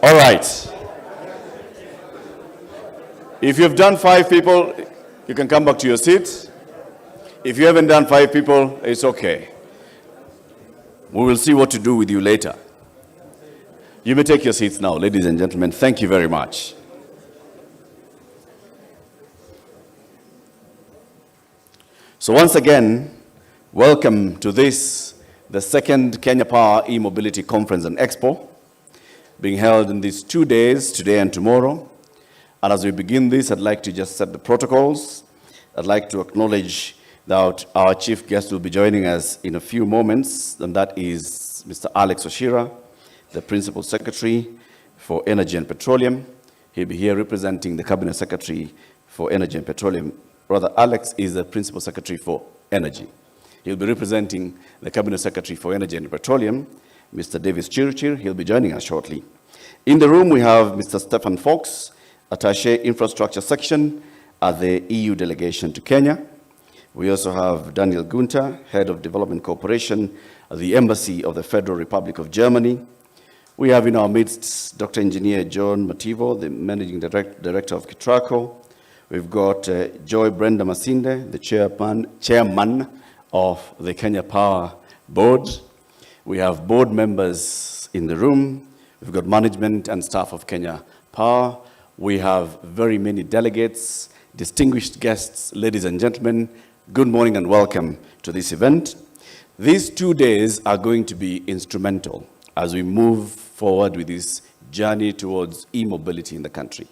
All right. If you've done 5 people, you can come back to your seats. If you haven't done 5 people, it's okay. We will see what to do with you later. You may take your seats now, ladies and gentlemen. Thank you very much. So once again, welcome to this, the second Kenya Power E-Mobility Conference and Expo, being held in these 2 days, today and tomorrow. And as we begin this, I'd like to just set the protocols. I'd like to acknowledge that our chief guest will be joining us in a few moments, and that is Mr. Alex Oshira, the Principal Secretary for Energy and Petroleum. He'll be here representing the Cabinet Secretary for Energy and Petroleum. Rather, Alex is the Principal Secretary for Energy. He'll be representing the Cabinet Secretary for Energy and Petroleum, Mr. Davis Chirchir. He'll be joining us shortly. In the room, we have Mr. Stephen Fox, Attaché Infrastructure Section at the EU Delegation to Kenya. We also have Daniel Gunter, Head of Development Cooperation at the Embassy of the Federal Republic of Germany. We have in our midst Dr. Engineer John Mativo, the Managing Director of Kitraco. We've got Joy Brenda Masinde, the Chairman of the Kenya Power Board. We have board members in the room. We've got management and staff of Kenya Power. We have very many delegates, distinguished guests, ladies and gentlemen. Good morning and welcome to this event. These 2 days are going to be instrumental as we move forward with this journey towards e-mobility in the country.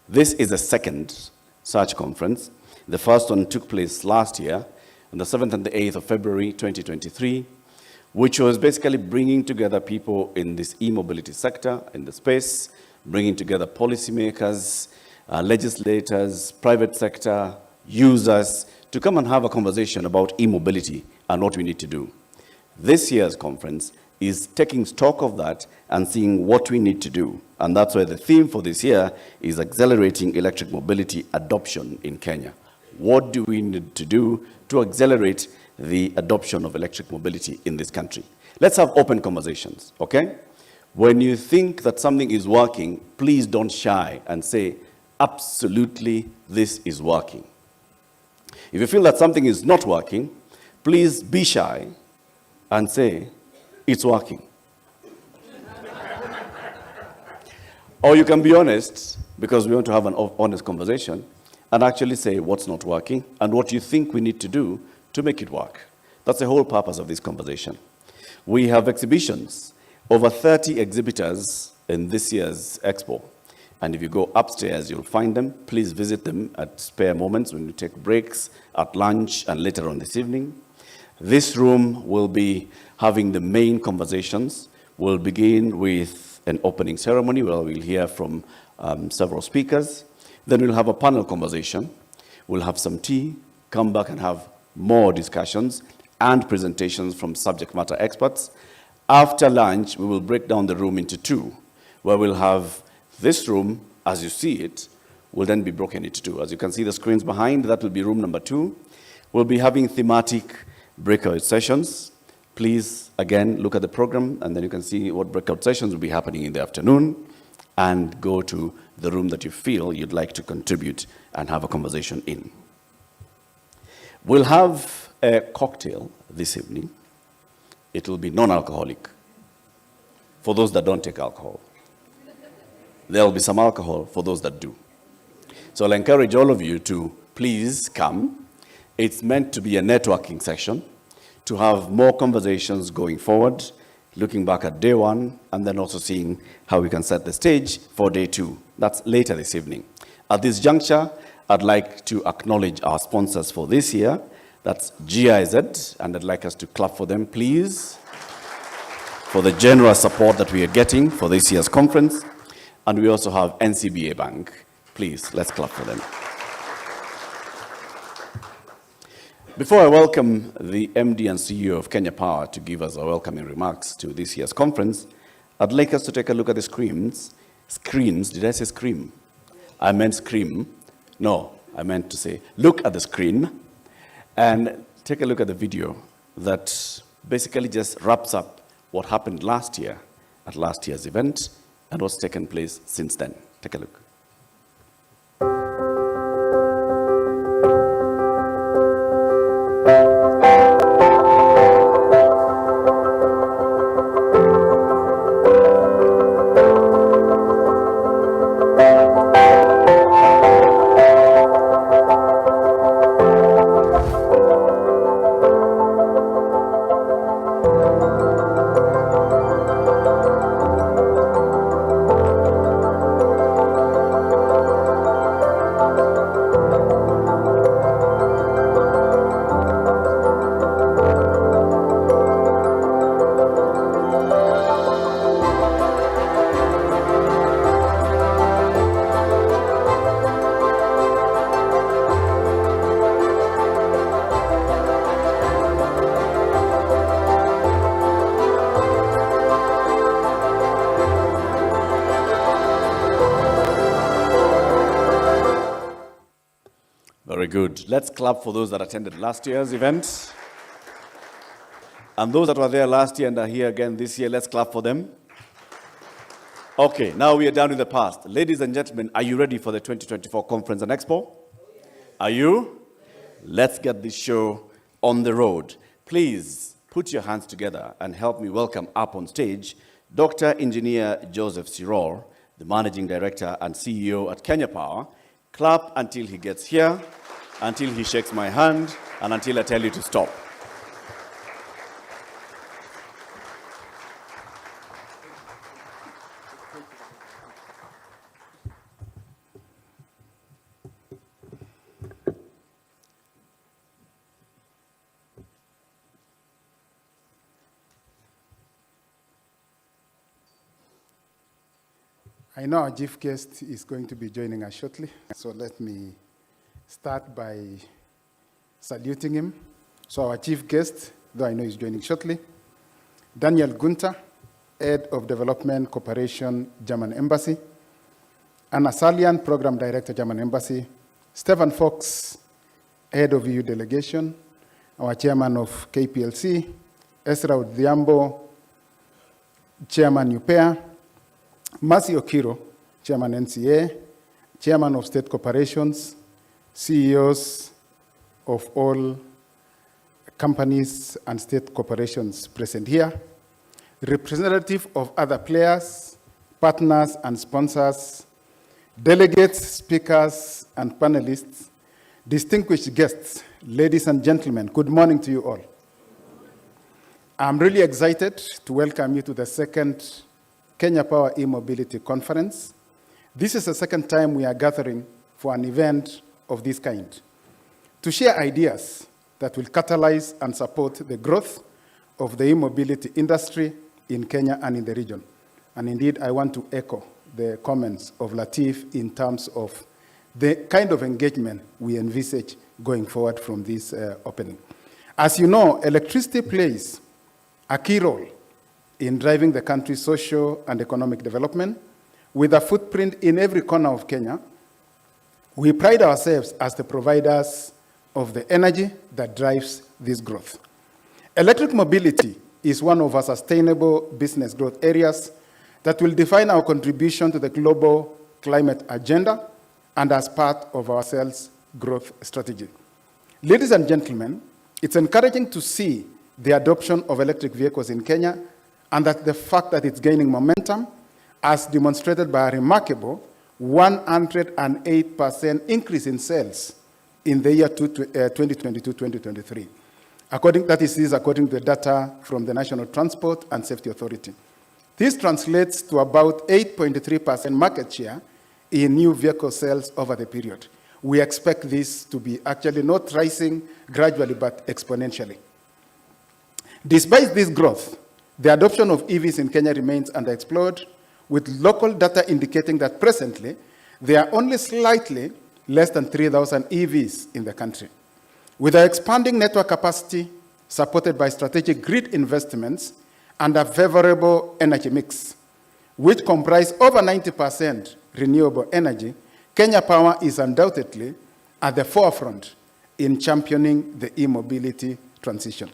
This is the second such conference. The first one took place last year on the 7th and the 8th of February 2023, which was basically bringing together people in this e-mobility sector, in the space, bringing together policymakers, legislators, private sector, users, to come and have a conversation about e-mobility and what we need to do. This year's conference is taking stock of that and seeing what we need to do. And that's why the theme for this year is accelerating electric mobility adoption in Kenya. What do we need to do to accelerate the adoption of electric mobility in this country? Let's have open conversations, okay? When you think that something is working, please don't shy and say, absolutely, this is working. If you feel that something is not working, please be shy and say, it's working. Or you can be honest, because we want to have an honest conversation, and actually say what's not working and what you think we need to do to make it work. That's the whole purpose of this conversation. We have exhibitions, over 30 exhibitors in this year's expo. And if you go upstairs, you'll find them. Please visit them at spare moments when you take breaks, at lunch, and later on this evening. This room will be having the main conversations. We'll begin with an opening ceremony where we'll hear from several speakers. Then we'll have a panel conversation. We'll have some tea, come back and have more discussions and presentations from subject matter experts. After lunch, we will break down the room into 2, where we'll have this room, as you see it, will then be broken into 2. As you can see the screens behind, that will be room number 2. We'll be having thematic breakout sessions. Please, again, look at the program, and then you can see what breakout sessions will be happening in the afternoon, and go to the room that you feel you'd like to contribute and have a conversation in. We'll have a cocktail this evening. It will be non-alcoholic for those that don't take alcohol. There will be some alcohol for those that do. So I'll encourage all of you to please come. It's meant to be a networking session, to have more conversations going forward, looking back at day 1, and then also seeing how we can set the stage for day 2. That's later this evening. At this juncture, I'd like to acknowledge our sponsors for this year. That's GIZ, and I'd like us to clap for them, please, for the generous support that we are getting for this year's conference. And we also have NCBA Bank. Please, let's clap for them. Before I welcome the MD and CEO of Kenya Power to give us a welcoming remarks to this year's conference, I'd like us to take a look at the screens. Screens, did I say scream? I meant scream. No, I meant to say, look at the screen and take a look at the video that basically just wraps up what happened last year at last year's event and what's taken place since then. Take a look. Very good. Let's clap for those that attended last year's event. And those that were there last year and are here again this year, let's clap for them. Okay, now we are down in the past. Ladies and gentlemen, are you ready for the 2024 Conference and Expo? Are you? Let's get this show on the road. Please put your hands together and help me welcome up on stage Dr. Engineer Joseph Siror, the Managing Director and CEO at Kenya Power. Clap until he gets here, until he shakes my hand, and until I tell you to stop. I know our chief guest is going to be joining us shortly, so let me start by saluting him. So our chief guest, though I know he's joining shortly, Daniel Gunther, Head of Development Cooperation, German Embassy, Anna Salian, Program Director, German Embassy, Stefan Fox, Head of EU Delegation, our Chairman of KPLC, Ezra Odhiambo, Chairman UPEA, Mercy Okiro, Chairman NCA, Chairman of State Corporations, CEOs of all companies and state corporations present here, representative of other players, partners and sponsors, delegates, speakers, and panelists, distinguished guests, ladies and gentlemen, good morning to you all. I'm really excited to welcome you to the second Kenya Power E-Mobility Conference. This is the second time we are gathering for an event of this kind to share ideas that will catalyze and support the growth of the e-mobility industry in Kenya and in the region. And indeed, I want to echo the comments of Latif in terms of the kind of engagement we envisage going forward from this opening. As you know, electricity plays a key role in driving the country's social and economic development. With a footprint in every corner of Kenya, we pride ourselves as the providers of the energy that drives this growth. Electric mobility is one of our sustainable business growth areas that will define our contribution to the global climate agenda and as part of our sales growth strategy. Ladies and gentlemen, it's encouraging to see the adoption of electric vehicles in Kenya, and that the fact that it's gaining momentum, as demonstrated by a remarkable 108% increase in sales in the year 2022-2023. That is according to the data from the National Transport and Safety Authority. This translates to about 8.3% market share in new vehicle sales over the period. We expect this to be actually not rising gradually, but exponentially. Despite this growth, the adoption of EVs in Kenya remains underexplored, with local data indicating that presently there are only slightly less than 3,000 EVs in the country. With our expanding network capacity, supported by strategic grid investments and a favorable energy mix, which comprise over 90% renewable energy, Kenya Power is undoubtedly at the forefront in championing the e-mobility transition.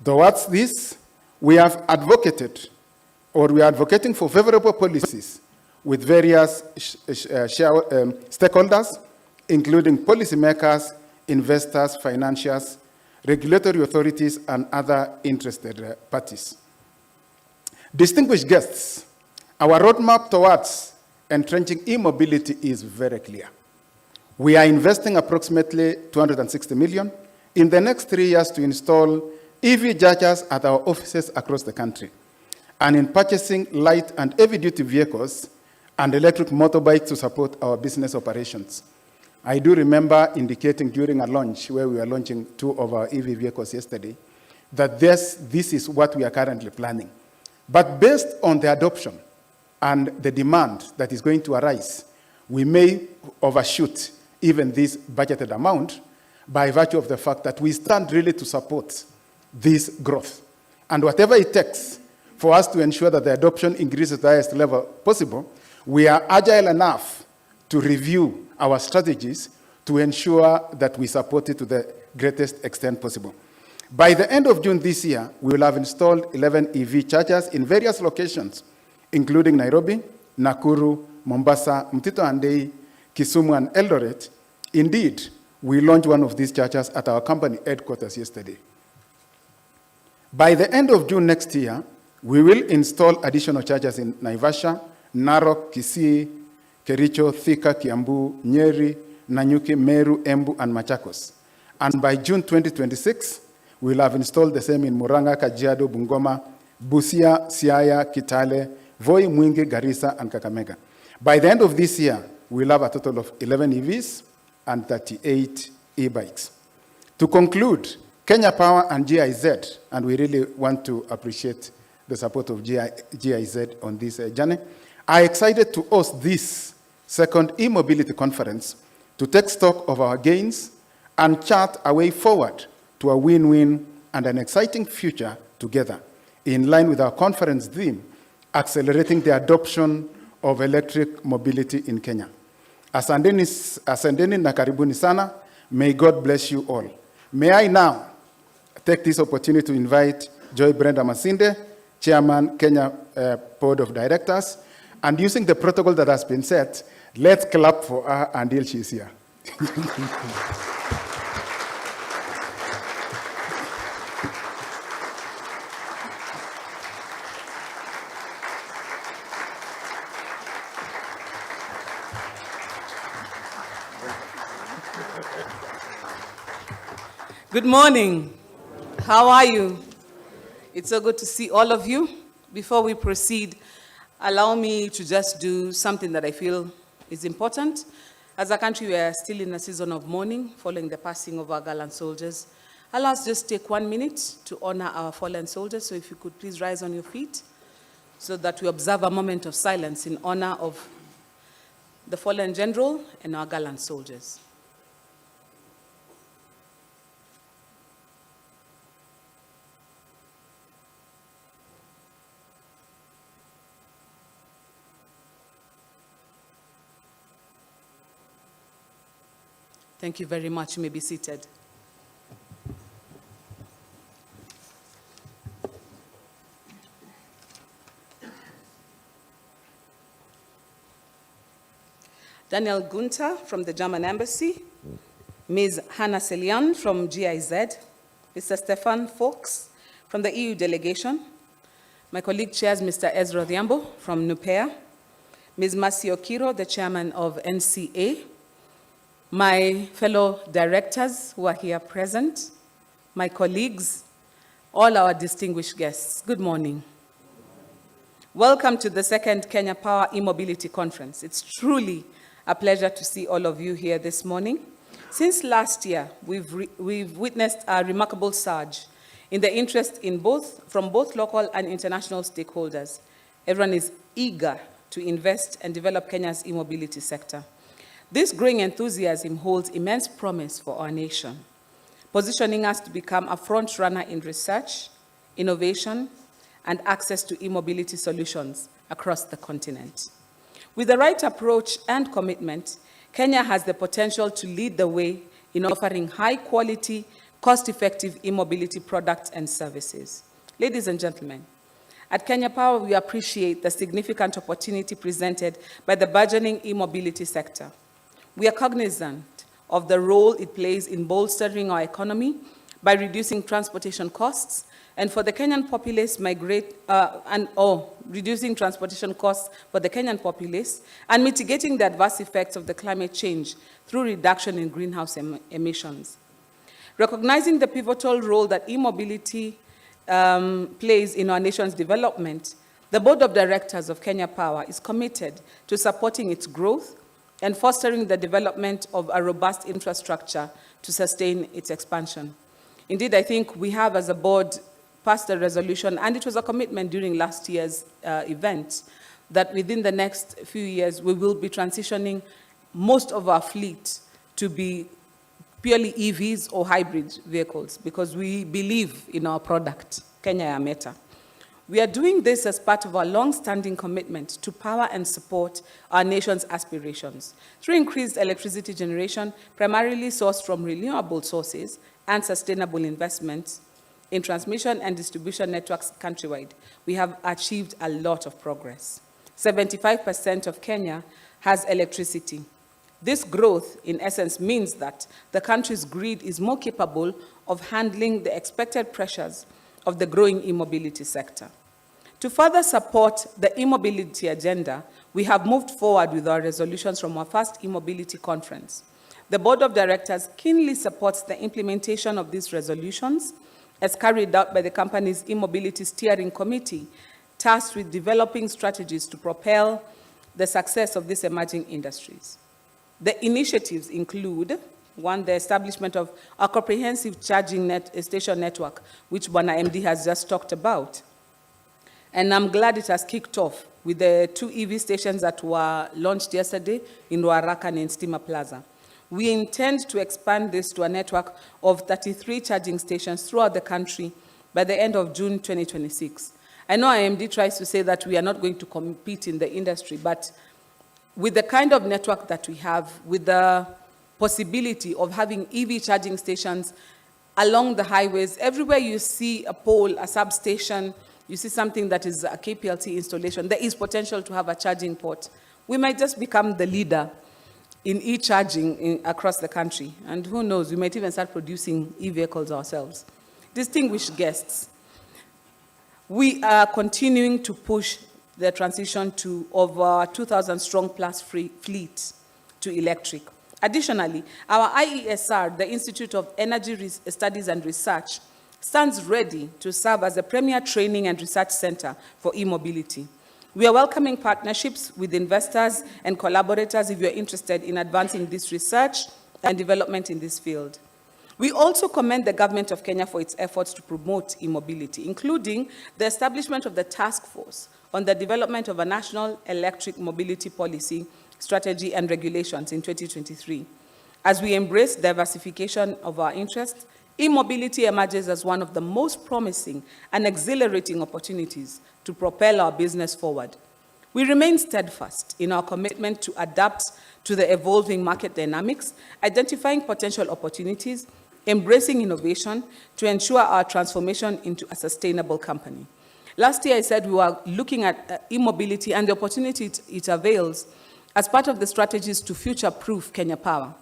Towards this, we have advocated or we are advocating for favorable policies with various stakeholders, including policymakers, investors, financiers, regulatory authorities, and other interested parties. Distinguished guests, our roadmap towards entrenching e-mobility is very clear. We are investing approximately 260 million in the next 3 years to install EV chargers at our offices across the country, and in purchasing light and heavy-duty vehicles and electric motorbikes to support our business operations. I do remember indicating during a launch where we were launching 2 of our EV vehicles yesterday that this is what we are currently planning. But based on the adoption and the demand that is going to arise, we may overshoot even this budgeted amount by virtue of the fact that we stand really to support this growth. And whatever it takes for us to ensure that the adoption increases to the highest level possible, we are agile enough to review our strategies to ensure that we support it to the greatest extent possible. By the end of June this year, we will have installed 11 EV chargers in various locations, including Nairobi, Nakuru, Mombasa, Mtito Andei, Kisumu, and Eldoret. Indeed, we launched one of these chargers at our company headquarters yesterday. By the end of June next year, we will install additional chargers in Naivasha, Narok, Kisii, Kericho, Thika, Kiambu, Nyeri, Nanyuki, Meru, Embu, and Machakos. And by June 2026, we'll have installed the same in Murang'a, Kajiado, Bungoma, Busia, Siaya, Kitale, Voi, Mwingi, Garissa, and Kakamega. By the end of this year, we'll have a total of 11 EVs and 38 e-bikes. To conclude, Kenya Power and GIZ, and we really want to appreciate the support of GIZ on this journey, are excited to host this second e-mobility conference to take stock of our gains and chart a way forward to a win-win and an exciting future together, in line with our conference theme, accelerating the adoption of electric mobility in Kenya. Asanteni na karibuni sana. May God bless you all. May I now take this opportunity to invite Joy Brenda Masinde, Chairman, Kenya Board of Directors, and using the protocol that has been set, let's clap for her until she's here. Good morning. How are you? It's so good to see all of you. Before we proceed, allow me to just do something that I feel is important. As a country, we are still in a season of mourning following the passing of our gallant soldiers. Allow us just take 1 minute to honor our fallen soldiers. So if you could please rise on your feet so that we observe a moment of silence in honor of the fallen general and our gallant soldiers. Thank you very much. You may be seated. Daniel Gunther from the German Embassy, Ms. Hannah Selian from GIZ, Mr. Stefan Fox from the EU delegation, my colleague chairs Mr. Ezra Odhiambo from NUPEA, Ms. Mercy Okiro, the chairman of NCA, my fellow directors who are here present, my colleagues, all our distinguished guests, good morning. Welcome to the second Kenya Power e-mobility conference. It's truly a pleasure to see all of you here this morning. Since last year, we've witnessed a remarkable surge in the interest from both local and international stakeholders. Everyone is eager to invest and develop Kenya's e-mobility sector. This growing enthusiasm holds immense promise for our nation, positioning us to become a front runner in research, innovation, and access to e-mobility solutions across the continent. With the right approach and commitment, Kenya has the potential to lead the way in offering high-quality, cost-effective e-mobility products and services. Ladies and gentlemen, At Kenya Power, we appreciate the significant opportunity presented by the burgeoning e-mobility sector. We are cognizant of the role it plays in bolstering our economy by reducing transportation costs, and for the Kenyan populace reducing transportation costs for the Kenyan populace, and mitigating the adverse effects of the climate change through reduction in greenhouse emissions. Recognizing the pivotal role that e-mobility plays in our nation's development, the Board of Directors of Kenya Power is committed to supporting its growth and fostering the development of a robust infrastructure to sustain its expansion. Indeed, I think we have, as a board, passed a resolution, and it was a commitment during last year's event, that within the next few years, we will be transitioning most of our fleet to be purely EVs or hybrid vehicles, because we believe in our product, Kenya ya Meta. We are doing this as part of our long-standing commitment to power and support our nation's aspirations through increased electricity generation, primarily sourced from renewable sources, and sustainable investments in transmission and distribution networks countrywide. We have achieved a lot of progress. 75% of Kenya has electricity. This growth, in essence, means that the country's grid is more capable of handling the expected pressures of the growing e-mobility sector. To further support the e-mobility agenda, we have moved forward with our resolutions from our first e-mobility conference. The Board of Directors keenly supports the implementation of these resolutions as carried out by the company's e-mobility steering committee, tasked with developing strategies to propel the success of these emerging industries. The initiatives include, one, the establishment of a comprehensive charging station network, which Bwana MD has just talked about. And I'm glad it has kicked off with the 2 EV stations that were launched yesterday in Ruaraka and in Stima Plaza. We intend to expand this to a network of 33 charging stations throughout the country by the end of June 2026. I know IMD tries to say that we are not going to compete in the industry, but with the kind of network that we have, with the possibility of having EV charging stations along the highways, everywhere you see a pole, a substation, you see something that is a KPLC installation, there is potential to have a charging port. We might just become the leader in e-charging across the country. And who knows, we might even start producing e-vehicles ourselves. Distinguished guests, we are continuing to push the transition to over 2,000 strong plus fleet to electric. Additionally, our IESR, the Institute of Energy Studies and Research, stands ready to serve as a premier training and research center for e-mobility. We are welcoming partnerships with investors and collaborators if you're interested in advancing this research and development in this field. We also commend the government of Kenya for its efforts to promote e-mobility, including the establishment of the task force on the development of a national electric mobility policy, strategy, and regulations in 2023. As we embrace diversification of our interests, e-mobility emerges as one of the most promising and exhilarating opportunities to propel our business forward. We remain steadfast in our commitment to adapt to the evolving market dynamics, identifying potential opportunities, embracing innovation to ensure our transformation into a sustainable company. Last year, I said we were looking at e-mobility and the opportunity it avails as part of the strategies to future-proof Kenya Power.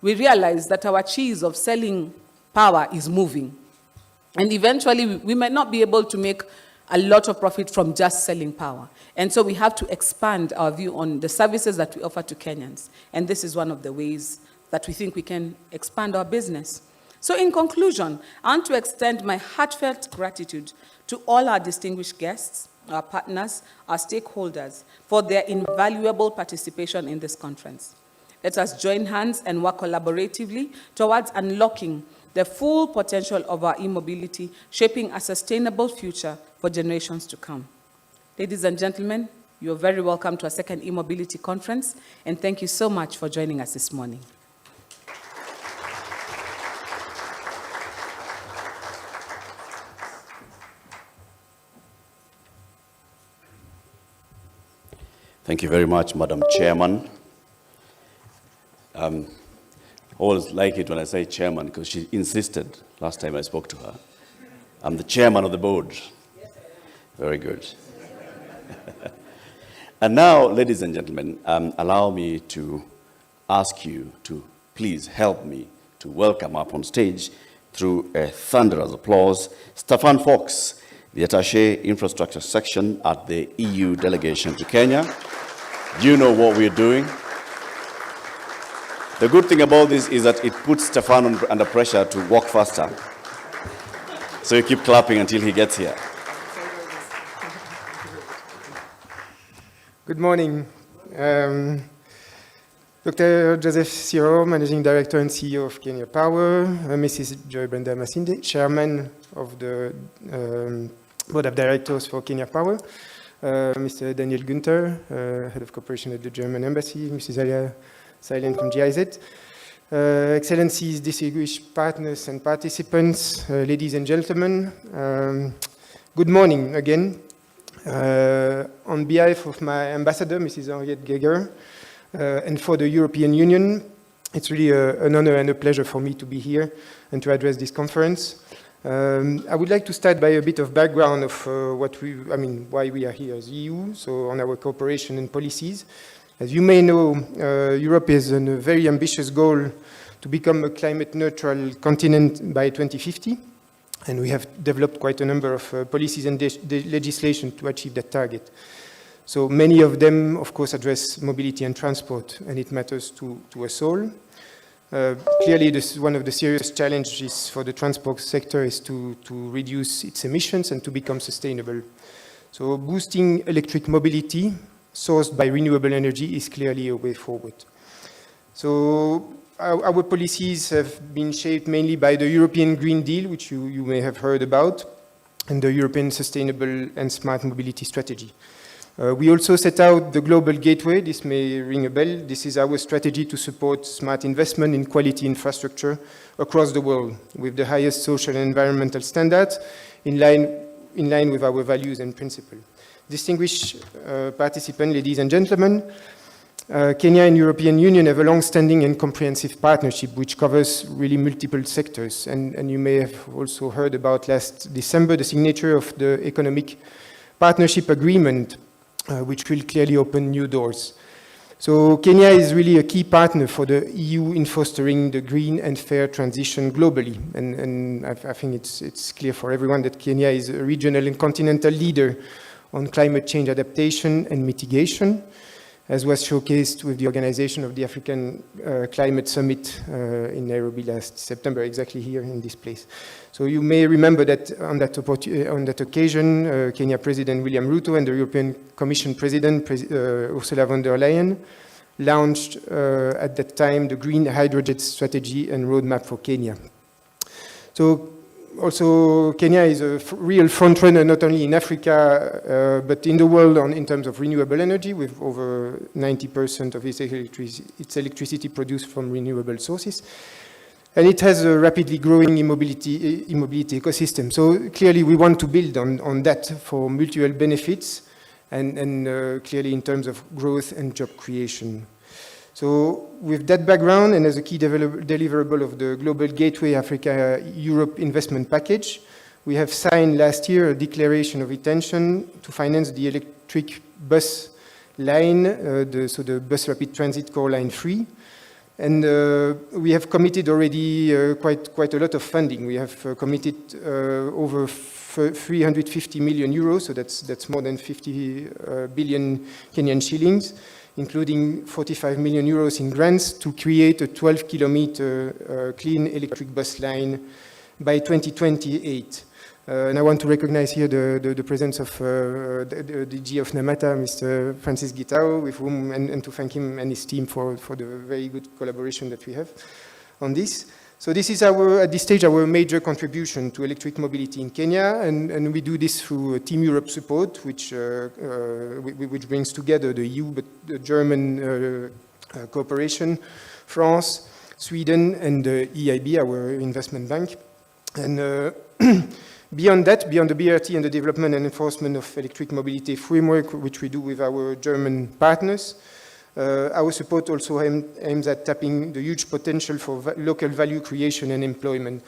We realized that our cheese of selling power is moving. And eventually, we might not be able to make a lot of profit from just selling power. And so we have to expand our view on the services that we offer to Kenyans. And this is one of the ways that we think we can expand our business. So in conclusion, I want to extend my heartfelt gratitude to all our distinguished guests, our partners, our stakeholders, for their invaluable participation in this conference. Let us join hands and work collaboratively towards unlocking the full potential of our e-mobility, shaping a sustainable future for generations to come. Ladies and gentlemen, you're very welcome to our second e-mobility conference, and thank you so much for joining us this morning. Thank you very much, Madam Chairman. I always like it when I say chairman because she insisted last time I spoke to her. I'm the chairman of the board. Very good. And now, ladies and gentlemen, allow me to ask you to please help me to welcome up on stage through a thunderous applause, Stefan Fox, the Attaché Infrastructure Section at the EU delegation to Kenya. Do you know what we're doing? The good thing about this is that it puts Stefan under pressure to walk faster. So you keep clapping until he gets here. Good morning. Dr. Joseph Siro, Managing Director and CEO of Kenya Power, Mrs. Joy Brenda Masinde, Chairman of the Board of Directors for Kenya Power, Mr. Daniel Günther, Head of Cooperation at the German Embassy, Mrs. Alia Silent from GIZ, Excellencies, distinguished partners and participants, ladies and gentlemen, good morning again. On behalf of my ambassador, Mrs. Henriette Geiger, and for the European Union, it's really an honor and a pleasure for me to be here and to address this conference. I would like to start by a bit of background of why we are here as EU, so on our cooperation and policies. As you may know, Europe has a very ambitious goal to become a climate neutral continent by 2050. And we have developed quite a number of policies and legislation to achieve that target. So many of them, of course, address mobility and transport, and it matters to us all. Clearly, one of the serious challenges for the transport sector is to reduce its emissions and to become sustainable. So boosting electric mobility sourced by renewable energy is clearly a way forward. So our policies have been shaped mainly by the European Green Deal, which you may have heard about, and the European Sustainable and Smart Mobility Strategy. We also set out the Global Gateway. This may ring a bell. This is our strategy to support smart investment in quality infrastructure across the world with the highest social and environmental standards in line with our values and principles. Distinguished participants, ladies and gentlemen, Kenya and European Union have a long-standing and comprehensive partnership which covers really multiple sectors. And you may have also heard about last December the signature of the Economic Partnership Agreement, which will clearly open new doors. So Kenya is really a key partner for the EU in fostering the green and fair transition globally. And I think it's clear for everyone that Kenya is a regional and continental leader on climate change adaptation and mitigation, as was showcased with the organization of the African Climate Summit in Nairobi last September, exactly here in this place. So you may remember that on that occasion, Kenya President William Ruto and the European Commission President Ursula von der Leyen launched at that time the Green Hydrogen Strategy and Roadmap for Kenya. So also, Kenya is a real frontrunner not only in Africa, but in the world in terms of renewable energy, with over 90% of its electricity produced from renewable sources. And it has a rapidly growing e-mobility ecosystem. So clearly we want to build on that for mutual benefits and clearly in terms of growth and job creation. So with that background and as a key deliverable of the Global Gateway Africa-Europe investment package, we have signed last year a declaration of intention to finance the electric bus line, so the Bus Rapid Transit Core Line 3. And we have committed already quite a lot of funding. We have committed over 350 million euros, so that's more than 50 billion Kenyan shillings, including 45 million euros in grants to create a 12-kilometer clean electric bus line by 2028. And I want to recognize here the presence of the DG of Namata, Mr. Francis Gitao, with whom, and to thank him and his team for the very good collaboration that we have on this. So this is at this stage, our major contribution to electric mobility in Kenya, and we do this through Team Europe support, which brings together the EU, but the German cooperation, France, Sweden, and the EIB, our investment bank. And beyond that, beyond the BRT and the development and enforcement of electric mobility framework, which we do with our German partners, our support also aims at tapping the huge potential for local value creation and employment.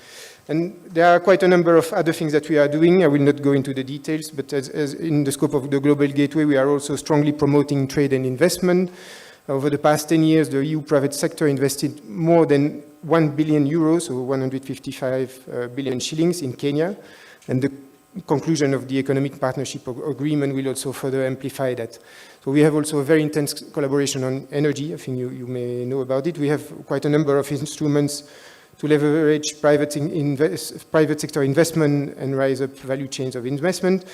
And there are quite a number of other things that we are doing. I will not go into the details, but as in the scope of the Global Gateway, we are also strongly promoting trade and investment. Over the past 10 years, the EU private sector invested more than 1 billion euros, so 155 billion shillings in Kenya. And the conclusion of the Economic Partnership Agreement will also further amplify that. So we have also a very intense collaboration on energy. I think you may know about it. We have quite a number of instruments to leverage private sector investment and rise up value chains of investment.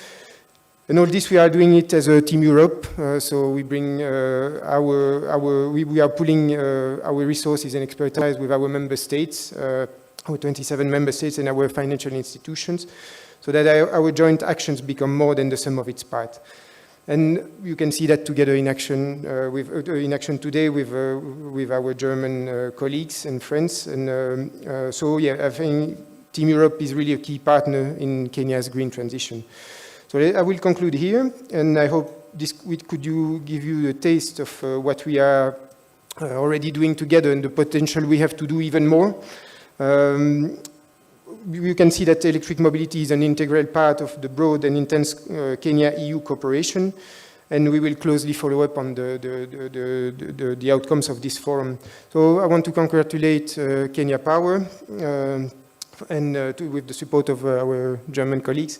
And all this, we are doing it as a Team Europe. So we bring we are pulling our resources and expertise with our member states, our 27 member states and our financial institutions, so that our joint actions become more than the sum of its parts. And you can see that together in action, today with our German colleagues and friends. And so, yeah, I think Team Europe is really a key partner in Kenya's green transition. So I will conclude here, and I hope this could give you a taste of what we are already doing together and the potential we have to do even more. You can see that electric mobility is an integral part of the broad and intense Kenya-EU cooperation, and we will closely follow up on the outcomes of this forum. So I want to congratulate Kenya Power and with the support of our German colleagues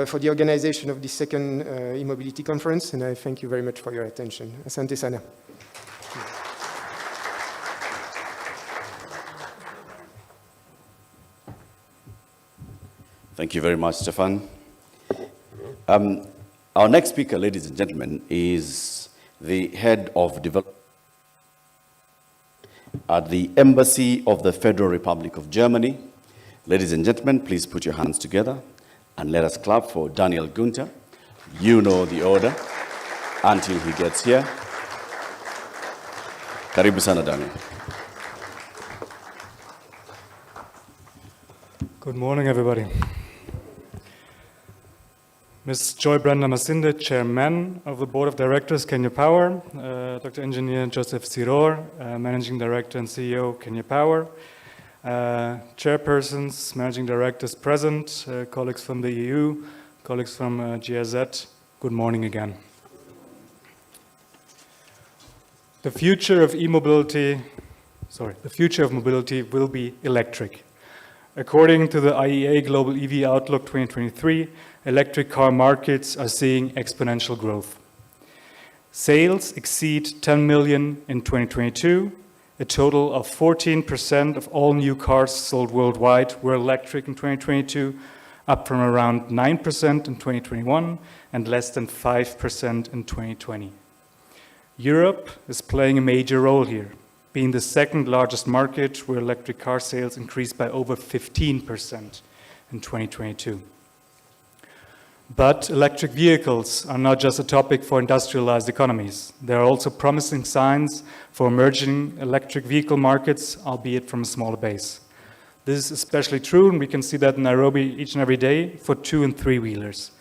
for the organization of this second e-mobility conference, and I thank you very much for your attention. Asante sana. Thank you very much, Stefan. Our next speaker, ladies and gentlemen, is the head of development at the Embassy of the Federal Republic of Germany. Ladies and gentlemen, please put your hands together and let us clap for Daniel Gunther. You know the order until he gets here. Karibu sana, Daniel. Good morning, everybody. Ms. Joy Brenda Masinde, Chairman of the Board of Directors, Kenya Power, Dr. Engineer Joseph Siror, Managing Director and CEO, Kenya Power, Chairpersons, Managing Directors present, colleagues from the EU, colleagues from GIZ, good morning again. The future of mobility will be electric. According to the IEA Global EV Outlook 2023, electric car markets are seeing exponential growth. Sales exceed 10 million in 2022. A total of 14% of all new cars sold worldwide were electric in 2022, up from around 9% in 2021 and less than 5% in 2020. Europe is playing a major role here, being the second largest market where electric car sales increased by over 15% in 2022. But electric vehicles are not just a topic for industrialized economies. There are also promising signs for emerging electric vehicle markets, albeit from a smaller base. This is especially true, and we can see that in Nairobi each and every day, for 2- and 3-wheelers.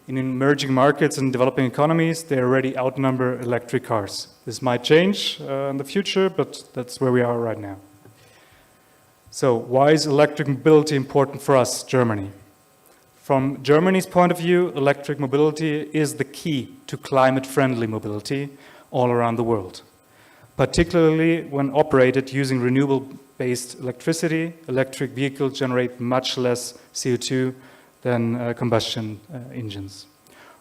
In emerging markets and developing economies, they already outnumber electric cars. This might change in the future, but that's where we are right now. So why is electric mobility important for us, Germany? From Germany's point of view, electric mobility is the key to climate-friendly mobility all around the world. Particularly when operated using renewable-based electricity, electric vehicles generate much less CO2 than combustion engines.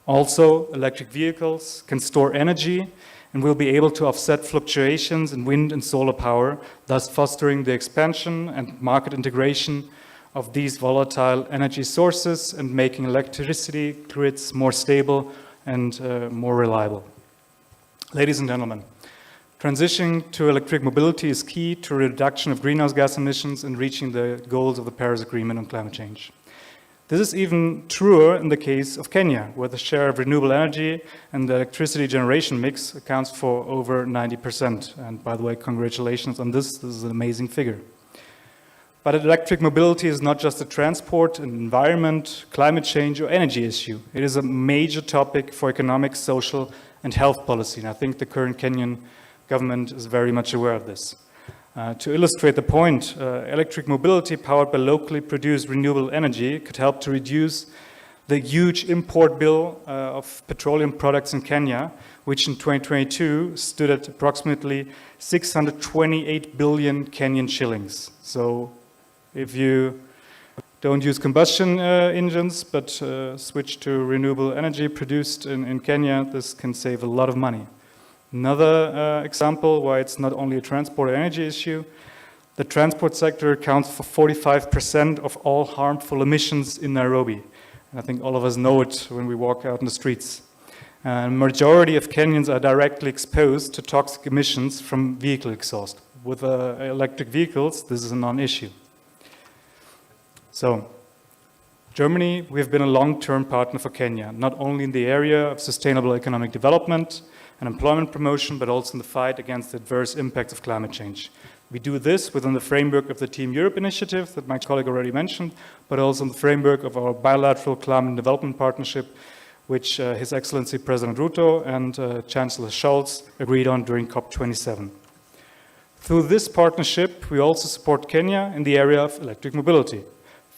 Also, electric vehicles can store energy and will be able to offset fluctuations in wind and solar power, thus fostering the expansion and market integration of these volatile energy sources and making electricity grids more stable and more reliable. Ladies and gentlemen, transitioning to electric mobility is key to reduction of greenhouse gas emissions and reaching the goals of the Paris Agreement on climate change. This is even truer in the case of Kenya, where the share of renewable energy and the electricity generation mix accounts for over 90%. And by the way, congratulations on this. This is an amazing figure. But electric mobility is not just a transport, an environment, climate change, or energy issue. It is a major topic for economic, social, and health policy. And I think the current Kenyan government is very much aware of this. To illustrate the point, electric mobility powered by locally produced renewable energy could help to reduce the huge import bill of petroleum products in Kenya, which in 2022 stood at approximately 628 billion Kenyan shillings. So if you don't use combustion engines, but switch to renewable energy produced in Kenya, this can save a lot of money. Another example why it's not only a transport or energy issue, the transport sector accounts for 45% of all harmful emissions in Nairobi. And I think all of us know it when we walk out in the streets. Majority of Kenyans are directly exposed to toxic emissions from vehicle exhaust. With electric vehicles, this is a non-issue. So, Germany, we have been a long-term partner for Kenya, not only in the area of sustainable economic development and employment promotion, but also in the fight against the adverse impacts of climate change. We do this within the framework of the Team Europe initiative that my colleague already mentioned, but also in the framework of our bilateral climate and development partnership, which His Excellency President Ruto and Chancellor Scholz agreed on during COP27. Through this partnership, we also support Kenya in the area of electric mobility.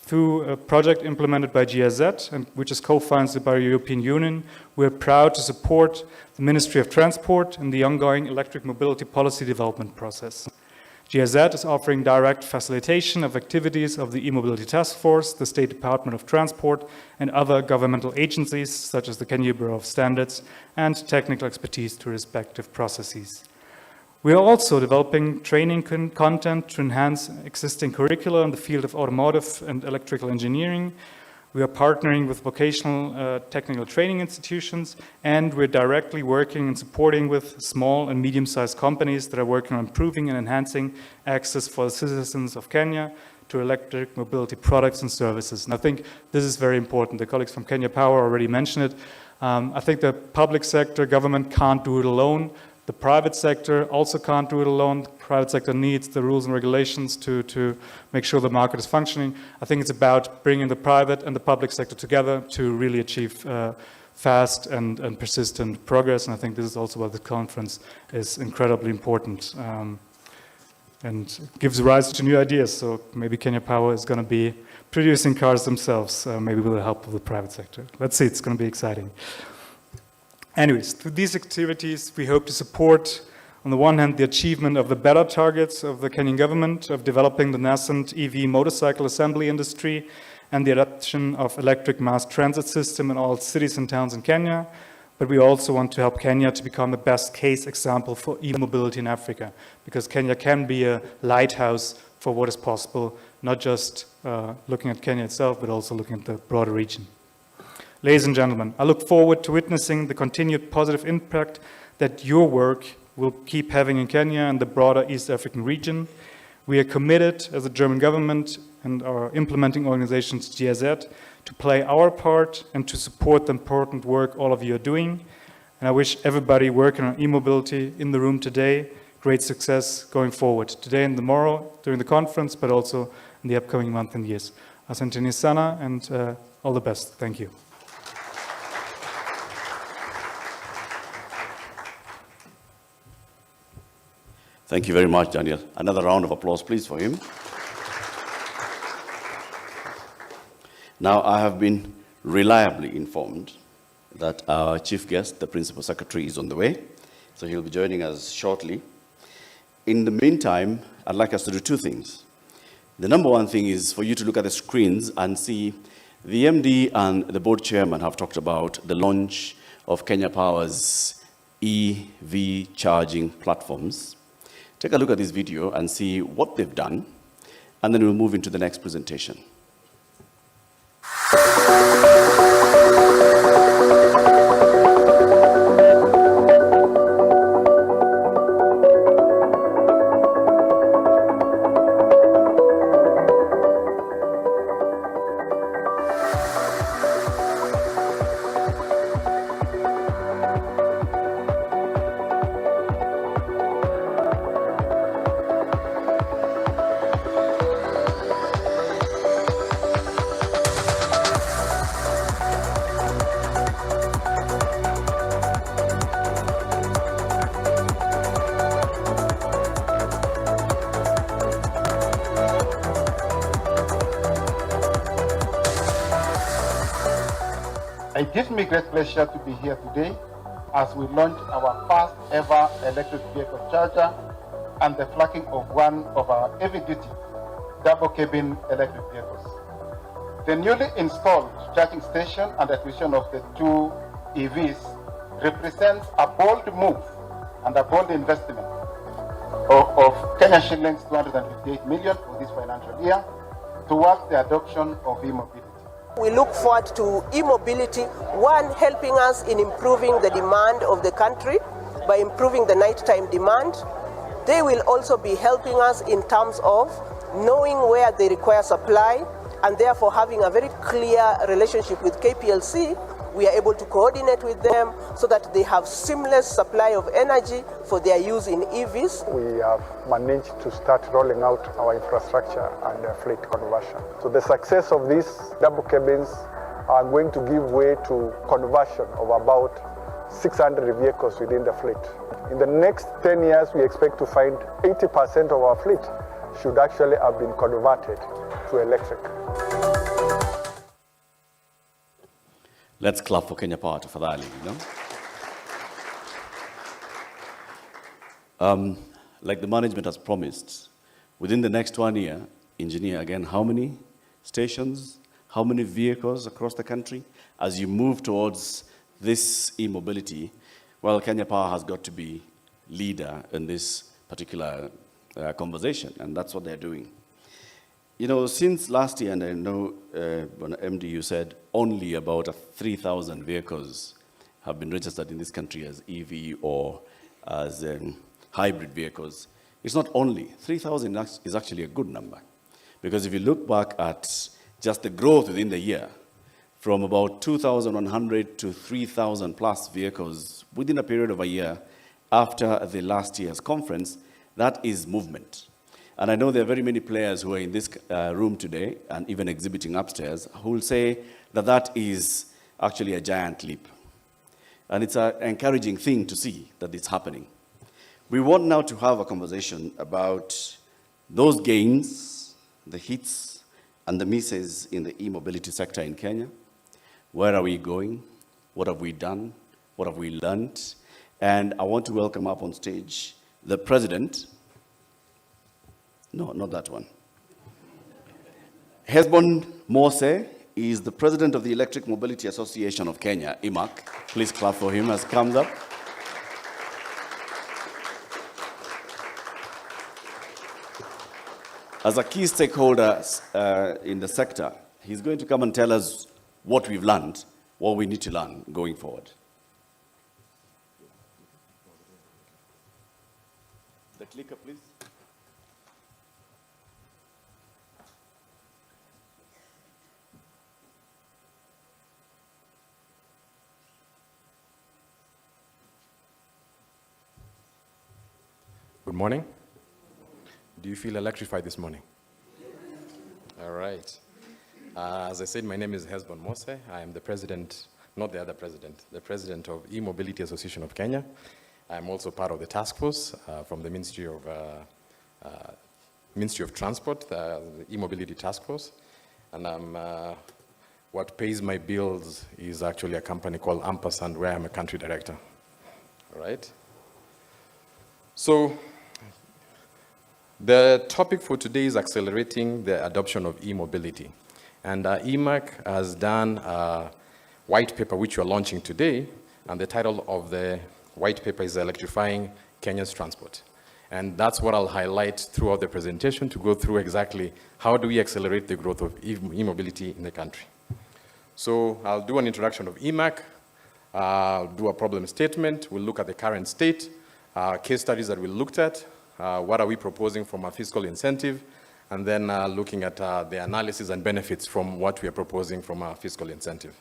Through a project implemented by GIZ, and which is co-financed by the European Union, we're proud to support the Ministry of Transport in the ongoing electric mobility policy development process. GIZ is offering direct facilitation of activities of the e-mobility task force, the State Department of Transport, and other governmental agencies, such as the Kenya Bureau of Standards, and technical expertise to respective processes. We are also developing training content to enhance existing curricula in the field of automotive and electrical engineering. We are partnering with vocational technical training institutions, and we're directly working and supporting with small and medium-sized companies that are working on improving and enhancing access for the citizens of Kenya to electric mobility products and services. And I think this is very important. The colleagues from Kenya Power already mentioned it. I think the public sector, government can't do it alone. The private sector also can't do it alone. The private sector needs the rules and regulations to make sure the market is functioning. I think it's about bringing the private and the public sector together to really achieve fast and persistent progress. And I think this is also why the conference is incredibly important and gives rise to new ideas. So maybe Kenya Power is going to be producing cars themselves, maybe with the help of the private sector. Let's see, it's going to be exciting. Anyways, through these activities, we hope to support, on the one hand, the achievement of the better targets of the Kenyan government of developing the nascent EV motorcycle assembly industry and the adoption of electric mass transit system in all cities and towns in Kenya. But we also want to help Kenya to become a best case example for e-mobility in Africa, because Kenya can be a lighthouse for what is possible, not just looking at Kenya itself, but also looking at the broader region. Ladies and gentlemen, I look forward to witnessing the continued positive impact that your work will keep having in Kenya and the broader East African region. We are committed as a German government and our implementing organizations GIZ to play our part and to support the important work all of you are doing. And I wish everybody working on e-mobility in the room today great success going forward, today and tomorrow during the conference, but also in the upcoming months and years. Asante sana and all the best. Thank you. Thank you very much, Daniel. Another round of applause, please, for him. Now, I have been reliably informed that our chief guest, the Principal Secretary, is on the way, so he'll be joining us shortly. In the meantime, I'd like us to do two things. The number one thing is for you to look at the screens and see the MD and the board chairman have talked about the launch of Kenya Power's EV charging platforms. Take a look at this video and see what they've done, and then we'll move into the next presentation. It gives me great pleasure to be here today as we launch our first ever electric vehicle charger and the flagging of one of our heavy-duty double cabin electric vehicles. The newly installed charging station and acquisition of the 2 EVs represents a bold move and a bold investment of Kenya shillings 258 million for this financial year towards the adoption of e-mobility. We look forward to e-mobility, one, helping us in improving the demand of the country by improving the nighttime demand. They will also be helping us in terms of knowing where they require supply, and therefore having a very clear relationship with KPLC. We are able to coordinate with them so that they have seamless supply of energy for their use in EVs. We have managed to start rolling out our infrastructure and fleet conversion. So the success of these double cabins are going to give way to conversion of about 600 vehicles within the fleet. In the next 10 years, we expect to find 80% of our fleet should actually have been converted to electric. Let's clap for Kenya Power tafadhali, like the management has promised, within the next 1 year, engineer again, how many stations, how many vehicles across the country? As you move towards this e-mobility, well, Kenya Power has got to be leader in this particular conversation, and that's what they're doing. You know, since last year, and I know, MD, you said only about 3,000 vehicles have been registered in this country as EV or as hybrid vehicles. It's not only. 3,000 is actually a good number. Because if you look back at just the growth within the year, from about 2,100 to 3,000 plus vehicles within a period of a year after the last year's conference, that is movement. And I know there are very many players who are in this room today and even exhibiting upstairs who will say that that is actually a giant leap. And it's an encouraging thing to see that it's happening. We want now to have a conversation about those gains, the hits, and the misses in the e-mobility sector in Kenya. Where are we going? What have we done? What have we learned? And I want to welcome up on stage the president. No, not that one. Hesbon Mose is the president of the Electric Mobility Association of Kenya, EMAC. Please clap for him as he comes up. As a key stakeholder in the sector, he's going to come and tell us what we've learned, what we need to learn going forward. The clicker, please. Good morning. Do you feel electrified this morning? All right. As I said, my name is Hesbon Mose. I am the president, not the other president, the president of E-Mobility Association of Kenya. I'm also part of the task force from the Ministry of Transport, the E-Mobility Task Force. And what pays my bills is actually a company called Ampersand, where I'm a country director. All right. So, the topic for today is accelerating the adoption of e-mobility. And EMAC has done a white paper which we're launching today, and the title of the white paper is Electrifying Kenya's Transport. And that's what I'll highlight throughout the presentation to go through exactly how do we accelerate the growth of e-mobility in the country. So I'll do an introduction of EMAC, I'll do a problem statement, we'll look at the current state, case studies that we looked at, what are we proposing from a fiscal incentive, and then looking at the analysis and benefits from what we are proposing from a fiscal incentive.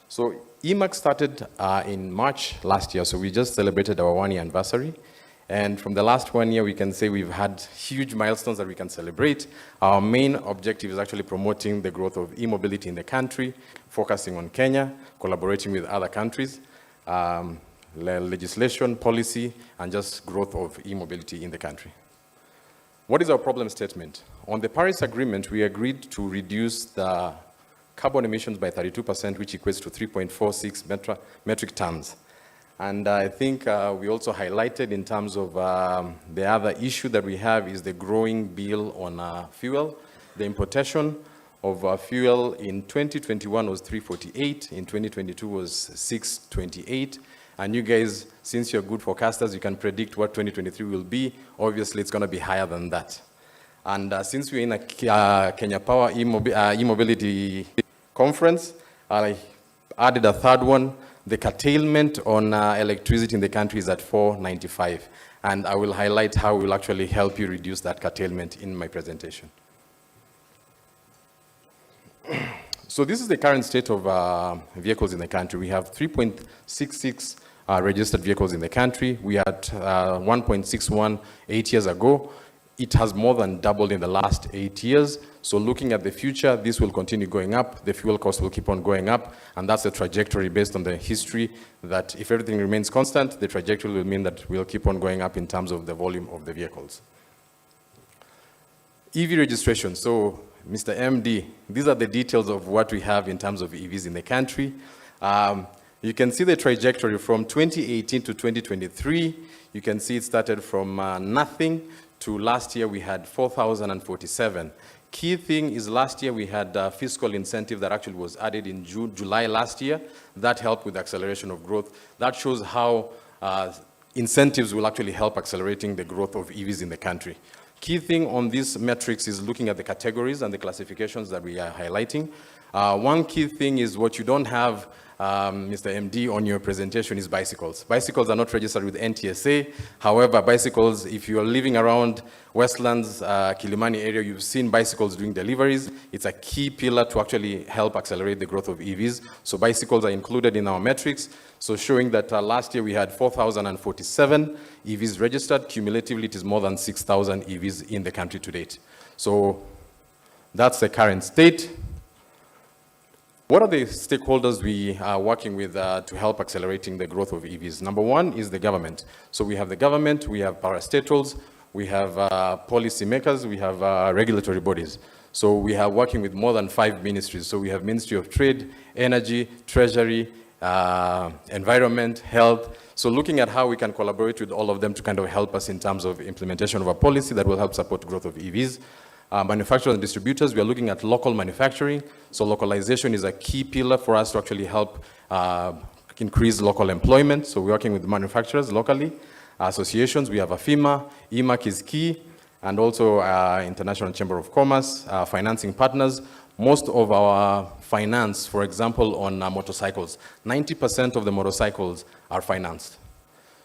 So EMAC started in March last year, so we just celebrated our 1-year anniversary. And from the last 1 year, we can say we've had huge milestones that we can celebrate. Our main objective is actually promoting the growth of e-mobility in the country, focusing on Kenya, collaborating with other countries, legislation, policy, and just growth of e-mobility in the country. What is our problem statement? On the Paris Agreement, we agreed to reduce the carbon emissions by 32%, which equates to 3.46 metric tons. And I think we also highlighted in terms of the other issue that we have is the growing bill on fuel. The importation of fuel in 2021 was 348, in 2022 was 628. And you guys, since you're good forecasters, you can predict what 2023 will be. Obviously, it's going to be higher than that. And since we're in a Kenya Power e-mobility conference, I added a third one. The curtailment on electricity in the country is at 495. And I will highlight how we'll actually help you reduce that curtailment in my presentation. So this is the current state of vehicles in the country. We have 3.66 registered vehicles in the country. We had 1.61 8 years ago. It has more than doubled in the last 8 years. So looking at the future, this will continue going up. The fuel cost will keep on going up. And that's the trajectory based on the history that if everything remains constant, the trajectory will mean that we'll keep on going up in terms of the volume of the vehicles. EV registration. So Mr. MD, these are the details of what we have in terms of EVs in the country. You can see the trajectory from 2018 to 2023. You can see it started from nothing to last year we had 4,047. Key thing is last year we had a fiscal incentive that actually was added in July last year. That helped with acceleration of growth. That shows how incentives will actually help accelerating the growth of EVs in the country. Key thing on these metrics is looking at the categories and the classifications that we are highlighting. One key thing is what you don't have, Mr. MD, on your presentation is bicycles. Bicycles are not registered with NTSA. However, bicycles, if you are living around Westlands, Kilimani area, you've seen bicycles doing deliveries. It's a key pillar to actually help accelerate the growth of EVs. So bicycles are included in our metrics. So showing that last year we had 4,047 EVs registered. Cumulatively, it is more than 6,000 EVs in the country to date. So that's the current state. What are the stakeholders we are working with to help accelerating the growth of EVs? Number one is the government. So we have the government, we have parastatals, we have policymakers, we have regulatory bodies. So we are working with more than 5 ministries. So we have Ministry of Trade, Energy, Treasury, Environment, Health. So looking at how we can collaborate with all of them to kind of help us in terms of implementation of a policy that will help support growth of EVs. Manufacturers and distributors, we are looking at local manufacturing. So localization is a key pillar for us to actually help increase local employment. So we're working with manufacturers locally. Associations, we have AFIMA, EMAC is key, and also International Chamber of Commerce, financing partners. Most of our finance, for example, on motorcycles, 90% of the motorcycles are financed.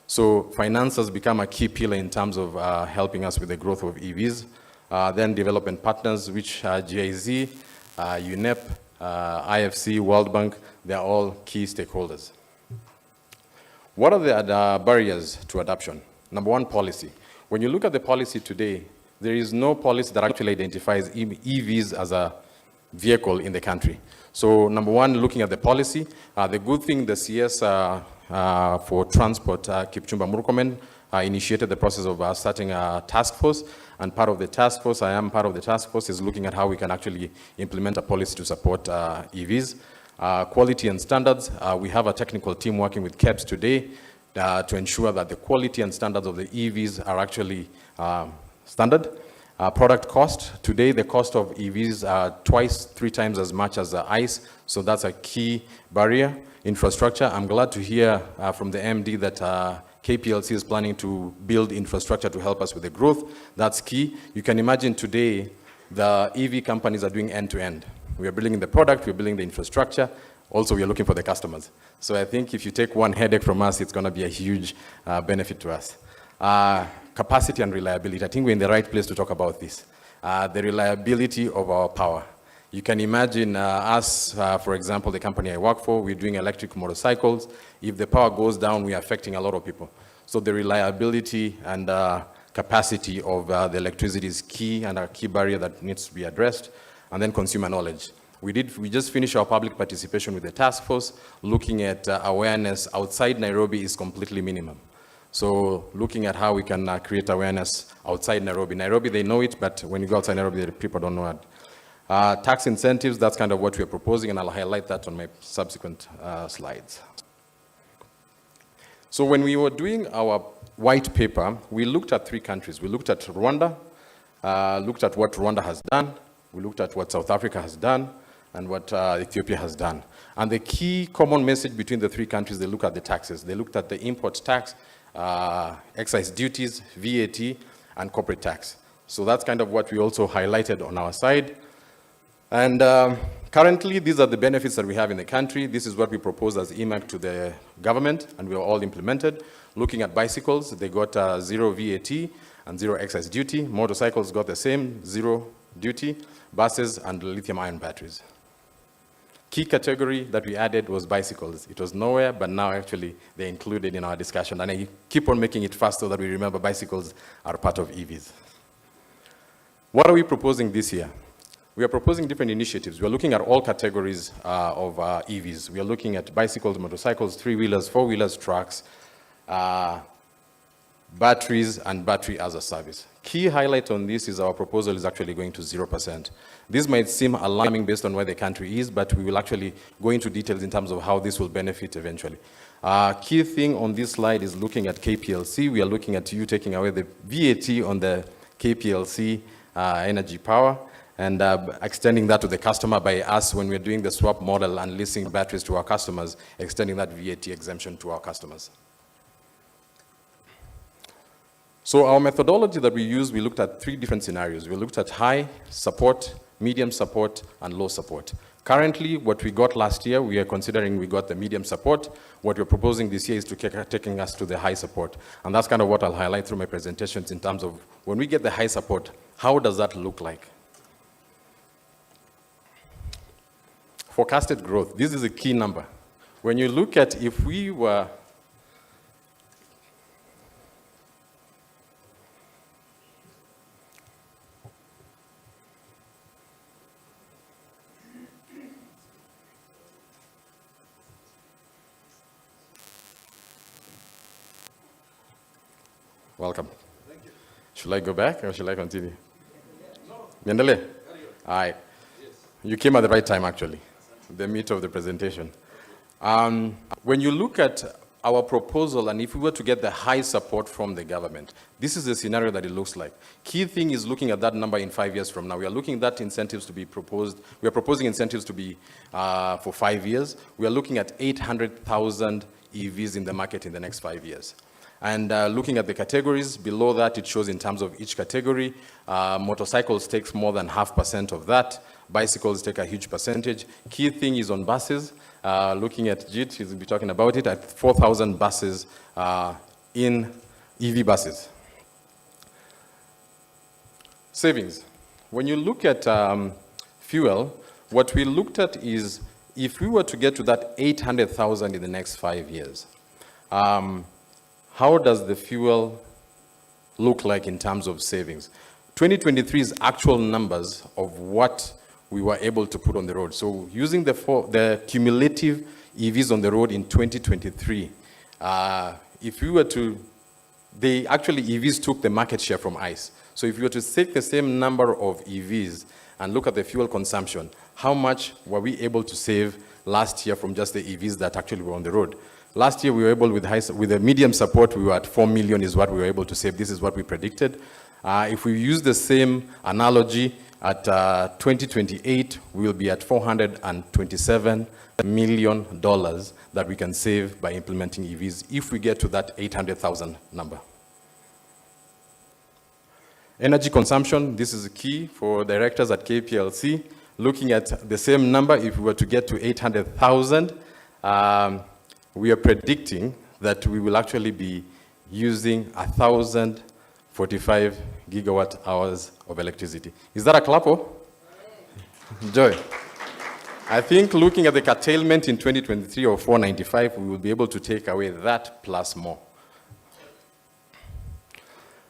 So finance has become a key pillar in terms of helping us with the growth of EVs. Then development partners, which are GIZ, UNEP, IFC, World Bank, they're all key stakeholders. What are the barriers to adoption? Number one, policy. When you look at the policy today, there is no policy that actually identifies EVs as a vehicle in the country. So number one, looking at the policy, the good thing the CS for transport, Kipchumba Murkomen, initiated the process of starting a task force. And part of the task force, I am part of the task force, is looking at how we can actually implement a policy to support EVs. Quality and standards, we have a technical team working with KEPS today to ensure that the quality and standards of the EVs are actually standard. Product cost, today the cost of EVs are 2-3 times as much as ICE, so that's a key barrier. Infrastructure, I'm glad to hear from the MD that KPLC is planning to build infrastructure to help us with the growth. That's key. You can imagine today, the EV companies are doing end-to-end. We are building the product, we're building the infrastructure. Also, we are looking for the customers. So I think if you take one headache from us, it's going to be a huge benefit to us. Capacity and reliability. I think we're in the right place to talk about this. The reliability of our power. You can imagine us, for example, the company I work for, we're doing electric motorcycles. If the power goes down, we're affecting a lot of people. So the reliability and capacity of the electricity is key and a key barrier that needs to be addressed. And then consumer knowledge. We just finished our public participation with the task force, looking at awareness outside Nairobi is completely minimum. So looking at how we can create awareness outside Nairobi. Nairobi, they know it, but when you go outside Nairobi, the people don't know it. Tax incentives, that's kind of what we're proposing, and I'll highlight that on my subsequent slides. So when we were doing our white paper, we looked at 3 countries. We looked at Rwanda, looked at what Rwanda has done, we looked at what South Africa has done, and what Ethiopia has done. And the key common message between the 3 countries, they look at the taxes. They looked at the import tax, excise duties, VAT, and corporate tax. So that's kind of what we also highlighted on our side. And currently, these are the benefits that we have in the country. This is what we propose as EMAC to the government, and we are all implemented. Looking at bicycles, they got 0 VAT and 0 excise duty. Motorcycles got the same, 0 duty. Buses and lithium-ion batteries. Key category that we added was bicycles. It was nowhere, but now actually they're included in our discussion. And I keep on making it fast so that we remember bicycles are part of EVs. What are we proposing this year? We are proposing different initiatives. We are looking at all categories of EVs. We are looking at bicycles, motorcycles, 3-wheelers, 4-wheelers, trucks, batteries, and battery as a service. Key highlight on this is our proposal is actually going to 0%. This might seem alarming based on where the country is, but we will actually go into details in terms of how this will benefit eventually. Key thing on this slide is looking at KPLC. We are looking at you taking away the VAT on the KPLC energy power, and extending that to the customer by us when we're doing the swap model and leasing batteries to our customers, extending that VAT exemption to our customers. So our methodology that we used, we looked at 3 different scenarios. We looked at high support, medium support, and low support. Currently, what we got last year, we are considering we got the medium support. What we're proposing this year is to taking us to the high support. And that's kind of what I'll highlight through my presentations in terms of when we get the high support, how does that look like? Forecasted growth, this is a key number. When you look at if we were welcome. Thank you. Should I go back or should I continue? No. All right. Yes. You came at the right time, actually, the meat of the presentation. When you look at our proposal, and if we were to get the high support from the government, this is the scenario that it looks like. Key thing is looking at that number in 5 years from now. We are looking at that incentives to be proposed. We are proposing incentives to be for 5 years. We are looking at 800,000 EVs in the market in the next 5 years. And looking at the categories, below that it shows in terms of each category. Motorcycles takes more than 0.5% of that. Bicycles take a huge percentage. Key thing is on buses. Looking at JIT, he'll be talking about it, at 4,000 buses in EV buses. Savings. When you look at fuel, what we looked at is if we were to get to that 800,000 in the next 5 years, how does the fuel look like in terms of savings? 2023's actual numbers of what we were able to put on the road. So using the cumulative EVs on the road in 2023, if we were to, EVs took the market share from ICE. So if you were to take the same number of EVs and look at the fuel consumption, how much were we able to save last year from just the EVs that actually were on the road? Last year, we were able, with the medium support, we were at 4 million is what we were able to save. This is what we predicted. If we use the same analogy, at 2028, we will be at $427 million that we can save by implementing EVs if we get to that 800,000 number. Energy consumption, this is key for directors at KPLC. Looking at the same number, if we were to get to 800,000, we are predicting that we will actually be using 1,045 gigawatt hours of electricity. Is that a clapo? Joy. I think looking at the curtailment in 2023 of 495, we will be able to take away that plus more.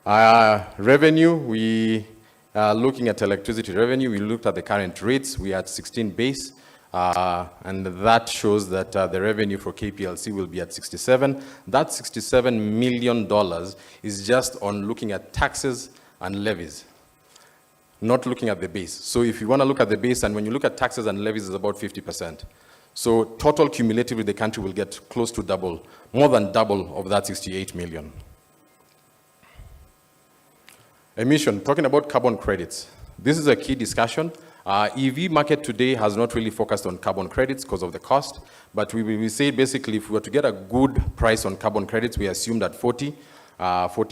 Revenue, we are looking at electricity revenue. We looked at the current rates. We are at 16 base. And that shows that the revenue for KPLC will be at 67. That $67 million is just on looking at taxes and levies. not looking at the base. So if you want to look at the base, and when you look at taxes and levies, it's about 50%. So total cumulatively, the country will get close to double, more than double of that 68 million. Emission, talking about carbon credits. This is a key discussion. EV market today has not really focused on carbon credits because of the cost, but we say basically if we were to get a good price on carbon credits, we assume that 40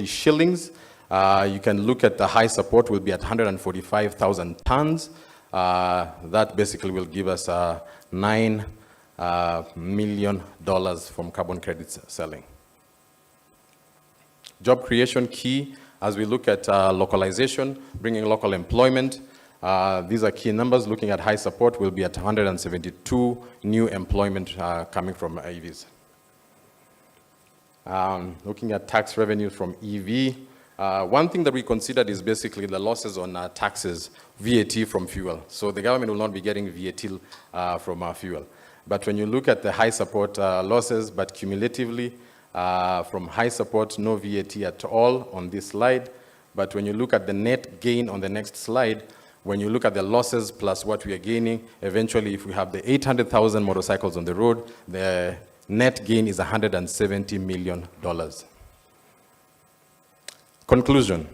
shillings. You can look at the high support will be at 145,000 tons. That basically will give us $9 million from carbon credits selling. Job creation key, as we look at localization, bringing local employment. These are key numbers. Looking at high support, will be at 172 new employment coming from EVs. Looking at tax revenue from EV, one thing that we considered is basically the losses on taxes, VAT from fuel. So the government will not be getting VAT from fuel. But when you look at the high support losses, but cumulatively, from high support, no VAT at all on this slide. But when you look at the net gain on the next slide, when you look at the losses plus what we are gaining, eventually if we have the 800,000 motorcycles on the road, the net gain is $170 million. Conclusion.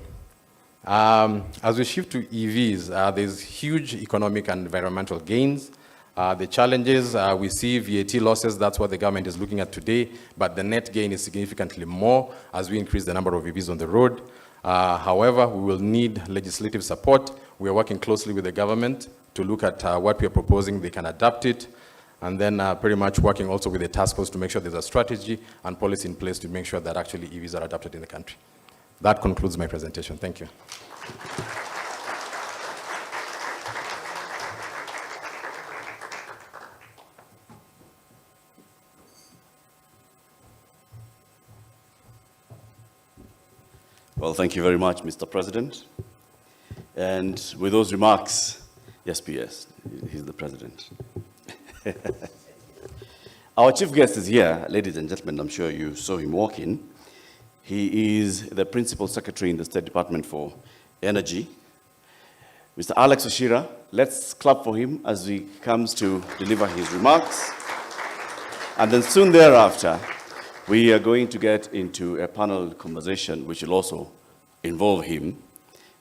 As we shift to EVs, there's huge economic and environmental gains. The challenges, we see VAT losses, that's what the government is looking at today, but the net gain is significantly more as we increase the number of EVs on the road. However, we will need legislative support. We are working closely with the government to look at what we are proposing, they can adapt it, and then pretty much working also with the task force to make sure there's a strategy and policy in place to make sure that actually EVs are adopted in the country. That concludes my presentation. Thank you. Well, thank you very much, Mr. President. And with those remarks, yes, PS, he's the president. Our chief guest is here, ladies and gentlemen. I'm sure you saw him walk in. He is the Principal Secretary in the State Department for Energy, Mr. Alex Oshira. Let's clap for him as he comes to deliver his remarks. And then soon thereafter, we are going to get into a panel conversation which will also involve him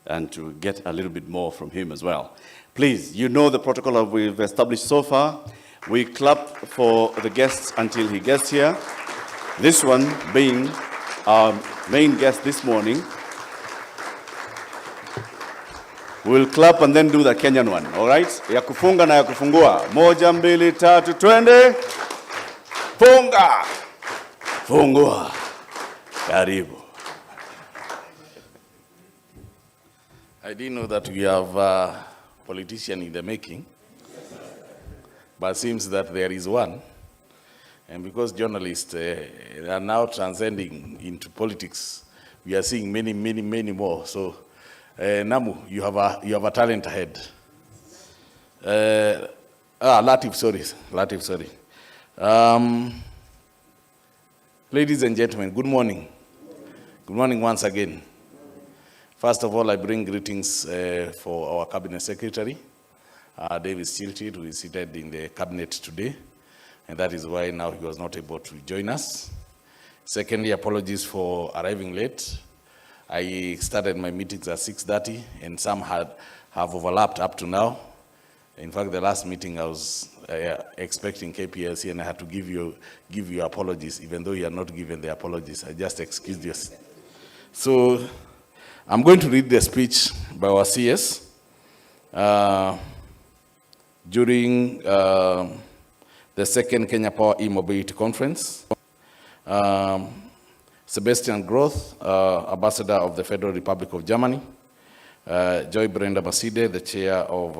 and to get a little bit more from him as well. Please, you know the protocol that we've established so far. We clap for the guests until he gets here. This one being our main guest this morning. We'll clap and then do the Kenyan one, all right? Ya kufunga na ya kufungua. Moja, mbili, tatu, twende. Funga. Fungua. Karibu. I didn't know that we have a politician in the making, but it seems that there is one. And because journalists are now transcending into politics, we are seeing many, many, many more. So, Namu, you have a talent ahead. Latif, sorry. Ladies and gentlemen, good morning. Good morning once again. First of all, I bring greetings for our Cabinet Secretary, David Stilted, who is seated in the Cabinet today, and that is why now he was not able to join us. Secondly, apologies for arriving late. I started my meetings at 6:30, and some have overlapped up to now. In fact, the last meeting I was expecting KPLC, and I had to give you apologies, even though you are not given the apologies. I just excused you. So I'm going to read the speech by our CS during the second Kenya Power E-Mobility Conference. Sebastian Groth, Ambassador of the Federal Republic of Germany. Joy Brenda Maside, the Chair of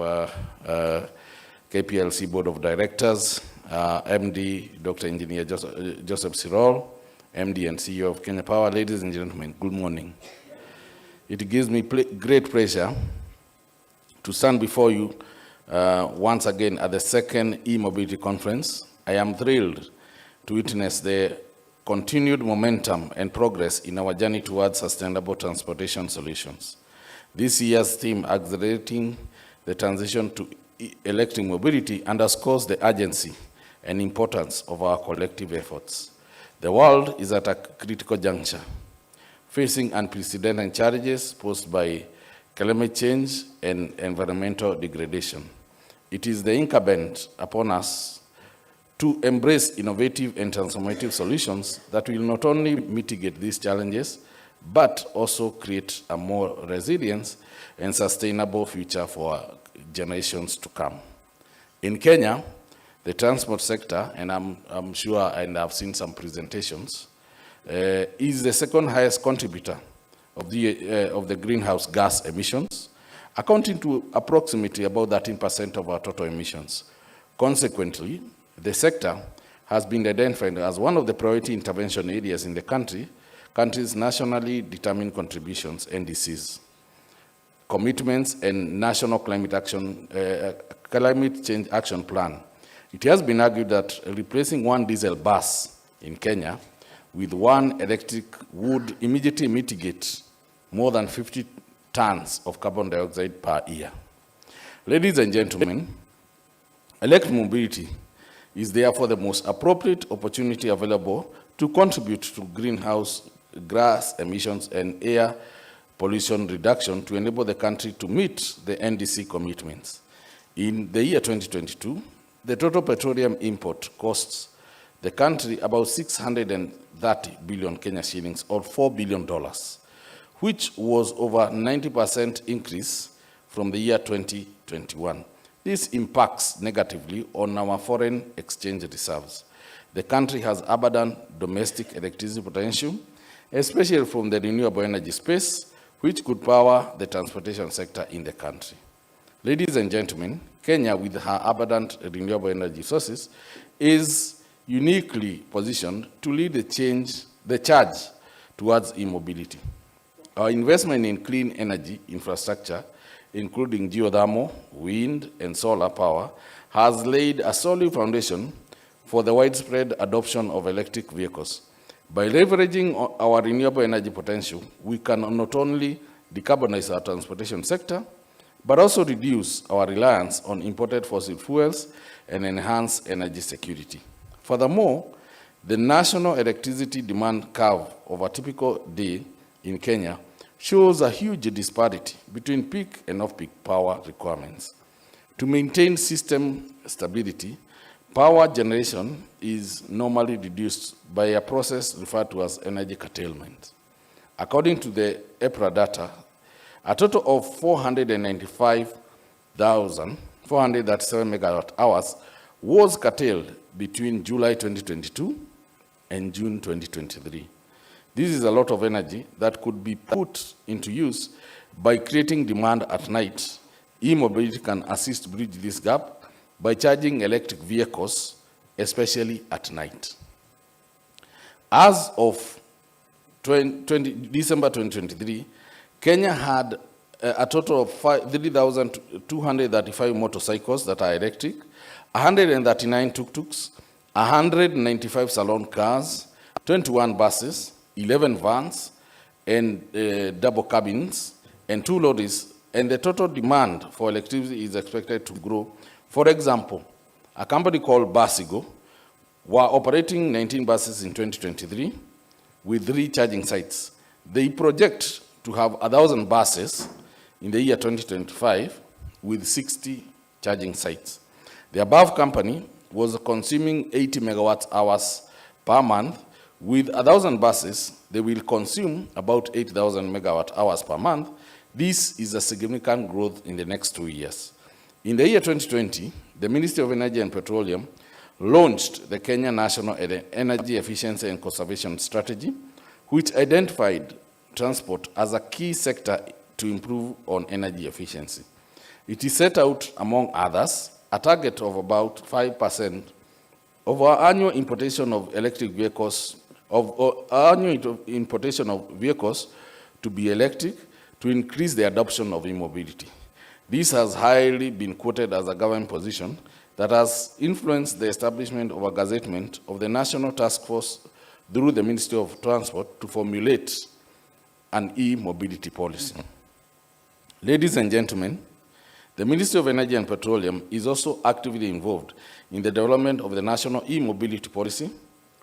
KPLC Board of Directors. MD, Dr. Engineer Joseph Sirol, MD and CEO of Kenya Power. Ladies and gentlemen, good morning. It gives me great pleasure to stand before you once again at the second E-Mobility Conference. I am thrilled to witness the continued momentum and progress in our journey towards sustainable transportation solutions. This year's theme, Accelerating the Transition to Electric Mobility, underscores the urgency and importance of our collective efforts. The world is at a critical juncture, facing unprecedented challenges posed by climate change and environmental degradation. It is the incumbent upon us to embrace innovative and transformative solutions that will not only mitigate these challenges, but also create a more resilient and sustainable future for generations to come. In Kenya, the transport sector, and I'm sure, and I've seen some presentations, is the second highest contributor of the greenhouse gas emissions, accounting to approximately about 13% of our total emissions. Consequently, the sector has been identified as one of the priority intervention areas in the country's nationally determined contributions, NDCs, commitments, and national climate change action plan. It has been argued that replacing one diesel bus in Kenya with one electric would immediately mitigate more than 50 tons of carbon dioxide per year. Ladies and gentlemen, electric mobility is therefore the most appropriate opportunity available to contribute to greenhouse gas emissions and air pollution reduction to enable the country to meet the NDC commitments. In the year 2022, the total petroleum import costs the country about 630 billion Kenya shillings, or $4 billion, which was over 90% increase from the year 2021. This impacts negatively on our foreign exchange reserves. The country has abundant domestic electricity potential, especially from the renewable energy space, which could power the transportation sector in the country. Ladies and gentlemen, Kenya, with her abundant renewable energy sources, is uniquely positioned to lead the charge towards e-mobility. Our investment in clean energy infrastructure, including geothermal, wind, and solar power, has laid a solid foundation for the widespread adoption of electric vehicles. By leveraging our renewable energy potential, we can not only decarbonize our transportation sector, but also reduce our reliance on imported fossil fuels and enhance energy security. Furthermore, the national electricity demand curve of a typical day in Kenya shows a huge disparity between peak and off-peak power requirements. To maintain system stability, power generation is normally reduced by a process referred to as energy curtailment. According to the EPRA data, a total of 495,437 megawatt hours was curtailed between July 2022 and June 2023. This is a lot of energy that could be put into use by creating demand at night. E-mobility can assist bridge this gap by charging electric vehicles, especially at night. As of December 2023, Kenya had a total of 3,235 motorcycles that are electric, 139 tuk-tuks, 195 salon cars, 21 buses, 11 vans, and double cabins, and 2 lorries, and the total demand for electricity is expected to grow. For example, a company called Basigo were operating 19 buses in 2023 with 3 charging sites. They project to have 1,000 buses in the year 2025 with 60 charging sites. The above company was consuming 80 megawatt hours per month. With 1,000 buses, they will consume about 8,000 megawatt hours per month. This is a significant growth in the next 2 years. In the year 2020, the Ministry of Energy and Petroleum launched the Kenya National Energy Efficiency and Conservation Strategy, which identified transport as a key sector to improve on energy efficiency. It is set out, among others, a target of about 5% of our annual importation of electric vehicles, to be electric, to increase the adoption of e-mobility. This has highly been quoted as a government position that has influenced the establishment of a gazettement of the National Task Force through the Ministry of Transport to formulate an e-mobility policy. Ladies and gentlemen, the Ministry of Energy and Petroleum is also actively involved in the development of the National E-Mobility Policy,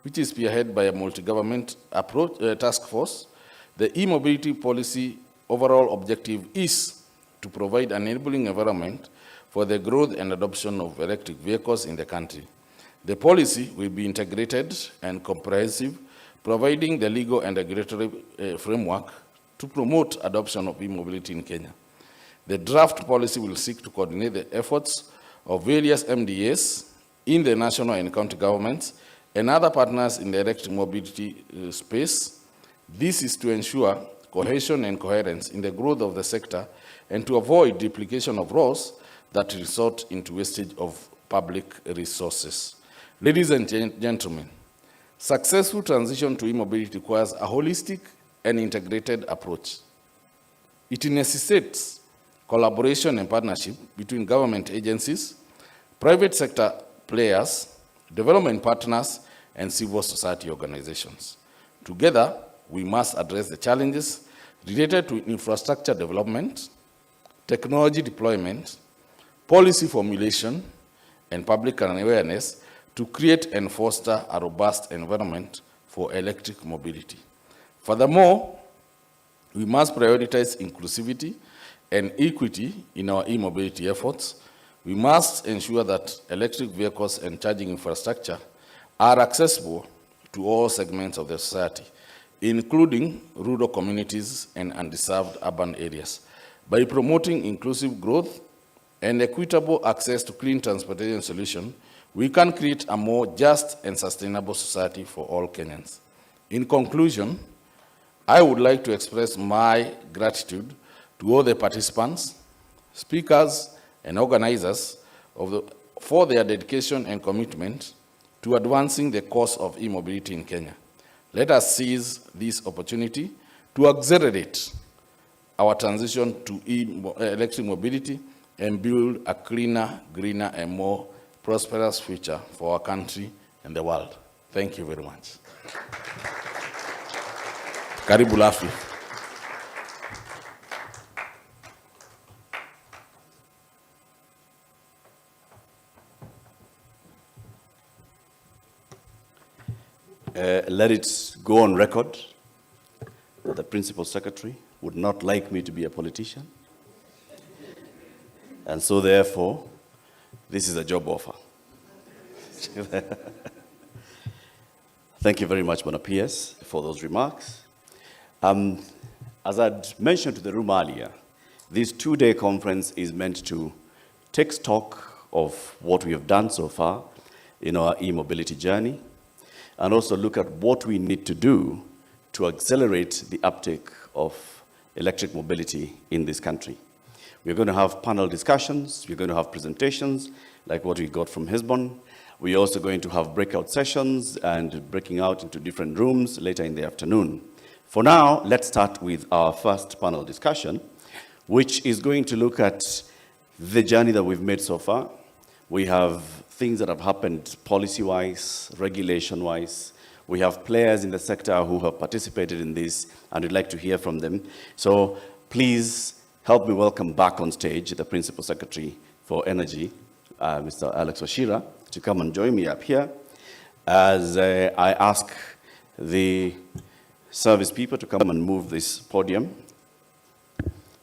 which is spearheaded by a multi-government task force. The e-mobility policy overall objective is to provide an enabling environment for the growth and adoption of electric vehicles in the country. The policy will be integrated and comprehensive, providing the legal and regulatory framework to promote adoption of e-mobility in Kenya. The draft policy will seek to coordinate the efforts of various MDAs in the national and county governments and other partners in the electric mobility space. This is to ensure cohesion and coherence in the growth of the sector and to avoid duplication of roles that result into wastage of public resources. Ladies and gentlemen, successful transition to e-mobility requires a holistic and integrated approach. It necessitates collaboration and partnership between government agencies, private sector players, development partners, and civil society organizations. Together, we must address the challenges related to infrastructure development, technology deployment, policy formulation, and public awareness to create and foster a robust environment for electric mobility. Furthermore, we must prioritize inclusivity and equity in our e-mobility efforts. We must ensure that electric vehicles and charging infrastructure are accessible to all segments of the society, including rural communities and undeserved urban areas. By promoting inclusive growth and equitable access to clean transportation solutions, we can create a more just and sustainable society for all Kenyans. In conclusion, I would like to express my gratitude to all the participants, speakers, and organizers for their dedication and commitment to advancing the cause of e-mobility in Kenya. Let us seize this opportunity to accelerate our transition to electric mobility and build a cleaner, greener, and more prosperous future for our country and the world. Thank you very much. Karibu Lafi. Let it go on record that the Principal Secretary would not like me to be a politician. And so therefore, this is a job offer. Thank you very much, Bwana PS, for those remarks. As I'd mentioned to the room earlier, this two-day conference is meant to take stock of what we have done so far in our e-mobility journey, and also look at what we need to do to accelerate the uptake of electric mobility in this country. We're going to have panel discussions, we're going to have presentations like what we got from Hisbon. We're also going to have breakout sessions and breaking out into different rooms later in the afternoon. For now, let's start with our first panel discussion, which is going to look at the journey that we've made so far. We have things that have happened policy-wise, regulation-wise. We have players in the sector who have participated in this, and we'd like to hear from them. So please help me welcome back on stage the Principal Secretary for Energy, Mr. Alex Wachira, to come and join me up here as I ask the service people to come and move this podium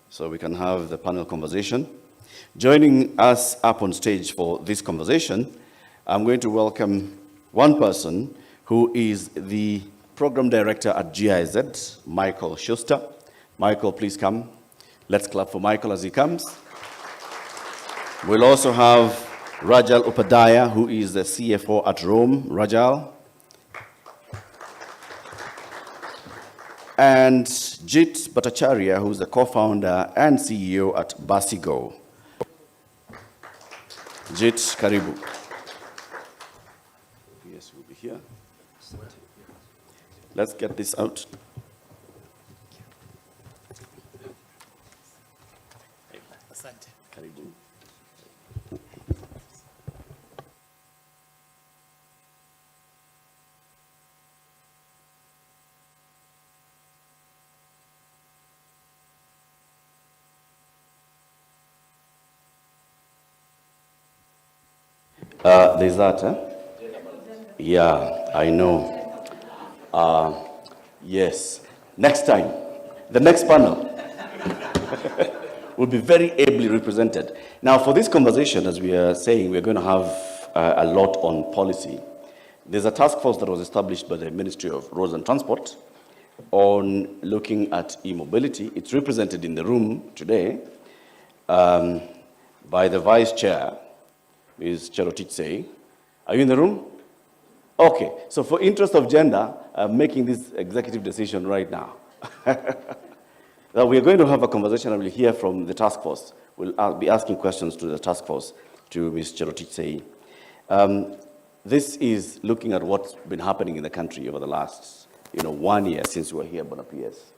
so we can have the panel conversation. Joining us up on stage for this conversation, I'm going to welcome one person who is the Program Director at GIZ, Michael Schuster. Michael, please come. Let's clap for Michael as he comes. We'll also have Rajal Upadhyaya, who is the CFO at Rome. Rajal. And Jit Bhattacharya, who's the co-founder and CEO at Basigo. Jit, karibu. Yes, we'll be here. Let's get this out. Karibu. There's that, huh? Yeah, I know. Yes. Next time, the next panel will be very ably represented. Now, for this conversation, as we are saying, we're going to have a lot on policy. There's a task force that was established by the Ministry of Roads and Transport on looking at e-mobility. It's represented in the room today by the Vice Chair, Ms. Cherotich. Are you in the room? Okay, so for interest of gender, I'm making this executive decision right now. Now we are going to have a conversation, and we'll hear from the task force. We'll be asking questions to the task force, to Ms. Cherotich. This is looking at what's been happening in the country over the last 1 year since we were here, Bona PS.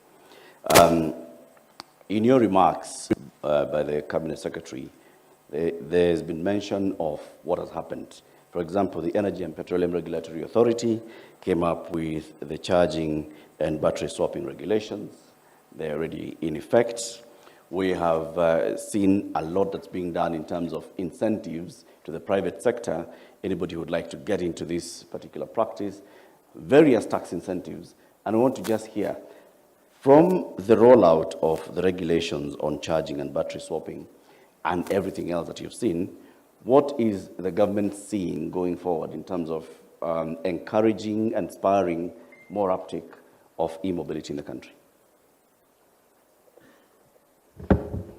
In your remarks by the Cabinet Secretary, there's been mention of what has happened. For example, the Energy and Petroleum Regulatory Authority came up with the charging and battery swapping regulations. They're already in effect. We have seen a lot that's being done in terms of incentives to the private sector. Anybody who would like to get into this particular practice, various tax incentives. And I want to just hear, from the rollout of the regulations on charging and battery swapping and everything else that you've seen, what is the government seeing going forward in terms of encouraging and spurring more uptake of e-mobility in the country?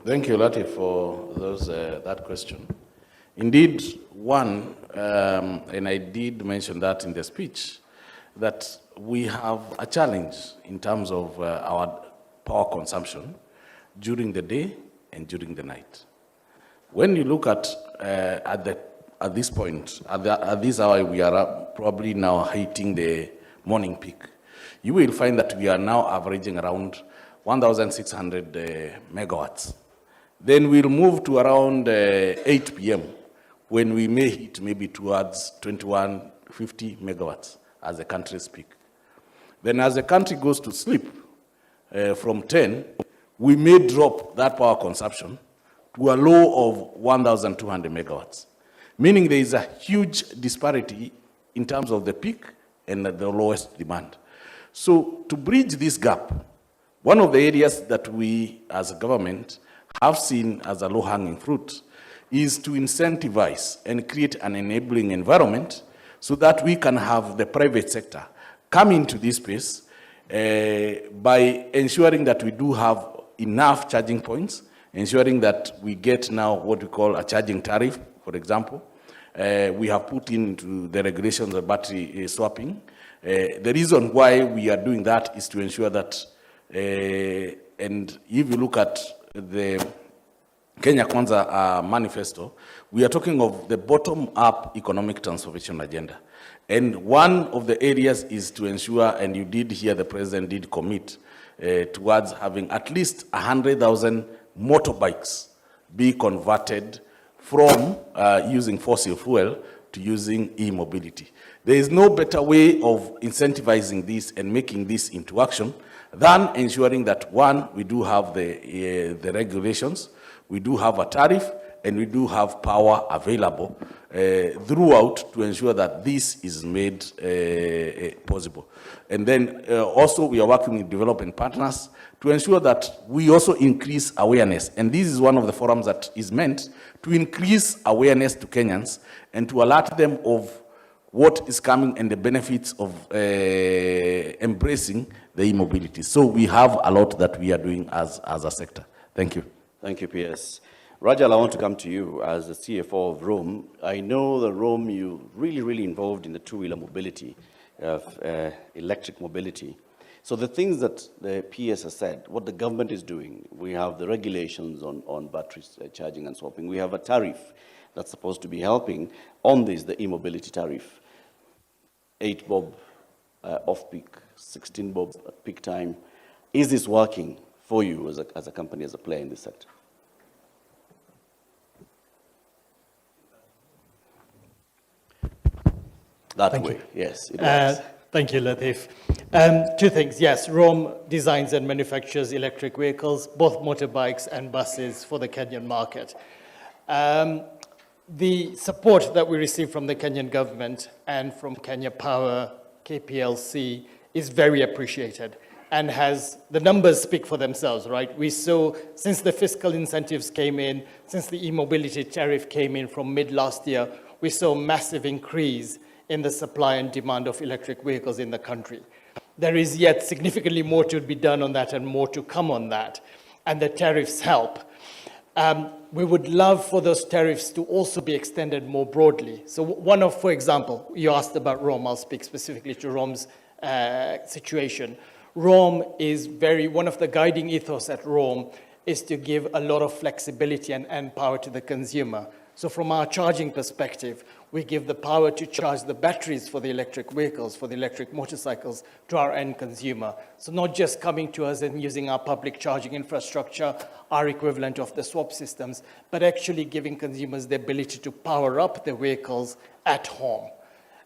Thank you, Latif, for that question. Indeed, one, and I did mention that in the speech, that we have a challenge in terms of our power consumption during the day and during the night. When you look at this point, at this hour, we are probably now hitting the morning peak. You will find that we are now averaging around 1,600 megawatts. Then we'll move to around 8 p.m. when we may hit maybe towards 2150 megawatts as the country's peak. Then as the country goes to sleep from 10, we may drop that power consumption to a low of 1,200 megawatts, meaning there is a huge disparity in terms of the peak and the lowest demand. So to bridge this gap, one of the areas that we as a government have seen as a low-hanging fruit is to incentivize and create an enabling environment so that we can have the private sector come into this space by ensuring that we do have enough charging points, ensuring that we get now what we call a charging tariff, for example. We have put into the regulations of battery swapping. The reason why we are doing that is to ensure that, and if you look at the Kenya Kwanza manifesto, we are talking of the bottom-up economic transformation agenda. And one of the areas is to ensure, and you did hear the president did commit towards having at least 100,000 motorbikes be converted from using fossil fuel to using e-mobility. There is no better way of incentivizing this and making this into action than ensuring that, one, we do have the regulations, we do have a tariff, and we do have power available throughout to ensure that this is made possible. And then also we are working with development partners to ensure that we also increase awareness. And this is one of the forums that is meant to increase awareness to Kenyans and to alert them of what is coming and the benefits of embracing the e-mobility. So we have a lot that we are doing as a sector. Thank you. Thank you, PS. Rajal, I want to come to you as the CFO of Rome. I know that Rome, you're really involved in the two-wheeler mobility, electric mobility. So the things that the PS has said, what the government is doing, we have the regulations on batteries charging and swapping. We have a tariff that's supposed to be helping on this, the e-mobility tariff. 8 bob off-peak, 16 bob at peak time. Is this working for you as a company, as a player in this sector? Thank you. Yes, it works. Thank you, Latif. Two things. Yes, Rome designs and manufactures electric vehicles, both motorbikes and buses for the Kenyan market. The support that we receive from the Kenyan government and from Kenya Power, KPLC, is very appreciated and the numbers speak for themselves, right? We saw, since the fiscal incentives came in, since the e-mobility tariff came in from mid last year, we saw a massive increase in the supply and demand of electric vehicles in the country. There is yet significantly more to be done on that and more to come on that, and the tariffs help. We would love for those tariffs to also be extended more broadly. So for example, you asked about Rome. I'll speak specifically to Rome's situation. Rome is one of the guiding ethos at Rome is to give a lot of flexibility and power to the consumer. So from our charging perspective, we give the power to charge the batteries for the electric vehicles, for the electric motorcycles, to our end consumer. So not just coming to us and using our public charging infrastructure, our equivalent of the swap systems, but actually giving consumers the ability to power up their vehicles at home.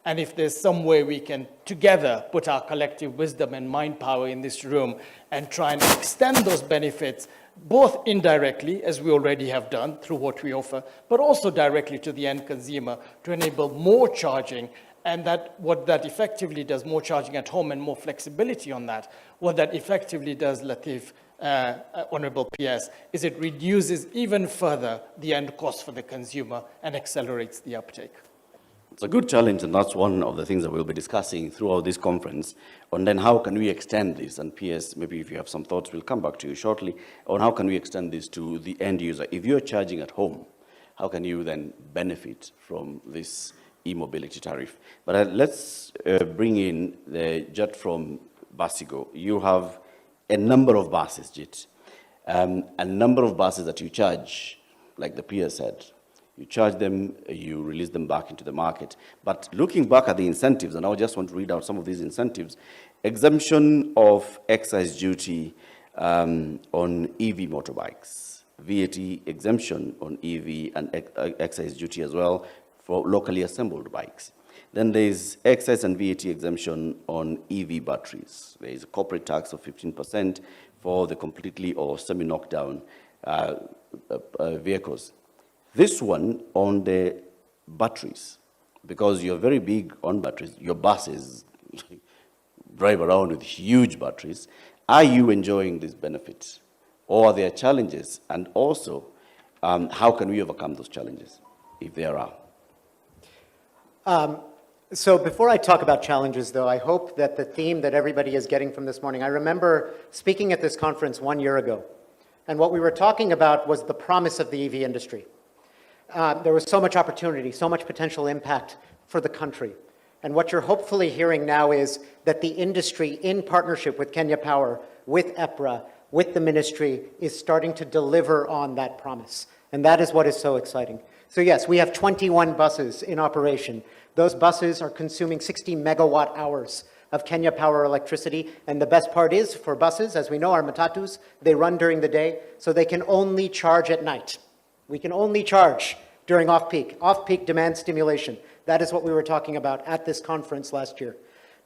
And if there's some way we can together put our collective wisdom and mind power in this room and try and extend those benefits, both indirectly, as we already have done through what we offer, but also directly to the end consumer to enable more charging, and what that effectively does, more charging at home and more flexibility on that, what that effectively does, Latif, Honorable PS, is it reduces even further the end cost for the consumer and accelerates the uptake. It's a good challenge, and that's one of the things that we'll be discussing throughout this conference. And then how can we extend this? And PS, maybe if you have some thoughts, we'll come back to you shortly on how can we extend this to the end user. If you're charging at home, how can you then benefit from this e-mobility tariff? But let's bring in the Jet from Basigo. You have a number of buses, Jet, a number of buses that you charge, like the PS said. You charge them, you release them back into the market. But looking back at the incentives, and I just want to read out some of these incentives, exemption of excise duty on EV motorbikes, VAT exemption on EV and excise duty as well for locally assembled bikes. Then there's excise and VAT exemption on EV batteries. There is a corporate tax of 15% for the completely or semi-knocked down vehicles. This one on the batteries, because you're very big on batteries, your buses drive around with huge batteries. Are you enjoying these benefits? Or are there challenges? And also, how can we overcome those challenges, if there are? So before I talk about challenges, though, I hope that the theme that everybody is getting from this morning, I remember speaking at this conference 1 year ago, and what we were talking about was the promise of the EV industry. There was so much opportunity, so much potential impact for the country. And what you're hopefully hearing now is that the industry, in partnership with Kenya Power, with EPRA, with the ministry, is starting to deliver on that promise. And that is what is so exciting. So yes, we have 21 buses in operation. Those buses are consuming 60 megawatt hours of Kenya Power electricity. And the best part is, for buses, as we know, our matatus, they run during the day, so they can only charge at night. We can only charge during off-peak demand stimulation. That is what we were talking about at this conference last year.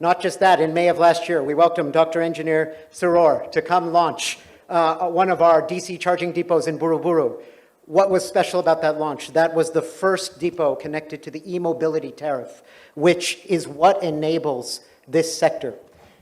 Not just that, in May of last year, we welcomed Dr. Engineer Siror to come launch one of our DC charging depots in Buruburu. What was special about that launch? That was the first depot connected to the e-mobility tariff, which is what enables this sector.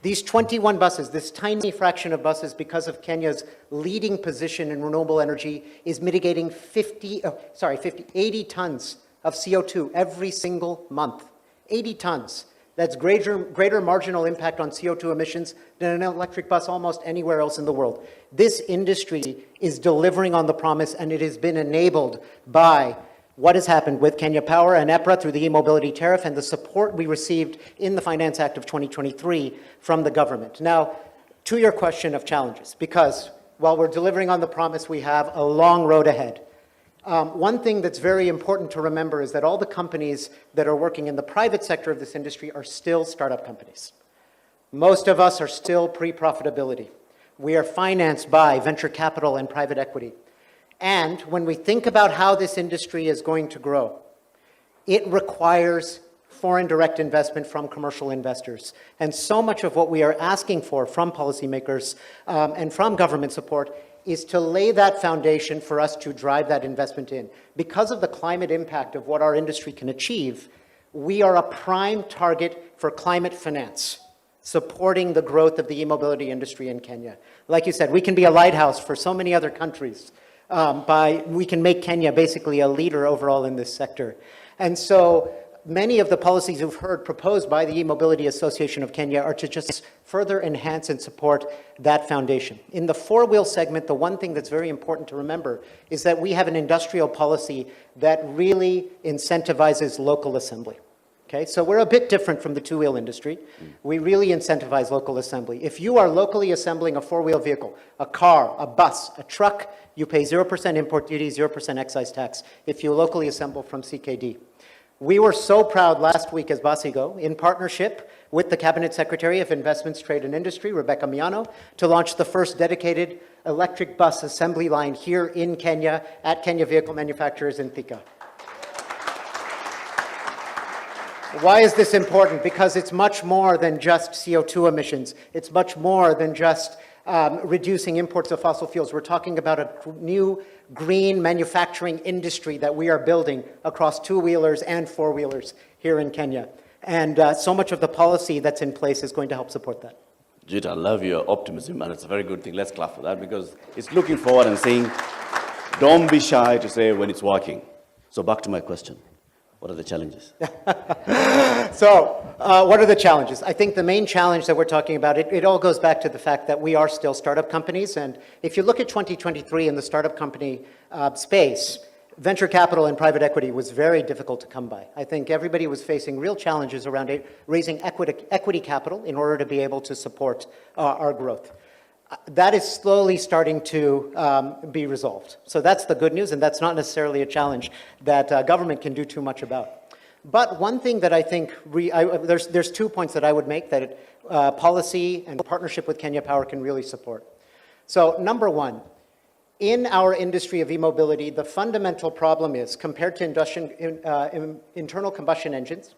These 21 buses, this tiny fraction of buses, because of Kenya's leading position in renewable energy, is mitigating 80 tons of CO2 every single month. 80 tons. That's greater marginal impact on CO2 emissions than an electric bus almost anywhere else in the world. This industry is delivering on the promise, and it has been enabled by what has happened with Kenya Power and EPRA through the e-mobility tariff and the support we received in the Finance Act of 2023 from the government. Now, to your question of challenges, because while we're delivering on the promise, we have a long road ahead. One thing that's very important to remember is that all the companies that are working in the private sector of this industry are still startup companies. Most of us are still pre-profitability. We are financed by venture capital and private equity. And when we think about how this industry is going to grow, it requires foreign direct investment from commercial investors. And so much of what we are asking for from policymakers and from government support is to lay that foundation for us to drive that investment in. Because of the climate impact of what our industry can achieve, we are a prime target for climate finance, supporting the growth of the e-mobility industry in Kenya. Like you said, we can be a lighthouse for so many other countries. We can make Kenya basically a leader overall in this sector. And so many of the policies you've heard proposed by the E-Mobility Association of Kenya are to just further enhance and support that foundation. In the four-wheel segment, the one thing that's very important to remember is that we have an industrial policy that really incentivizes local assembly. Okay, so we're a bit different from the two-wheel industry. We really incentivize local assembly. If you are locally assembling a four-wheel vehicle, a car, a bus, a truck, you pay 0% import duty, 0% excise tax if you locally assemble from CKD. We were so proud last week as Basigo, in partnership with the Cabinet Secretary of Investments, Trade and Industry, Rebecca Miano, to launch the first dedicated electric bus assembly line here in Kenya at Kenya Vehicle Manufacturers in Thika. Why is this important? Because it's much more than just CO2 emissions. It's much more than just reducing imports of fossil fuels. We're talking about a new green manufacturing industry that we are building across two-wheelers and four-wheelers here in Kenya. And so much of the policy that's in place is going to help support that. Jit, I love your optimism, and it's a very good thing. Let's clap for that, because it's looking forward and saying, don't be shy to say when it's working. So back to my question. What are the challenges? So, what are the challenges? I think the main challenge that we're talking about, it all goes back to the fact that we are still startup companies. And if you look at 2023 in the startup company space, venture capital and private equity was very difficult to come by. I think everybody was facing real challenges around raising equity capital in order to be able to support our growth. That is slowly starting to be resolved. So that's the good news, and that's not necessarily a challenge that government can do too much about. But one thing that I think, there's 2 points that I would make that policy and partnership with Kenya Power can really support. So number one, in our industry of e-mobility, the fundamental problem is, compared to internal combustion engines,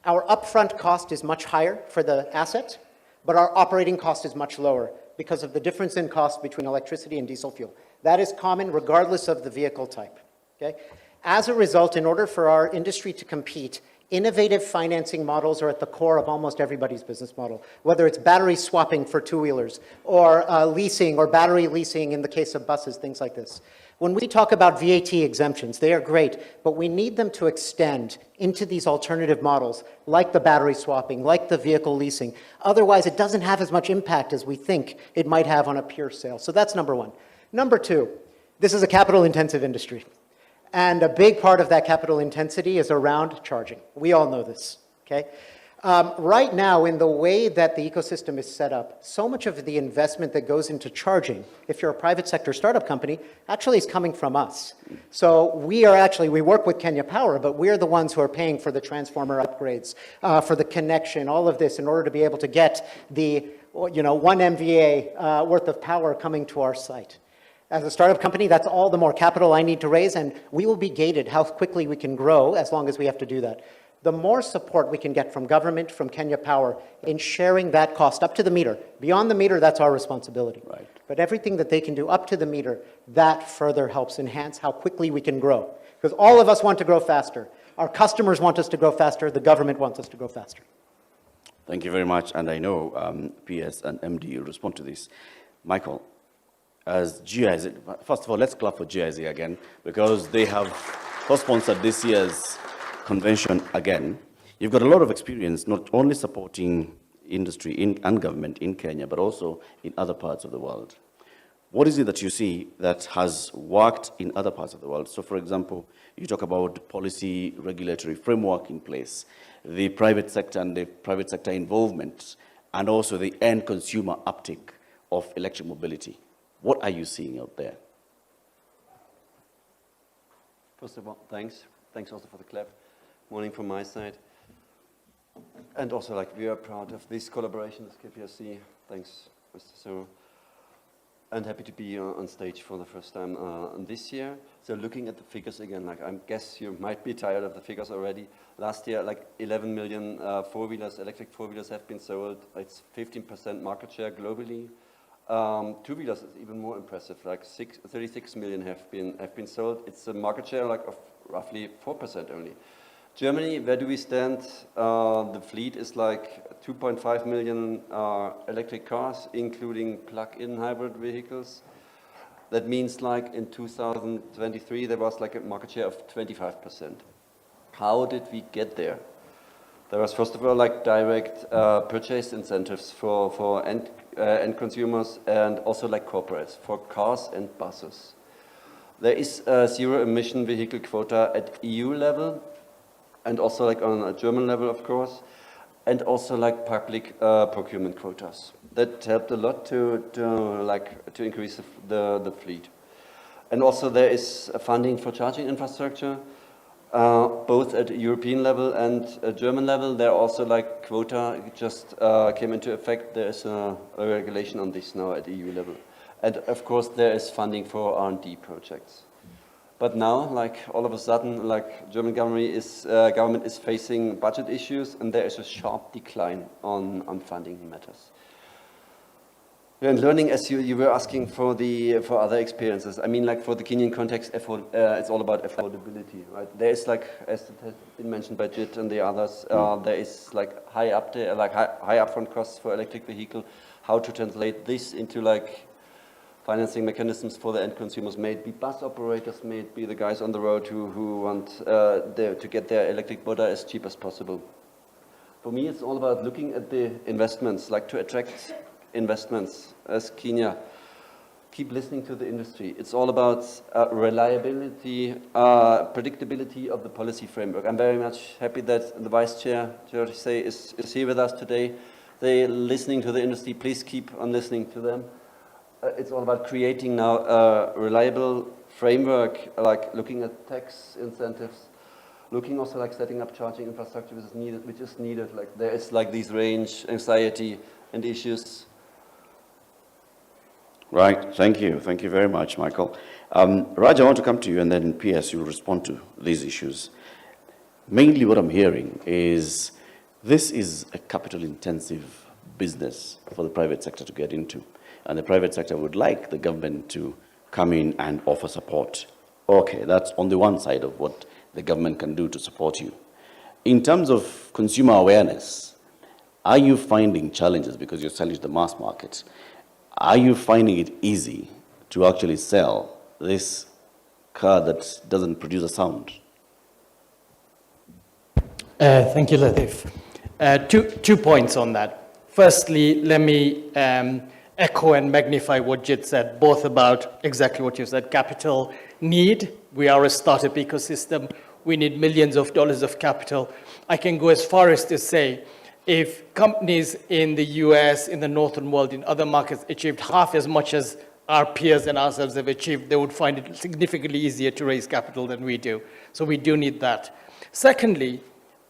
our upfront cost is much higher for the asset, but our operating cost is much lower, because of the difference in cost between electricity and diesel fuel. That is common regardless of the vehicle type. Okay? As a result, in order for our industry to compete, innovative financing models are at the core of almost everybody's business model, whether it's battery swapping for two-wheelers, or leasing or battery leasing in the case of buses, things like this. When we talk about VAT exemptions, they are great, but we need them to extend into these alternative models, like the battery swapping, like the vehicle leasing. Otherwise, it doesn't have as much impact as we think it might have on a pure sale. So that's number one. Number two, this is a capital-intensive industry. And a big part of that capital intensity is around charging. We all know this, okay? Right now, in the way that the ecosystem is set up, so much of the investment that goes into charging, if you're a private sector startup company, actually is coming from us. So we work with Kenya Power, but we're the ones who are paying for the transformer upgrades, for the connection, all of this, in order to be able to get the 1 MVA worth of power coming to our site. As a startup company, that's all the more capital I need to raise, and we will be gated how quickly we can grow as long as we have to do that. The more support we can get from government, from Kenya Power, in sharing that cost up to the meter. Beyond the meter, that's our responsibility. Right. But everything that they can do up to the meter, that further helps enhance how quickly we can grow. Because all of us want to grow faster. Our customers want us to grow faster. The government wants us to grow faster. Thank you very much. And I know PS and MD will respond to this. Michael, as GIZ, first of all, let's clap for GIZ again, because they have co-sponsored this year's convention again. You've got a lot of experience, not only supporting industry and government in Kenya, but also in other parts of the world. What is it that you see that has worked in other parts of the world? So, for example, you talk about policy regulatory framework in place, the private sector and the private sector involvement, and also the end consumer uptake of electric mobility. What are you seeing out there? First of all, thanks. Thanks also for the clap. Morning from my side. And also, we are proud of this collaboration with KPLC. Thanks, Mr. Soro. And happy to be on stage for the first time this year. So looking at the figures again, I guess you might be tired of the figures already. Last year, 11 million four-wheelers, electric four-wheelers have been sold. It's 15% market share globally. Two-wheelers is even more impressive, like 36 million have been sold. It's a market share like of roughly 4% only. Germany, where do we stand? The fleet is like 2.5 million electric cars, including plug-in hybrid vehicles. That means like in 2023, there was like a market share of 25%. How did we get there? There was first of all like direct purchase incentives for end consumers and also like corporates for cars and buses. There is a zero emission vehicle quota at EU level and also like on a German level, of course, and also like public procurement quotas. That helped a lot to increase the fleet. And also there is funding for charging infrastructure, both at European level and German level. There are also like quota just came into effect. There is a regulation on this now at EU level. And of course there is funding for R&D projects. But now, like all of a sudden, like German government is facing budget issues, and there is a sharp decline on funding matters. And learning, as you were asking for other experiences. I mean, like for the Kenyan context, it's all about affordability, right? There is like, as it has been mentioned by Jit and the others, there is like high upfront costs for electric vehicle. How to translate this into like financing mechanisms for the end consumers, may it be bus operators, may it be the guys on the road who want to get their electric motor as cheap as possible. For me, it's all about looking at the investments, like to attract investments as Kenya. Keep listening to the industry. It's all about reliability, predictability of the policy framework. I'm very much happy that the Vice Chair, George Say, is here with us today. They're listening to the industry. Please keep on listening to them. It's all about creating now a reliable framework, like looking at tax incentives, looking also like setting up charging infrastructure which is needed. Like there is like these range anxiety and issues. Right, thank you very much, Michael. Raj, I want to come to you, and then PS, you will respond to these issues. Mainly what I'm hearing is this is a capital-intensive business for the private sector to get into. And the private sector would like the government to come in and offer support. Okay, that's on the one side of what the government can do to support you. In terms of consumer awareness, are you finding challenges because you're selling to the mass market? Are you finding it easy to actually sell this car that doesn't produce a sound? Thank you, Latif. Two points on that. Firstly, let me echo and magnify what Jit said, both about exactly what you said, capital need. We are a startup ecosystem. We need millions of dollars of capital. I can go as far as to say, if companies in the US, in the Northern world, in other markets achieved half as much as our peers and ourselves have achieved, they would find it significantly easier to raise capital than we do. So we do need that. Secondly,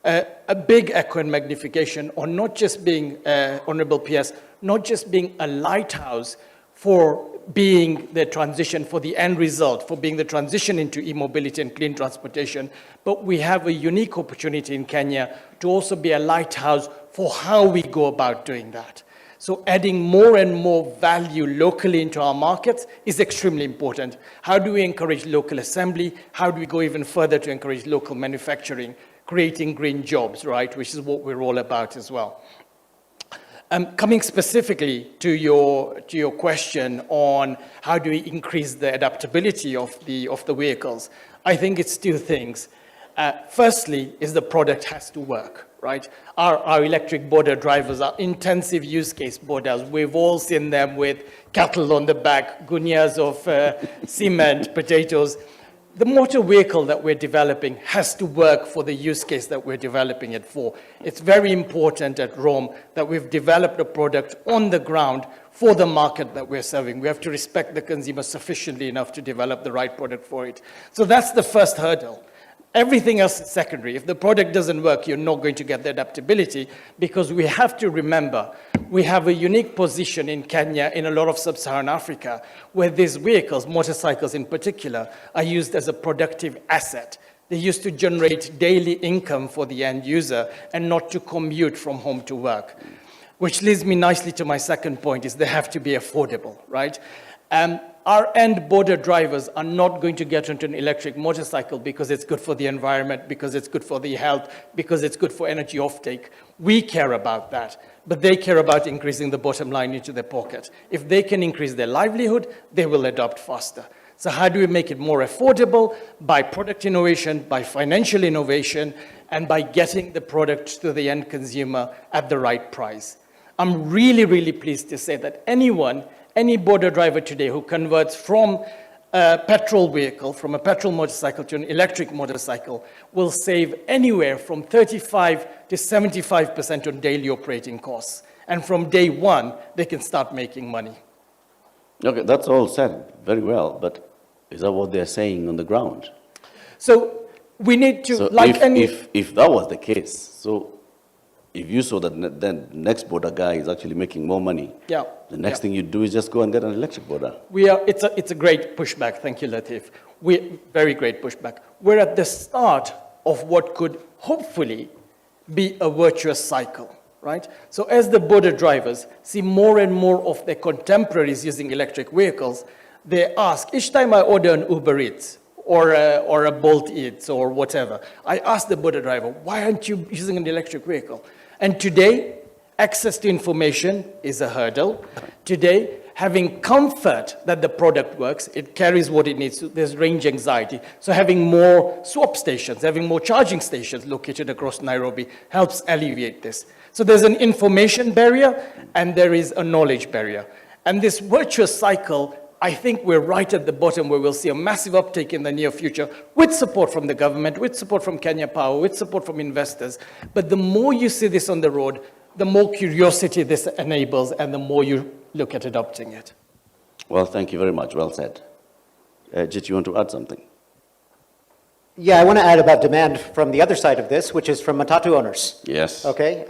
a big echo and magnification on not just being, Honorable PS, not just being a lighthouse for being the transition, for the end result, for being the transition into e-mobility and clean transportation, but we have a unique opportunity in Kenya to also be a lighthouse for how we go about doing that. So adding more and more value locally into our markets is extremely important. How do we encourage local assembly? How do we go even further to encourage local manufacturing, creating green jobs, right, which is what we're all about as well. Coming specifically to your question on how do we increase the adaptability of the vehicles, I think it's two things. Firstly, is the product has to work, right? Our electric border drivers are intensive use case borders. We've all seen them with cattle on the back, gunyas of cement, potatoes. The motor vehicle that we're developing has to work for the use case that we're developing it for. It's very important at Rome that we've developed a product on the ground for the market that we're serving. We have to respect the consumer sufficiently enough to develop the right product for it. So that's the first hurdle. Everything else is secondary. If the product doesn't work, you're not going to get the adaptability, because we have to remember we have a unique position in Kenya, in a lot of sub-Saharan Africa, where these vehicles, motorcycles in particular, are used as a productive asset. They used to generate daily income for the end user and not to commute from home to work. Which leads me nicely to my second point, is they have to be affordable, right? Our end border drivers are not going to get into an electric motorcycle because it's good for the environment, because it's good for the health, because it's good for energy offtake. We care about that, but they care about increasing the bottom line into their pocket. If they can increase their livelihood, they will adopt faster. So how do we make it more affordable? By product innovation, by financial innovation, and by getting the product to the end consumer at the right price. I'm really, really pleased to say that any border driver today who converts from a petrol vehicle, from a petrol motorcycle to an electric motorcycle, will save anywhere from 35 to 75% on daily operating costs. And from day one, they can start making money. Okay, that's all said very well, but is that what they're saying on the ground? So we need to, So like if that was the case, so if you saw that the next border guy is actually making more money, yeah, the next thing you do is just go and get an electric border. It's a great pushback. Thank you, Latif. Very great pushback. We're at the start of what could hopefully be a virtuous cycle, right? So as the border drivers see more and more of their contemporaries using electric vehicles, they ask, each time I order an Uber Eats or a Bolt Eats or whatever, I ask the border driver, why aren't you using an electric vehicle? And today, access to information is a hurdle. Today, having comfort that the product works, it carries what it needs to, there's range anxiety. So having more swap stations, having more charging stations located across Nairobi helps alleviate this. So there's an information barrier and there is a knowledge barrier. And this virtuous cycle, I think we're right at the bottom where we'll see a massive uptake in the near future with support from the government, with support from Kenya Power, with support from investors. But the more you see this on the road, the more curiosity this enables and the more you look at adopting it. Well, thank you very much. Well said. Jit, you want to add something? Yeah, I want to add about demand from the other side of this, which is from matatu owners. Yes. Okay.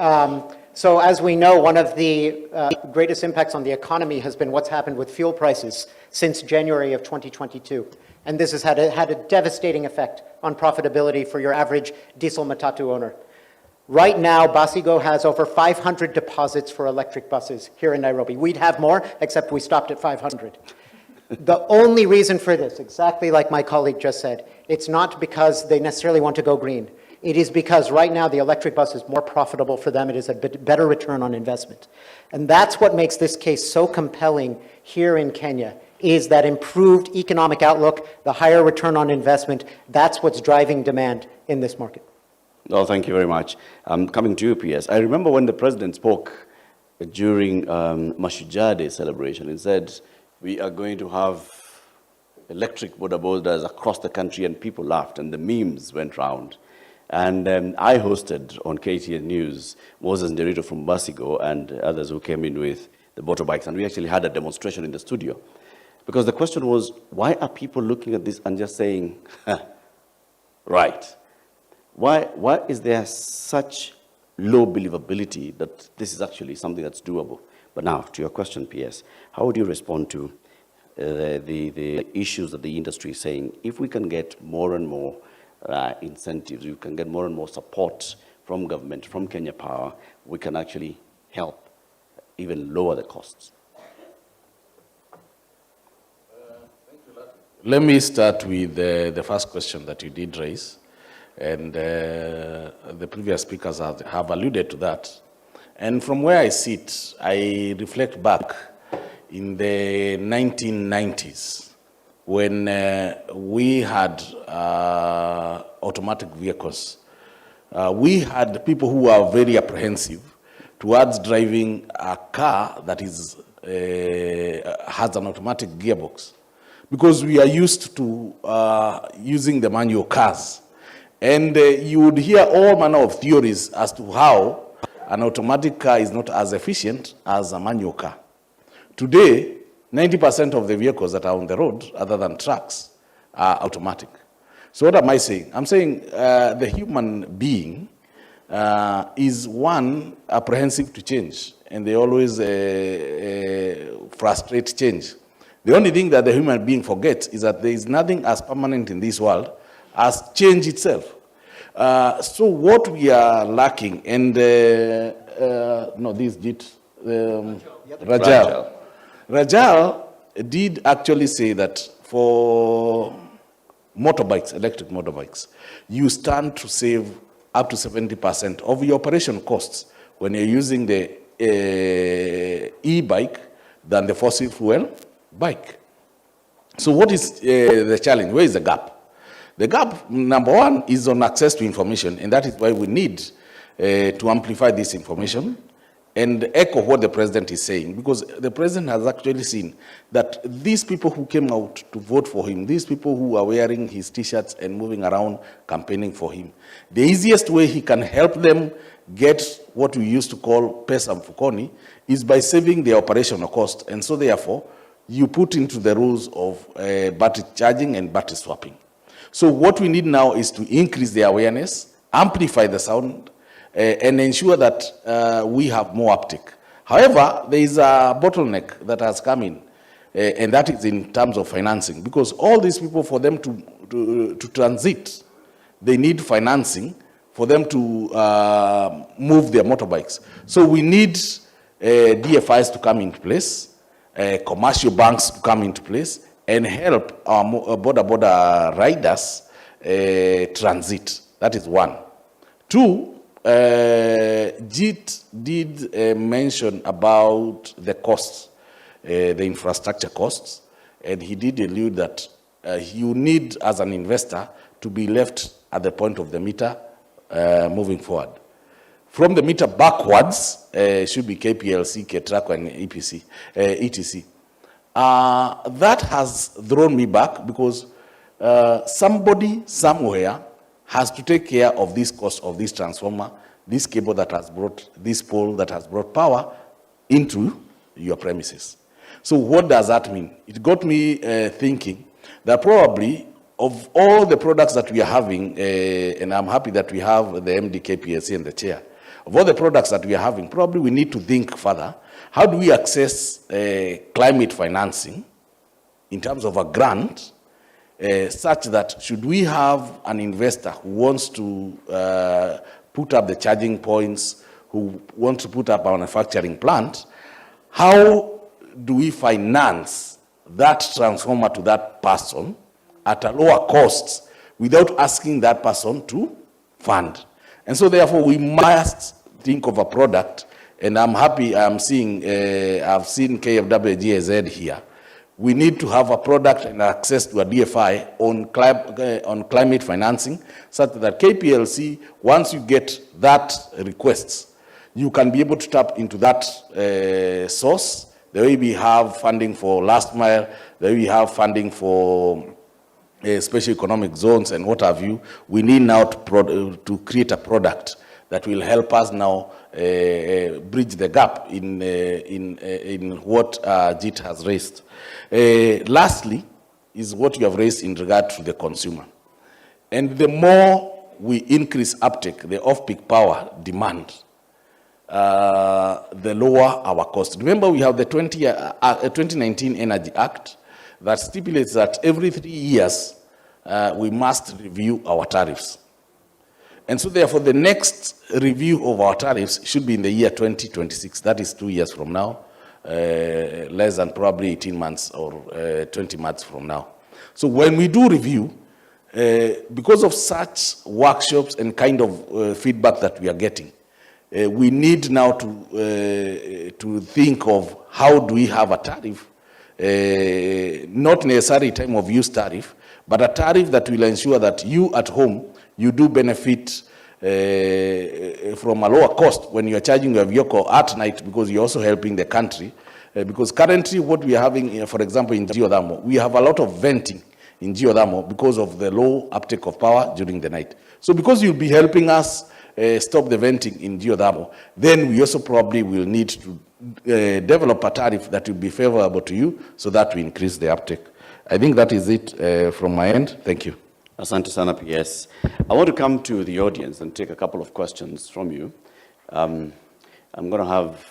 So as we know, one of the greatest impacts on the economy has been what's happened with fuel prices since January of 2022. And this has had a devastating effect on profitability for your average diesel matatu owner. Right now, Basigo has over 500 deposits for electric buses here in Nairobi. We'd have more, except we stopped at 500. The only reason for this, exactly like my colleague just said, it's not because they necessarily want to go green. It is because right now the electric bus is more profitable for them. It is a better return on investment. And that's what makes this case so compelling here in Kenya, is that improved economic outlook, the higher return on investment. That's what's driving demand in this market. Oh, thank you very much. Coming to you, PS. I remember when the president spoke during Mashujaa Day celebration, he said, we are going to have electric border borders across the country, and people laughed and the memes went round. And I hosted on KTN News Moses Nderito from Basigo and others who came in with the motorbikes, and we actually had a demonstration in the studio. Because the question was, why are people looking at this and just saying, right? Why is there such low believability that this is actually something that's doable? But now, to your question, PS, how would you respond to the issues that the industry is saying? If we can get more and more incentives, we can get more and more support from government, from Kenya Power, we can actually help even lower the costs. Let me start with the first question that you did raise. And the previous speakers have alluded to that. And from where I sit, I reflect back in the 1990s when we had automatic vehicles. We had people who were very apprehensive towards driving a car that is, has an automatic gearbox, because we are used to using the manual cars. And you would hear all manner of theories as to how an automatic car is not as efficient as a manual car. Today, 90% of the vehicles that are on the road, other than trucks, are automatic. So what am I saying? I'm saying the human being is, one, apprehensive to change, and they always frustrate change. The only thing that the human being forgets is that there is nothing as permanent in this world as change itself. So what we are lacking, and no, this JIT, Rajal. Rajal did actually say that for motorbikes, electric motorbikes, you stand to save up to 70% of your operation costs when you're using the e-bike than the fossil fuel bike. So what is the challenge? Where is the gap? The gap, number one, is on access to information, and that is why we need to amplify this information and echo what the president is saying, because the president has actually seen that these people who came out to vote for him, these people who are wearing his T-shirts and moving around campaigning for him, the easiest way he can help them get what we used to call pesa mfukoni is by saving their operational cost. And so therefore, you put into the rules of battery charging and battery swapping. So what we need now is to increase the awareness, amplify the sound, and ensure that we have more uptake. However, there is a bottleneck that has come in, and that is in terms of financing, because all these people, for them to transit, they need financing for them to move their motorbikes. So we need DFIs to come into place, commercial banks to come into place, and help our border riders transit. That is one. Two, JIT did mention about the costs, the infrastructure costs, and he did allude that you need, as an investor, to be left at the point of the meter moving forward. From the meter backwards should be KPLC, KTRACO, and EPC, ETC. That has thrown me back because somebody somewhere has to take care of this cost of this transformer, this cable that has brought, this pole that has brought power into your premises. So what does that mean? It got me thinking that probably of all the products that we are having, and I'm happy that we have the MD, KPLC, and the chair, of all the products that we are having, probably we need to think further. How do we access climate financing in terms of a grant, such that should we have an investor who wants to put up the charging points, who wants to put up a manufacturing plant, how do we finance that transformer to that person at a lower cost without asking that person to fund? And so therefore we must think of a product, and I'm happy I'm seeing, I've seen KFW GIZ here. We need to have a product and access to a DFI on climate financing, such that KPLC, once you get that request, you can be able to tap into that source. The way we have funding for last mile, the way we have funding for special economic zones and what have you, we need now to create a product that will help us now bridge the gap in what JIT has raised. Lastly, is what you have raised in regard to the consumer. And the more we increase uptake, the off-peak power demand, the lower our cost. Remember, we have the 2019 Energy Act that stipulates that every 3 years we must review our tariffs. And so therefore the next review of our tariffs should be in the year 2026. That is 2 years from now, less than probably 18 months or 20 months from now. So when we do review, because of such workshops and kind of feedback that we are getting, we need now to think of how do we have a tariff, not necessarily time of use tariff, but a tariff that will ensure that you at home, you do benefit from a lower cost when you're charging your vehicle at night, because you're also helping the country. Because currently what we are having, for example, in geothermal, we have a lot of venting in geothermal because of the low uptake of power during the night. So because you'll be helping us stop the venting in geothermal, then we also probably will need to develop a tariff that will be favorable to you so that we increase the uptake. I think that is it from my end. Thank you. Asante sana, PS. I want to come to the audience and take a couple of questions from you. I'm going to have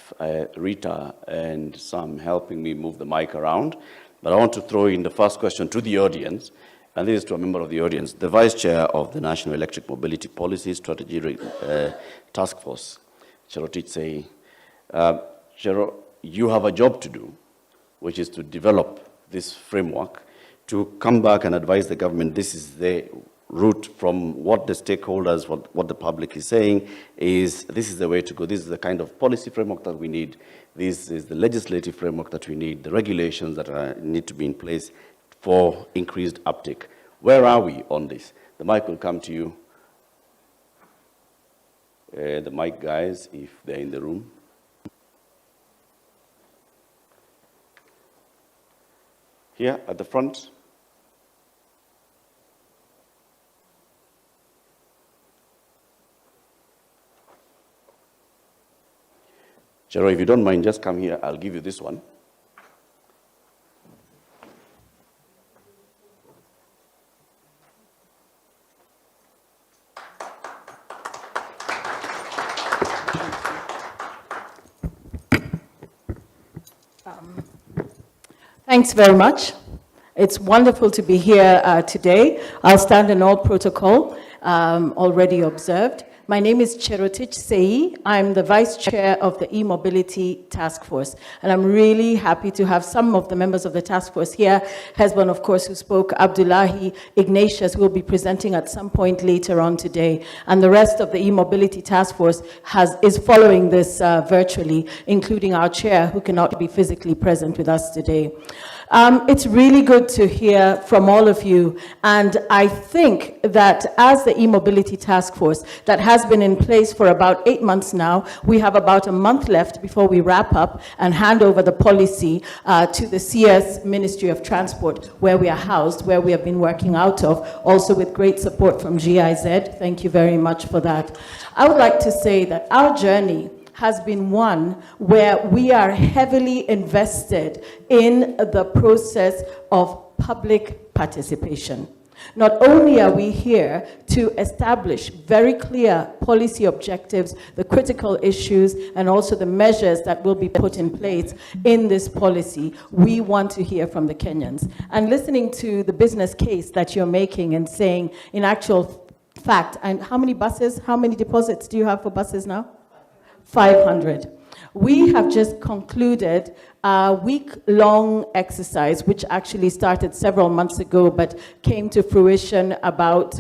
Rita and Sam helping me move the mic around, but I want to throw in the first question to the audience, and this is to a member of the audience, the Vice Chair of the National Electric Mobility Policy Strategy Task Force. Cherotich say, Chero, you have a job to do, which is to develop this framework, to come back and advise the government this is the route from what the stakeholders, what the public is saying, is this is the way to go, this is the kind of policy framework that we need, this is the legislative framework that we need, the regulations that need to be in place for increased uptake. Where are we on this? The mic will come to you. The mic guys, if they're in the room. Here at the front. Chero, if you don't mind, just come here. I'll give you this one. Thanks very much. It's wonderful to be here today. I'll stand in all protocol already observed. My name is Cherotich Sei. I'm the Vice Chair of the E-Mobility Task Force. And I'm really happy to have some of the members of the task force here. Hezbollah, of course, who spoke, Abdullahi, Ignatius, who will be presenting at some point later on today. And the rest of the E-Mobility Task Force is following this virtually, including our chair, who cannot be physically present with us today. It's really good to hear from all of you, and I think that as the E-Mobility Task Force that has been in place for about 8 months now, we have about a month left before we wrap up and hand over the policy to the CS Ministry of Transport, where we are housed, where we have been working out of, also with great support from GIZ. Thank you very much for that. I would like to say that our journey has been one where we are heavily invested in the process of public participation. Not only are we here to establish very clear policy objectives, the critical issues, and also the measures that will be put in place in this policy, we want to hear from the Kenyans. And listening to the business case that you're making and saying, in actual fact, and how many buses, how many deposits do you have for buses now? 500. We have just concluded a week-long exercise, which actually started several months ago, but came to fruition about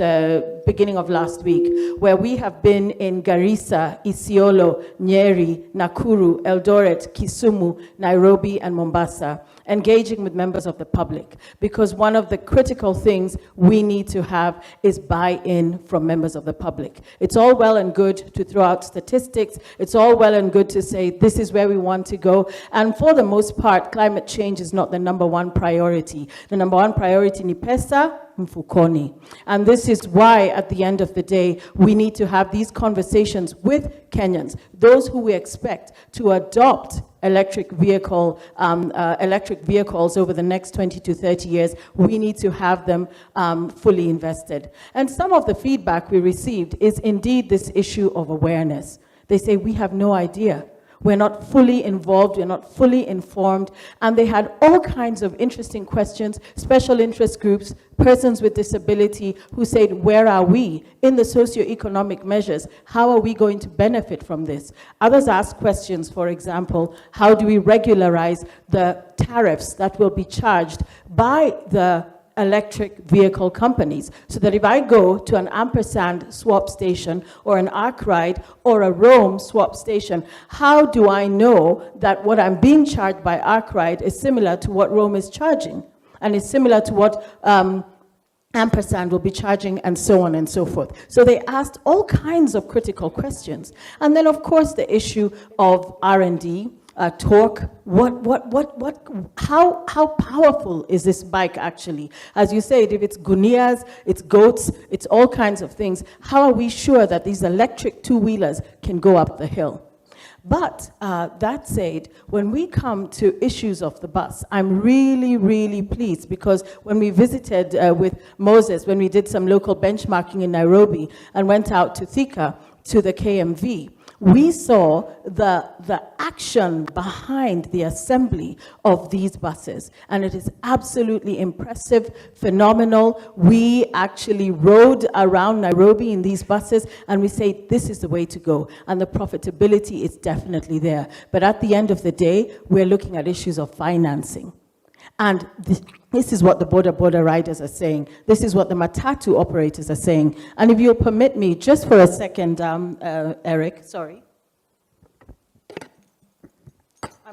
beginning of last week, where we have been in Garissa, Isiolo, Nyeri, Nakuru, Eldoret, Kisumu, Nairobi, and Mombasa, engaging with members of the public, because one of the critical things we need to have is buy-in from members of the public. It's all well and good to throw out statistics, it's all well and good to say this is where we want to go, and for the most part, climate change is not the #1 priority. The #1 priority ni pesa mfukoni. And this is why, at the end of the day, we need to have these conversations with Kenyans, those who we expect to adopt electric vehicles over the next 20 to 30 years. We need to have them fully invested. And some of the feedback we received is indeed this issue of awareness. They say, we have no idea. We're not fully involved, we're not fully informed, and they had all kinds of interesting questions, special interest groups, persons with disability who said, where are we in the socioeconomic measures? How are we going to benefit from this? Others asked questions, for example, how do we regularize the tariffs that will be charged by the electric vehicle companies, so that if I go to an ampersand swap station or an Arkwright or a Rome swap station, how do I know that what I'm being charged by Arkwright is similar to what Rome is charging and is similar to what ampersand will be charging, and so on and so forth. So they asked all kinds of critical questions. And then, of course, the issue of R&D, torque, how powerful is this bike actually? As you said, if it's gunias, it's goats, it's all kinds of things, how are we sure that these electric two-wheelers can go up the hill? But that said, when we come to issues of the bus, I'm really, really pleased, because when we visited with Moses, when we did some local benchmarking in Nairobi and went out to Thika, to the KMV, we saw the action behind the assembly of these buses, and it is absolutely impressive, phenomenal. We actually rode around Nairobi in these buses, and we say this is the way to go, and the profitability is definitely there. But at the end of the day, we're looking at issues of financing. And this is what the border riders are saying. This is what the matatu operators are saying. And if you'll permit me, just for a second, Eric, sorry. I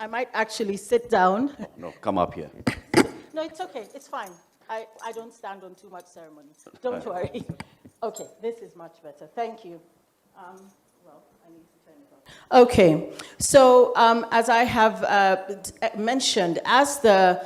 might actually sit down. No, come up here. No, it's okay, it's fine. I don't stand on too much ceremony. Don't worry. Okay, this is much better. Thank you. Well, I need to turn it on. Okay, so as I have mentioned, as the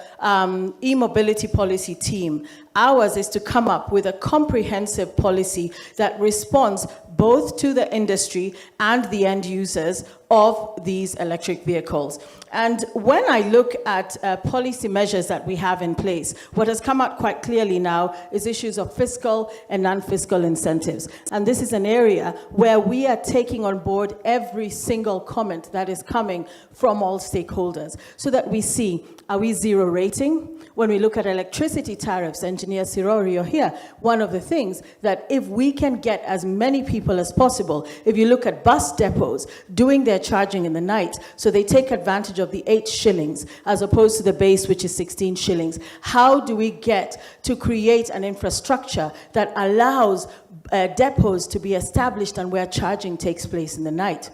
e-mobility policy team, ours is to come up with a comprehensive policy that responds both to the industry and the end users of these electric vehicles. And when I look at policy measures that we have in place, what has come out quite clearly now is issues of fiscal and non-fiscal incentives. And this is an area where we are taking on board every single comment that is coming from all stakeholders, so that we see, are we zero rating? When we look at electricity tariffs, Engineer Sirori, you're here, one of the things that if we can get as many people as possible, if you look at bus depots doing their charging in the night, so they take advantage of the 8 shillings as opposed to the base, which is 16 shillings. How do we get to create an infrastructure that allows depots to be established and where charging takes place in the night?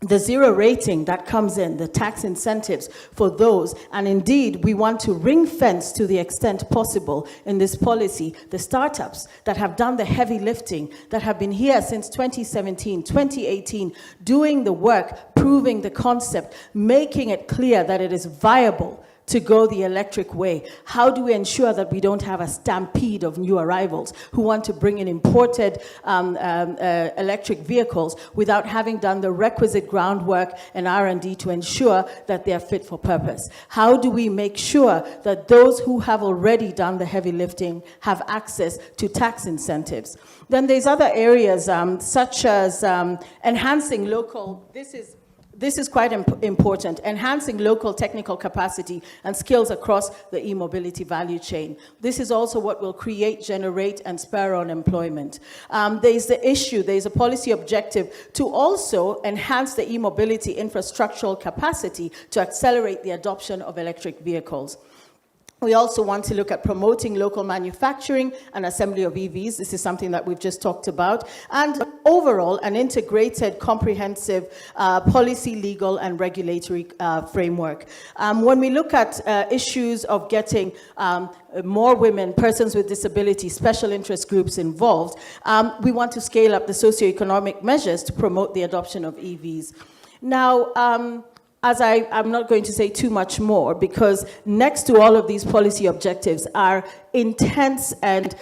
The zero rating that comes in, the tax incentives for those, and indeed we want to ring fence to the extent possible in this policy the startups that have done the heavy lifting, that have been here since 2017, 2018, doing the work, proving the concept, making it clear that it is viable to go the electric way. How do we ensure that we don't have a stampede of new arrivals who want to bring in imported electric vehicles without having done the requisite groundwork and R&D to ensure that they are fit for purpose? How do we make sure that those who have already done the heavy lifting have access to tax incentives? Then there's other areas such as enhancing local, this is quite important, enhancing local technical capacity and skills across the e-mobility value chain. This is also what will create, generate, and spur on employment. There's a policy objective to also enhance the e-mobility infrastructural capacity to accelerate the adoption of electric vehicles. We also want to look at promoting local manufacturing and assembly of EVs. This is something that we've just talked about. And overall, an integrated, comprehensive policy, legal, and regulatory framework. When we look at issues of getting more women, persons with disabilities, special interest groups involved, we want to scale up the socioeconomic measures to promote the adoption of EVs. Now, I'm not going to say too much more, because next to all of these policy objectives are intense and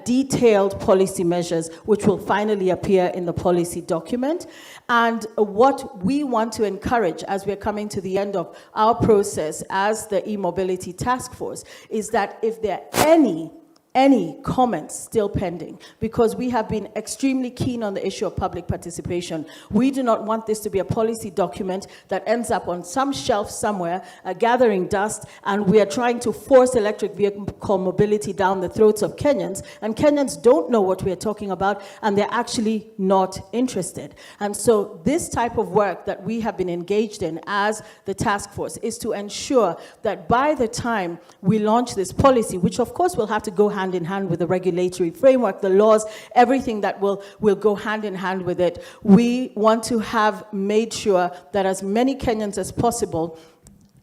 detailed policy measures, which will finally appear in the policy document. And what we want to encourage as we're coming to the end of our process as the e-mobility task force is that if there are any comments still pending, because we have been extremely keen on the issue of public participation. We do not want this to be a policy document that ends up on some shelf somewhere, gathering dust, and we are trying to force electric vehicle mobility down the throats of Kenyans, and Kenyans don't know what we are talking about, and they're actually not interested. And so this type of work that we have been engaged in as the task force is to ensure that by the time we launch this policy, which of course will have to go hand in hand with the regulatory framework, the laws, everything that will go hand in hand with it. We want to have made sure that as many Kenyans as possible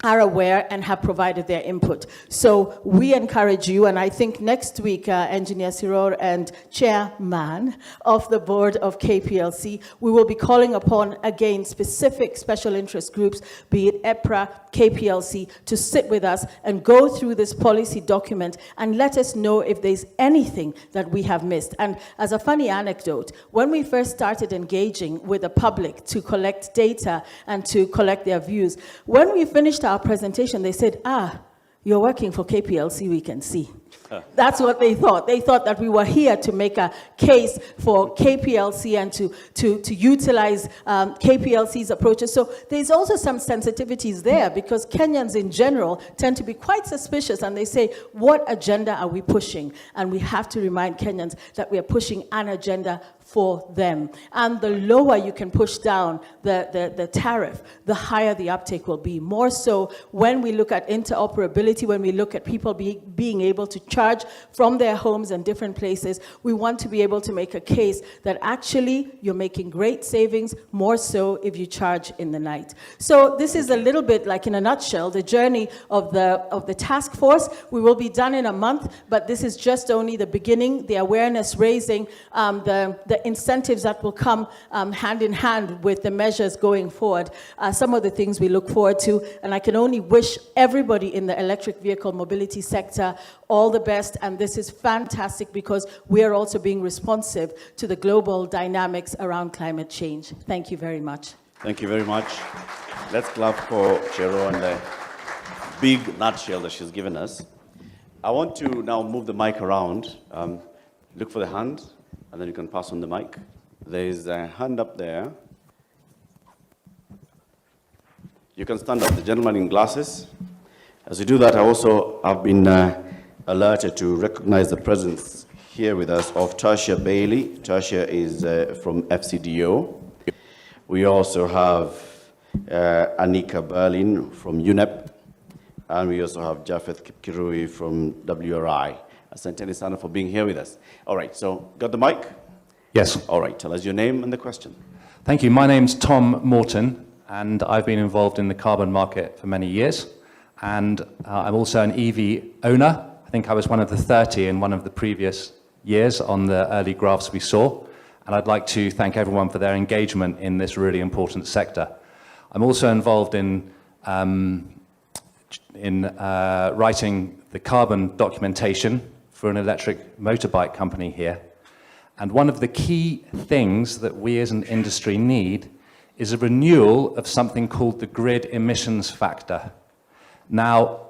are aware and have provided their input. So we encourage you, and I think next week, Engineer Siror and Chairman of the board of KPLC, we will be calling upon, again, specific special interest groups, be it EPRA, KPLC, to sit with us and go through this policy document and let us know if there's anything that we have missed. And as a funny anecdote, when we first started engaging with the public to collect data and to collect their views, when we finished our presentation, they said, you're working for KPLC, we can see. That's what they thought. They thought that we were here to make a case for KPLC and to utilize KPLC's approaches. So there's also some sensitivities there because Kenyans in general tend to be quite suspicious and they say, what agenda are we pushing? And we have to remind Kenyans that we are pushing an agenda for them. And the lower you can push down the tariff, the higher the uptake will be. More so when we look at interoperability, when we look at people being able to charge from their homes and different places, we want to be able to make a case that actually you're making great savings, more so if you charge in the night. So this is a little bit like, in a nutshell, the journey of the task force. We will be done in a month, but this is just only the beginning, the awareness raising, the incentives that will come hand in hand with the measures going forward, some of the things we look forward to, and I can only wish everybody in the electric vehicle mobility sector all the best, and this is fantastic because we are also being responsive to the global dynamics around climate change. Thank you very much. Thank you very much. Let's clap for Chero and the big nutshell that she's given us. I want to now move the mic around. Look for the hand, and then you can pass on the mic. There is a hand up there. You can stand up, the gentleman in glasses. As you do that, I also have been alerted to recognize the presence here with us of Tasha Bailey. Tasha is from FCDO. We also have Anika Berlin from UNEP, and we also have Jafeth Kipkirui from WRI. Asanteni sana for being here with us. All right, so got the mic? Yes. All right, tell us your name and the question. Thank you. My name's Tom Morton, and I've been involved in the carbon market for many years. And I'm also an EV owner. I think I was one of the 30 in one of the previous years on the early graphs we saw. And I'd like to thank everyone for their engagement in this really important sector. I'm also involved in writing the carbon documentation for an electric motorbike company here. And one of the key things that we as an industry need is a renewal of something called the grid emissions factor. Now,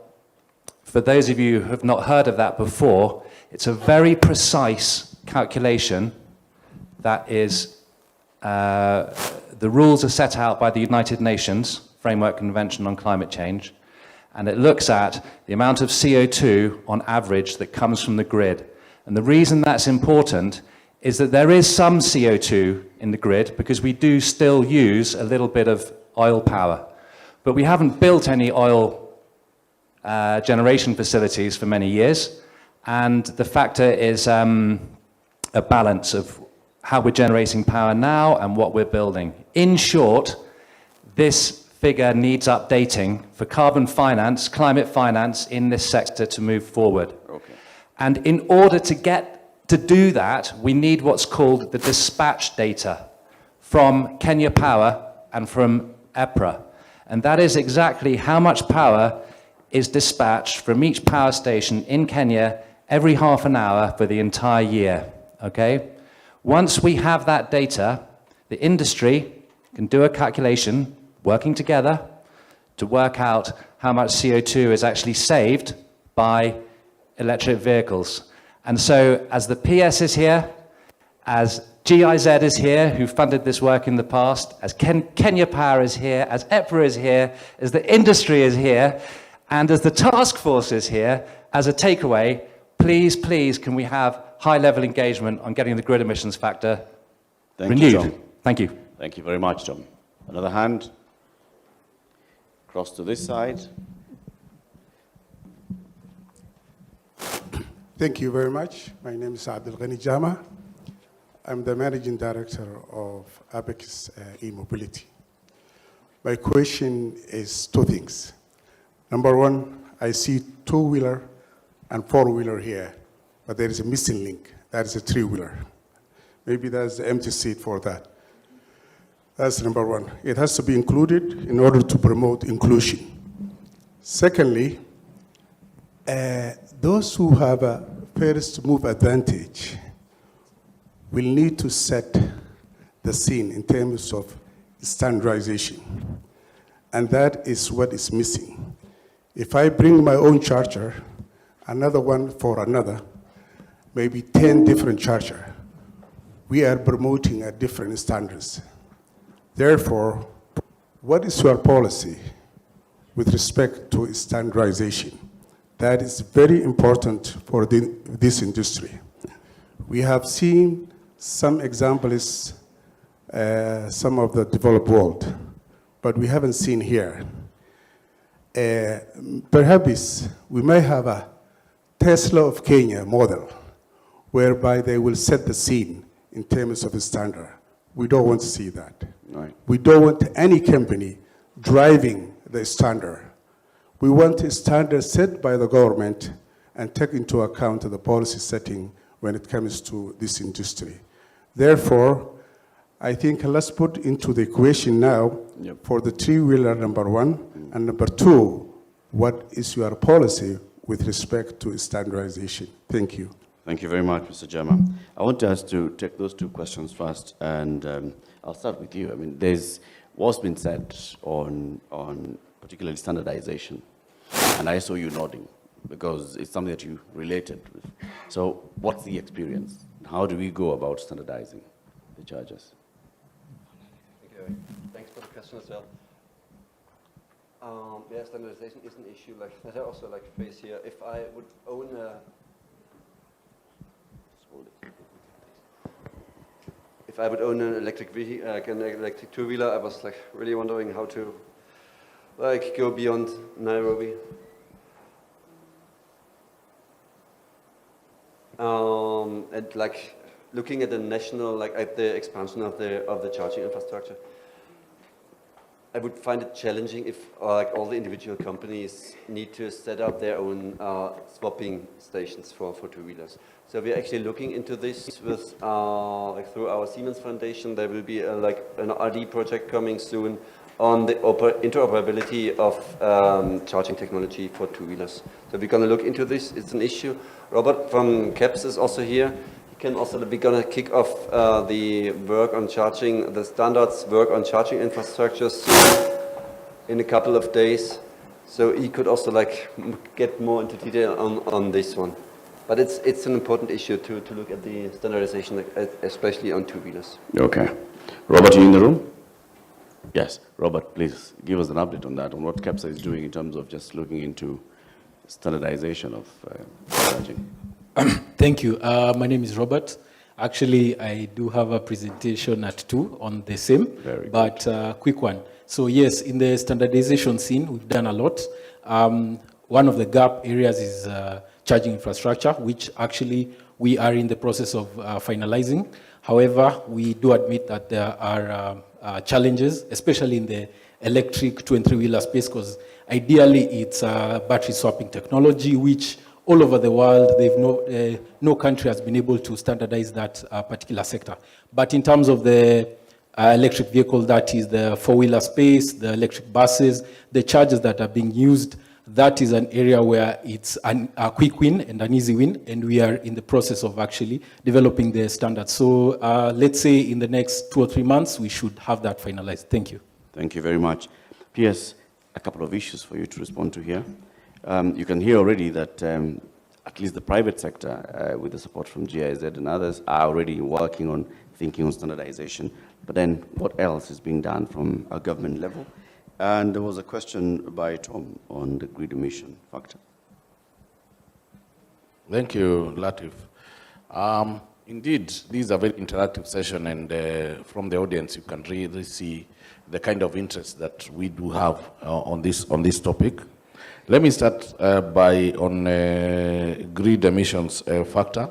for those of you who have not heard of that before, it's a very precise calculation that is, the rules are set out by the United Nations Framework Convention on Climate Change, and it looks at the amount of CO2 on average that comes from the grid. And the reason that's important is that there is some CO2 in the grid because we do still use a little bit of oil power. But we haven't built any oil generation facilities for many years, and the factor is a balance of how we're generating power now and what we're building. In short, this figure needs updating for carbon finance, climate finance in this sector to move forward. Okay. And in order to do that, we need what's called the dispatch data from Kenya Power and from EPRA. And that is exactly how much power is dispatched from each power station in Kenya every half an hour for the entire year, okay? Once we have that data, the industry can do a calculation, working together, to work out how much CO2 is actually saved by electric vehicles. And so, as the PS is here, as GIZ is here, who funded this work in the past, as Kenya Power is here, as EPRA is here, as the industry is here, and as the task force is here, as a takeaway, please, can we have high-level engagement on getting the grid emissions factor renewed? You, Tom. Thank you. Thank you very much, Tom. Another hand. Cross to this side. Thank you very much. My name is Abdul Ghani Jama. I'm the Managing Director of Apex e-Mobility. My question is two things. Number one, I see two-wheeler and four-wheeler here, but there is a missing link. That is a three-wheeler. Maybe there's the empty seat for that. That's number one. It has to be included in order to promote inclusion. Secondly, those who have a first move advantage will need to set the scene in terms of standardization. And that is what is missing. If I bring my own charger another one for another, maybe 10 different chargers. We are promoting at different standards. Therefore, what is your policy with respect to standardization? That is very important for this industry. We have seen some examples, some of the developed world, but we haven't seen here. Perhaps we may have a Tesla of Kenya model, whereby they will set the scene in terms of a standard. We don't want to see that. Right. We don't want any company driving the standard. We want a standard set by the government and take into account the policy setting when it comes to this industry. Therefore, I think let's put into the equation now for the three-wheeler, number one, and number two, what is your policy with respect to standardization? Thank you. Thank you very much, Mr. Jama. I want us to take those two questions first, and I'll start with you. I mean, there's what's been said on particularly standardization, and I saw you nodding because it's something that you related with. So what's the experience? How do we go about standardizing the chargers? Okay. Thanks for the question as well. Yeah, standardization is an issue that I also face here. If I would own an electric vehicle, an electric two-wheeler, I was really wondering how to go beyond Nairobi. And looking at the national, at the expansion of the charging infrastructure, I would find it challenging if all the individual companies need to set up their own swapping stations for two-wheelers. So we're actually looking into this with through our Siemens Foundation. There will be an RD project coming soon on the interoperability of charging technology for two-wheelers. So we're going to look into this. It's an issue. Robert from KEPS is also here. He can also be going to kick off the work on charging, the standards work on charging infrastructures in a couple of days. So he could also get more into detail on this one. But it's an important issue to look at the standardization, especially on two-wheelers. Okay. Robert, are you in the room? Yes. Robert, please give us an update on that, on what KEPSA is doing in terms of just looking into standardization of charging. Thank you. My name is Robert. Actually, I do have a presentation at 2 on the same, but quick one. So yes, in the standardization scene, we've done a lot. One of the gap areas is charging infrastructure, which actually we are in the process of finalizing. However, we do admit that there are challenges, especially in the electric 2 and 3-wheeler space, because ideally it's battery swapping technology, which all over the world, no country has been able to standardize that particular sector. But in terms of the electric vehicle, that is the 4-wheeler space, the electric buses, the chargers that are being used, that is an area where it's a quick win and an easy win, and we are in the process of actually developing the standards. So let's say in the next 2 or 3 months, we should have that finalized. Thank you. Thank you very much. P.S., a couple of issues for you to respond to here. You can hear already that at least the private sector, with the support from GIZ and others, are already working on thinking on standardization. But then what else is being done from a government level? And there was a question by Tom on the grid emission factor. Thank you, Latif. Indeed, this is a very interactive session, and from the audience, you can really see the kind of interest that we do have on this topic. Let me start on grid emissions factor.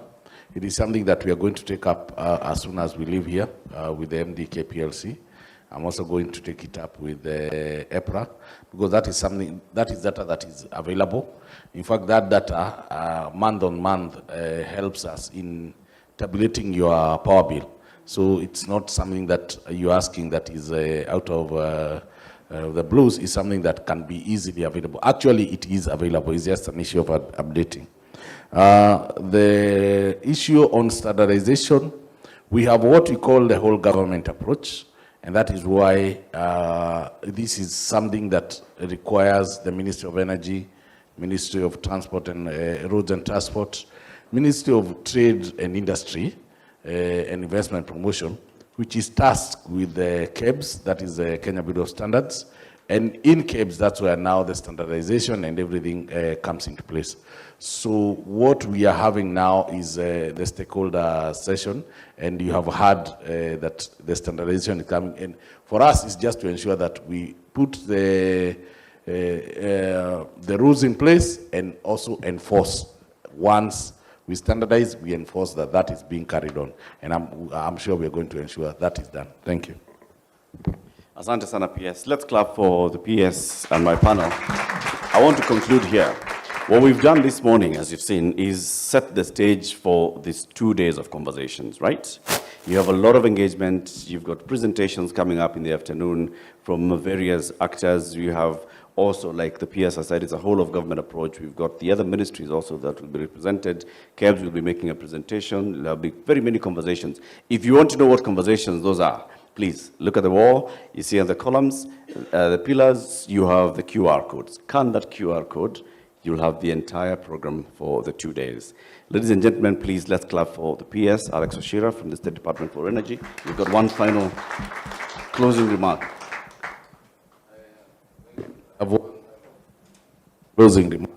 It is something that we are going to take up as soon as we leave here with the MD KPLC. I'm also going to take it up with EPRA, because that is data that is available. In fact, that data month on month helps us in tabulating your power bill. So it's not something that you're asking that is out of the blues. Is something that can be easily available. Actually, it is available. It's just an issue of updating. The issue on standardization, we have what we call the whole government approach. And that is why this is something that requires the Ministry of Energy Ministry of Transport and Roads and Transport, Ministry of Trade and Industry and Investment Promotion, which is tasked with the KEBS, that is the Kenya Bureau of Standards. And in KEBS, that's where now the standardization and everything comes into place. So what we are having now is the stakeholder session, and you have heard that the standardization is coming. And for us, it's just to ensure that we put the rules in place and also enforce. Once we standardize, we enforce that that is being carried on. And I'm sure we're going to ensure that is done. Thank you. Asante sana PS. Let's clap for the PS and my panel. I want to conclude here. What we've done this morning, as you've seen, is set the stage for these 2 days of conversations, right? You have a lot of engagement. You've got presentations coming up in the afternoon from various actors. You have also, like the PS I said, it's a whole of government approach. We've got the other ministries also that will be represented. KEBS will be making a presentation. There'll be very many conversations. If you want to know what conversations those are, please look at the wall. You see on the columns, the pillars, you have the QR codes. Scan that QR code. You'll have the entire program for the 2 days. Ladies and gentlemen, please let's clap for the PS, Alex Oshira from the State Department for Energy. We've got one final closing remark. Closing remark.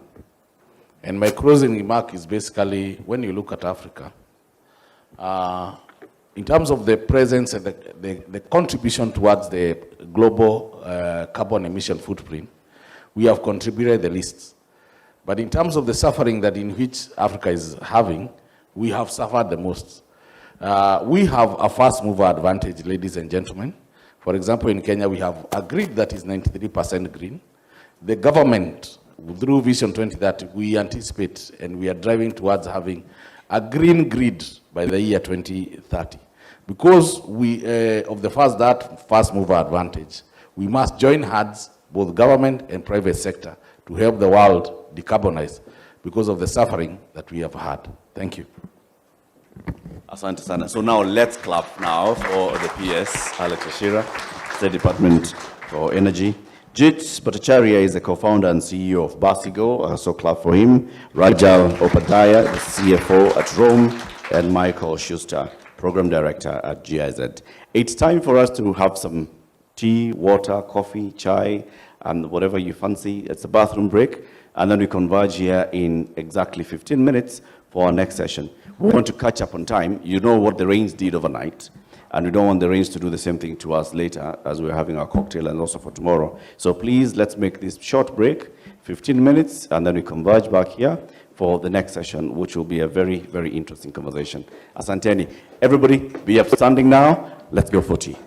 And my closing remark is basically, when you look at Africa, in terms of the presence and the contribution towards the global carbon emission footprint, we have contributed the least. But in terms of the suffering that in which Africa is having, we have suffered the most. We have a fast mover advantage, ladies and gentlemen. For example, in Kenya, we have a grid that is 93% green. The government, through Vision 2030, we anticipate and we are driving towards having a green grid by the year 2030. Because we, of the fast mover advantage, we must join hands, both government and private sector, to help the world decarbonize because of the suffering that we have had. Thank you. Asante sana. So now let's clap now for the PS, Alex Oshira, State Department for Energy. Jit Bhattacharya is the co-founder and CEO of Basigo, so clap for him. Rajal Upadhyaya, the CFO at Rome, and Michael Schuster, Program Director at GIZ. It's time for us to have some tea, water, coffee, chai, and whatever you fancy. It's a bathroom break, and then we converge here in exactly 15 minutes for our next session. We want to catch up on time. You know what the rains did overnight, and we don't want the rains to do the same thing to us later as we're having our cocktail and also for tomorrow. So please, let's make this short break, 15 minutes, and then we converge back here for the next session, which will be a very, very interesting conversation. Asanteni. Everybody, be upstanding now. Let's go for tea.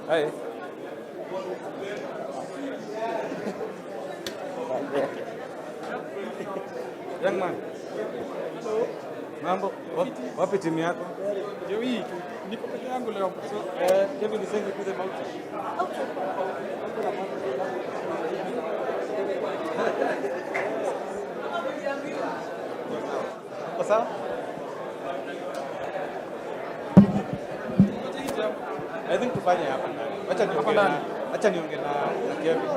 Hi. Young man. Hello. Mambo. Wapi timu yako? Joey, niko peke yangu leo. So, Kevin is saying to them out. Okay. What's up? I think tufanye hapa ndani. Acha niongee na Kevin.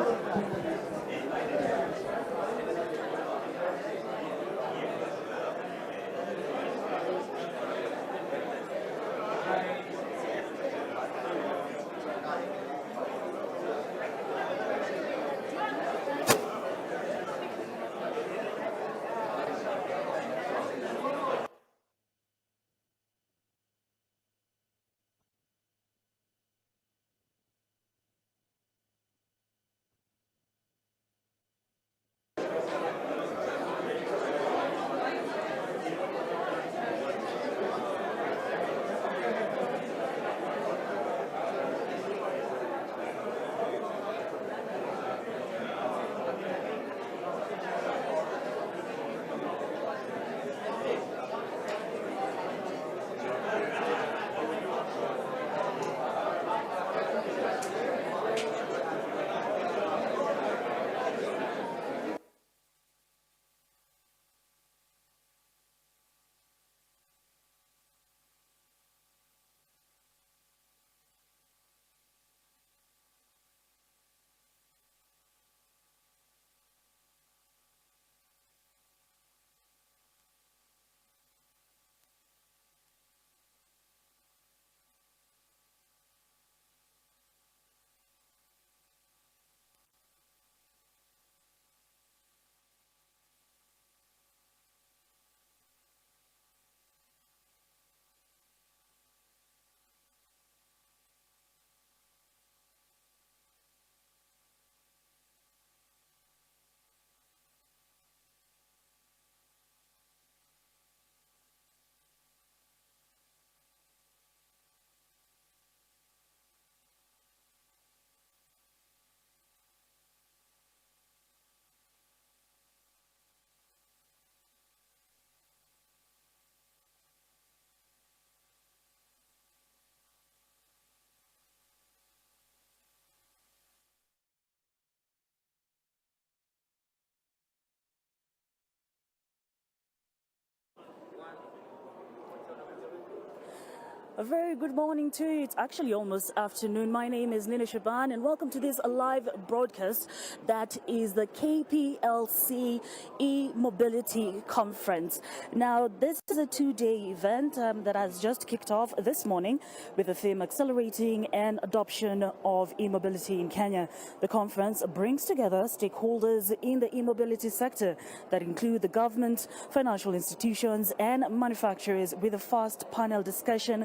A very good morning to you. It's actually almost afternoon. My name is Nina Shaban and welcome to this live broadcast that is the KPLC e-mobility conference. Now, this is a two-day event that has just kicked off this morning with the theme Accelerating and Adoption of E-Mobility in Kenya. The conference brings together stakeholders in the e-mobility sector that include the government, financial institutions and manufacturers with a fast panel discussion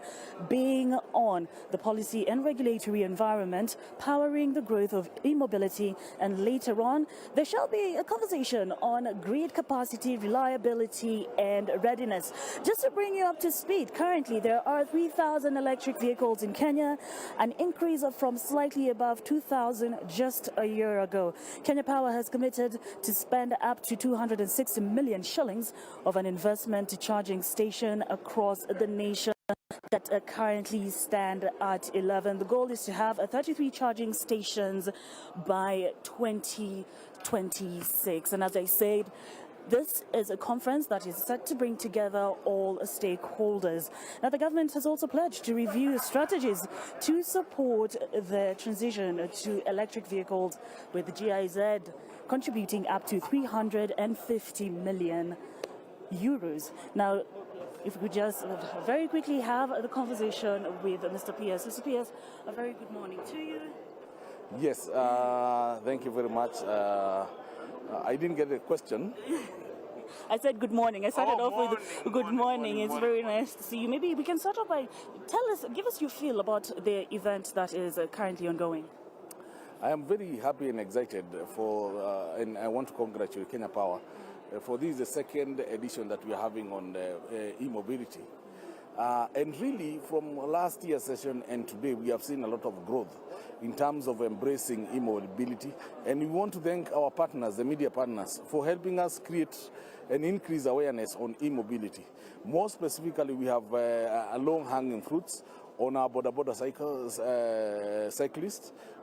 being on the policy and regulatory environment powering the growth of e-mobility, and later on there shall be a conversation on grid capacity, reliability and readiness. Just to bring you up to speed, currently there are 3,000 electric vehicles in Kenya, an increase from slightly above 2,000 just a year ago. Kenya Power has committed to spend up to 260 million shillings of an investment charging station across the nation that currently stand at 11. The goal is to have 33 charging stations by 2026. And as I said, this is a conference that is set to bring together all stakeholders. Now, the government has also pledged to review strategies to support the transition to electric vehicles, with the GIZ contributing up to 350 million euros. Now, if we could just very quickly have the conversation with Mr. PS. Mr. PS, a very good morning to you. Yes, thank you very much. I didn't get a question. I said good morning. I started off with good morning. It's very nice to see you. Maybe we can start off by give us your feel about the event that is currently ongoing. I am very happy and excited and I want to congratulate Kenya Power. For this is the second edition that we are having on e-mobility. And really, from last year's session and today, we have seen a lot of growth in terms of embracing e-mobility. And we want to thank our partners, the media partners, for helping us create and increase awareness on e-mobility. More specifically, we have a long-hanging fruits on our border cyclists.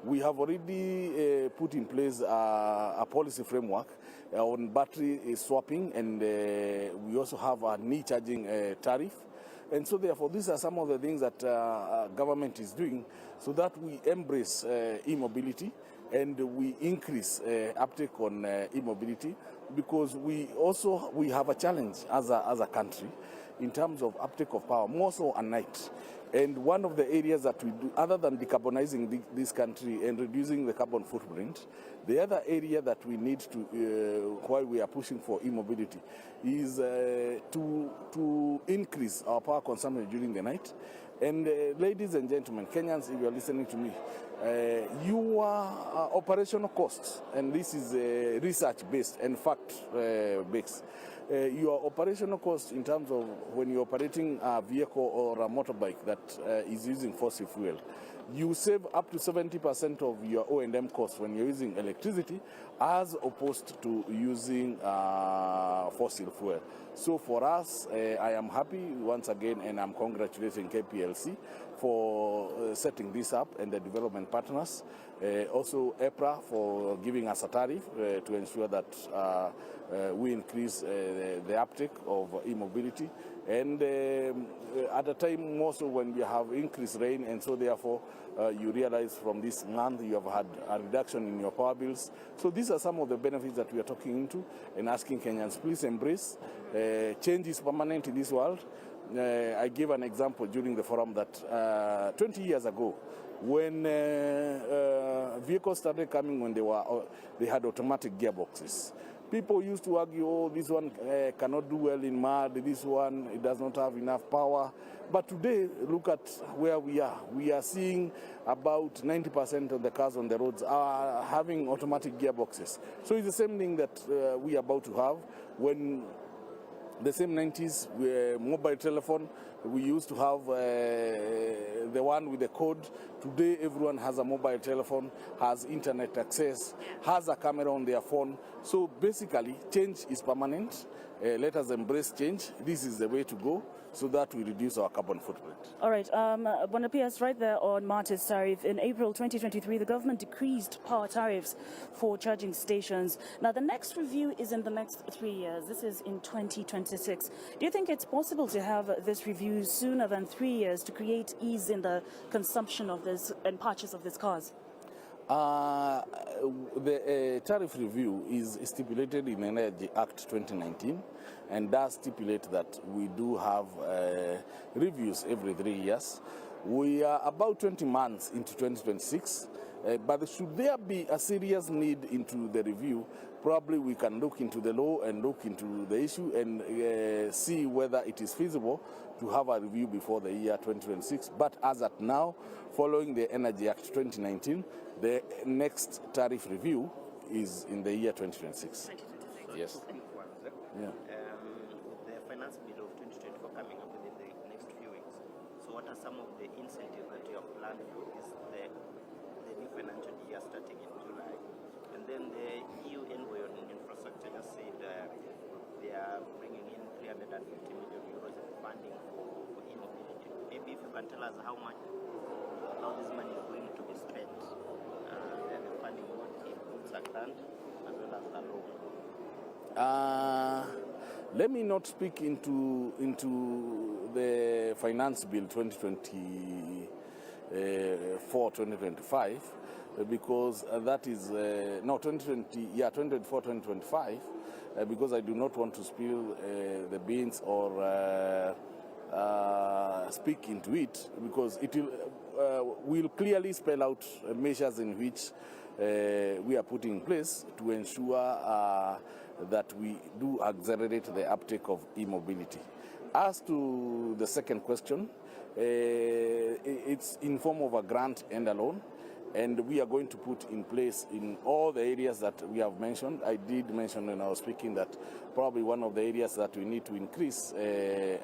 We have already put in place a policy framework on battery swapping, and we also have a knee charging tariff. And so therefore, these are some of the things that government is doing so that we embrace e-mobility and we increase uptake on e-mobility, because we have a challenge as a country in terms of uptake of power, more so at night. And one of the areas that we do, other than decarbonizing this country and reducing the carbon footprint, the other area that we need to, while we are pushing for e-mobility, is to increase our power consumption during the night. And ladies and gentlemen, Kenyans, if you are listening to me, your operational costs, and this is research-based and fact-based, your operational cost in terms of when you're operating a vehicle or a motorbike that is using fossil fuel, you save up to 70% of your O&M costs when you're using electricity as opposed to using fossil fuel. So for us, I am happy once again, and I'm congratulating KPLC for setting this up and the development partners. Also EPRA for giving us a tariff to ensure that we increase the uptake of e-mobility. And at a time more so when we have increased rain, and so therefore you realize from this month you have had a reduction in your power bills. So these are some of the benefits that we are talking into and asking Kenyans, please embrace. Change is permanent in this world. I gave an example during the forum that 20 years ago, when vehicles started coming, when they had automatic gearboxes, people used to argue, oh, this one cannot do well in mud, this one, it does not have enough power. But today, look at where we are. We are seeing about 90% of the cars on the roads are having automatic gearboxes. So it's the same thing that we are about to have when the same 90s, mobile telephone, we used to have the one with the code. Today, everyone has a mobile telephone, has internet access, has a camera on their phone. So basically, change is permanent. Let us embrace change. This is the way to go so that we reduce our carbon footprint. All right. Bonapias, right there on Martin's tariff. In April 2023, the government decreased power tariffs for charging stations. Now, the next review is in the next 3 years. This is in 2026. Do you think it's possible to have this review due sooner than 3 years to create ease in the consumption of this and purchase of these cars? The tariff review is stipulated in Energy Act 2019 and does stipulate that we do have reviews every 3 years. We are about 20 months into 2026, but should there be a serious need into the review, probably we can look into the law and look into the issue and see whether it is feasible to have a review before the year 2026. But as at now, following the Energy Act 2019, the next tariff review is in the year 2026. 2026. Yes. Yeah. The finance bill of 2024 coming up within the next few weeks. So what are some of the incentives that you have planned for this, the new financial year starting in July? And then the EU envoy on infrastructure just said they are bringing in 350 million euros in funding for e-mobility. Maybe if you can tell us how this money is going to be spent, and the funding what includes a grant as well as a loan. Let me not speak into the finance bill 2024-2025 because that is 2024-2025 because I do not want to spill the beans or speak into it because it will clearly spell out measures in which we are putting in place to ensure that we do accelerate the uptake of e-mobility. As to the second question, it's in form of a grant and a loan, and we are going to put in place in all the areas that we have mentioned. I did mention when I was speaking that probably one of the areas that we need to increase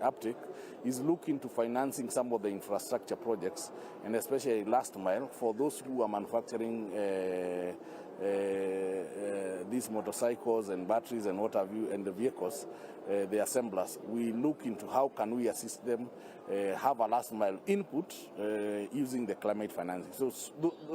uptake is look into financing some of the infrastructure projects, and especially last mile for those who are manufacturing these motorcycles and batteries and what have you, and the vehicles, the assemblers. We look into how can we assist them have a last mile input using the climate financing. So